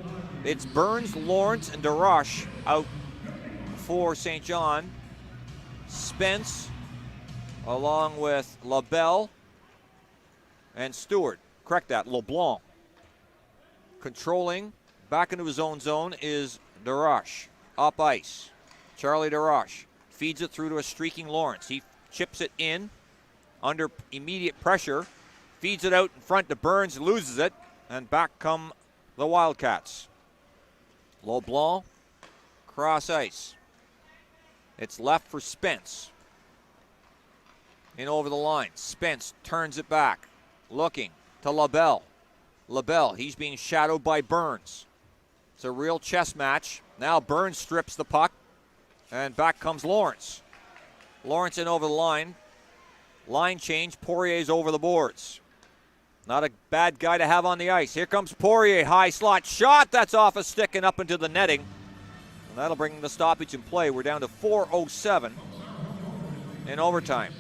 It's Burns, Lawrence, and DeRoche out for St. John. Spence, along with LaBelle and Stewart. Correct that, LeBlanc. Controlling, back into his own zone, is DeRoche. Up ice, Charlie DeRoche. Feeds it through to a streaking Lawrence. He chips it in under immediate pressure. Feeds it out in front to Burns, loses it. And back come the Wildcats. LeBlanc, cross ice. It's left for Spence. In over the line. Spence turns it back. Looking to LaBelle. LaBelle, he's being shadowed by Burns. It's a real chess match. Now Burns strips the puck. And back comes Lawrence. Lawrence in over the line. Line change. Poirier's over the boards. Not a bad guy to have on the ice. Here comes Poirier. High slot shot. That's off a stick and up into the netting. And that'll bring the stoppage in play. We're down to 4:07 in overtime.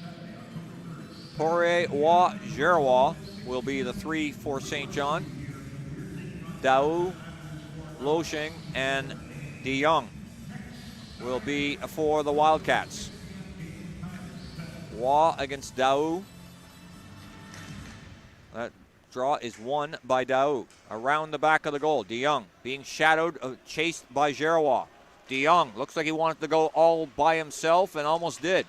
Poirier, Waugh, Giroir will be the three for St. John. Daou, Loshing, and De Jong will be for the Wildcats. Waugh against Daou. That draw is won by Daou. Around the back of the goal. De Jong being shadowed, chased by Giroir. De Jong looks like he wanted to go all by himself and almost did.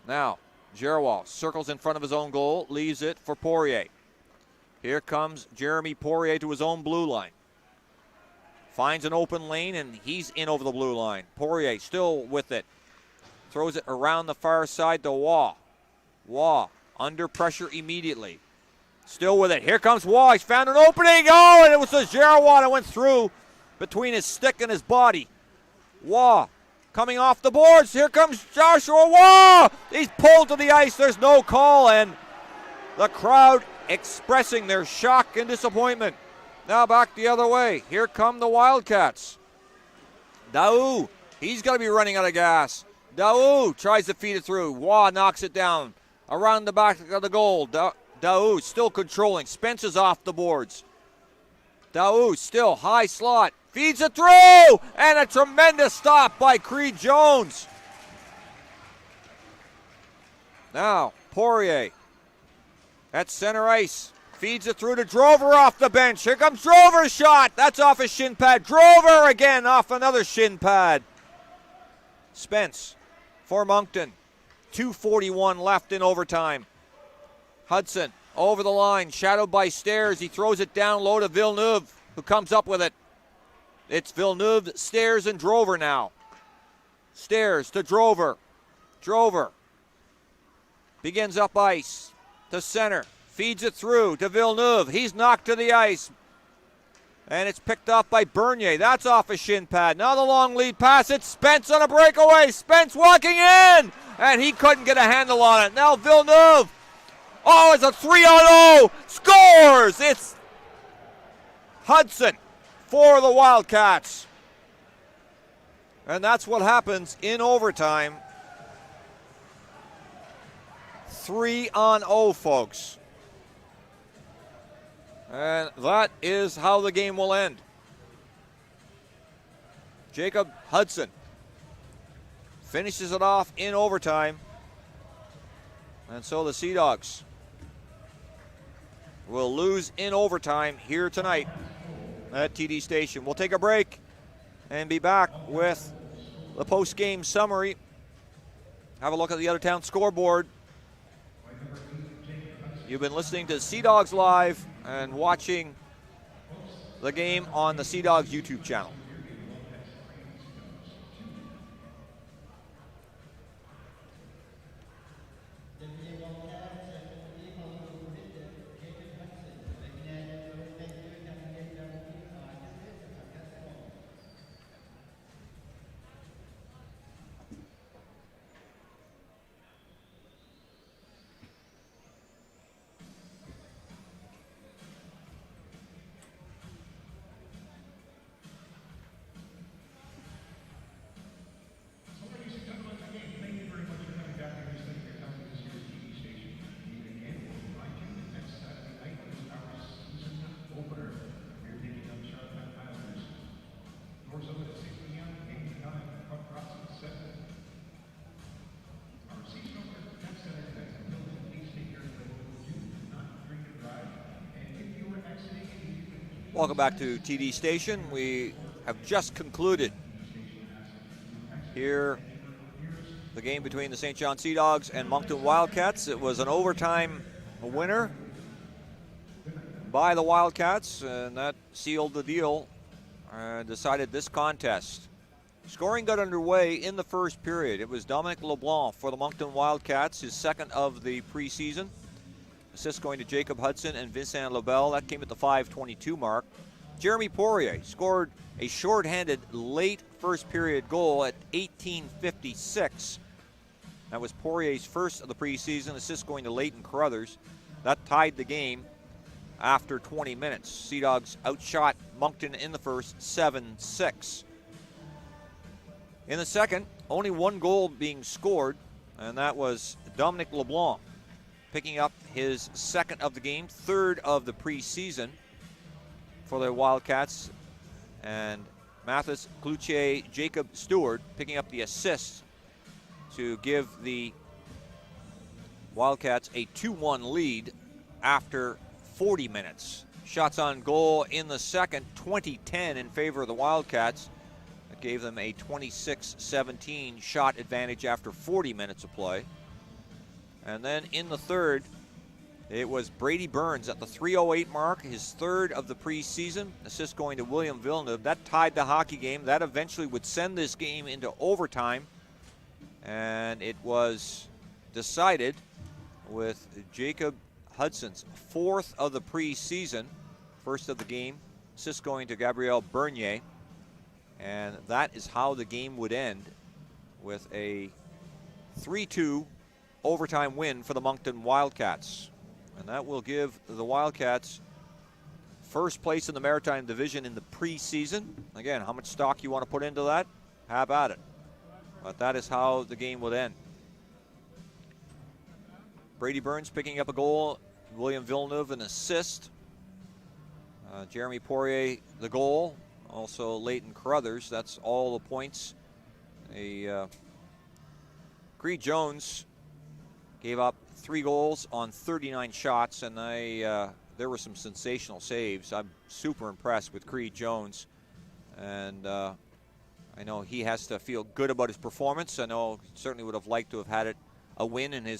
Now, Giroir circles in front of his own goal, leaves it for Poirier. Here comes Jeremy Poirier to his own blue line. Finds an open lane, and he's in over the blue line. Poirier still with it. Throws it around the far side to Waugh. Waugh under pressure immediately. Still with it. Here comes Waugh. He's found an opening. Oh, and it was the Giroir that went through between his stick and his body. Waugh coming off the boards. Here comes Joshua Waugh. He's pulled to the ice. There's no call, and the crowd expressing their shock and disappointment. Now back the other way. Here come the Wildcats. Daou, he's going to be running out of gas. Daou tries to feed it through. Waugh knocks it down. Around the back of the goal. Daou still controlling. Spence is off the boards. Daou still high slot. Feeds it through! And a tremendous stop by Creed Jones. Now, Poirier at center ice. Feeds it through to Drover off the bench. Here comes Drover's shot. That's off a shin pad. Drover again off another shin pad. Spence for Moncton. 2:41 left in overtime. Hudson over the line, shadowed by Stairs. He throws it down low to Villeneuve, who comes up with it. It's Villeneuve, Stairs, and Drover now. Stairs to Drover. Drover begins up ice to center. Feeds it through to Villeneuve. He's knocked to the ice. And it's picked up by Bernier. That's off a shin pad. Now the long lead pass. It's Spence on a breakaway. Spence walking in. And he couldn't get a handle on it. Now Villeneuve. Oh, it's a 3-on-0. Scores! It's Hudson for the Wildcats. And that's what happens in overtime. 3-on-0, folks. And that is how the game will end. Jacob Hudson finishes it off in overtime. And so the Sea Dogs will lose in overtime here tonight at TD Station. We'll take a break and be back with the post-game summary. Have a look at the Other Town scoreboard. You've been listening to Sea Dogs Live and watching the game on the Sea Dogs YouTube channel. Welcome back to TD Station. We have just concluded here the game between the St. John Sea Dogs and Moncton Wildcats. It was an overtime winner by the Wildcats, and that sealed the deal and decided this contest. Scoring got underway in the first period. It was Dominic LeBlanc for the Moncton Wildcats, his second of the preseason. Assists going to Jacob Hudson and Vincent Lebel. That came at the 5:22 mark. Jeremy Poirier scored a shorthanded late first period goal at 18:56. That was Poirier's first of the preseason. Assist going to Leighton Carruthers. That tied the game after 20 minutes. Sea Dogs outshot Moncton in the first 7-6. In the second, only one goal being scored, and that was Dominic LeBlanc picking up his second of the game, third of the preseason for the Wildcats. And Mathis Cloutier, Jacob Stewart picking up the assist to give the Wildcats a 2-1 lead after 40 minutes. Shots on goal in the second, 20-10 in favor of the Wildcats. That gave them a 26-17 shot advantage after 40 minutes of play. And then in the third, it was Brady Burns at the 3:08 mark, his third of the preseason. Assist going to William Villeneuve. That tied the hockey game. That eventually would send this game into overtime. And it was decided with Jacob Hudson's fourth of the preseason, first of the game. Assist going to Gabriel Bernier. And that is how the game would end, with a 3-2 overtime win for the Moncton Wildcats. And that will give the Wildcats first place in the Maritime Division in the preseason. Again, how much stock you want to put into that? Have at it. But that is how the game would end. Brady Burns picking up a goal. William Villeneuve an assist. Jeremy Poirier the goal. Also Leighton Carruthers. That's all the points. Creed Jones gave up 3 goals on 39 shots, and there were some sensational saves. I'm super impressed with Creed Jones, and I know he has to feel good about his performance. I know he certainly would have liked to have had a win in his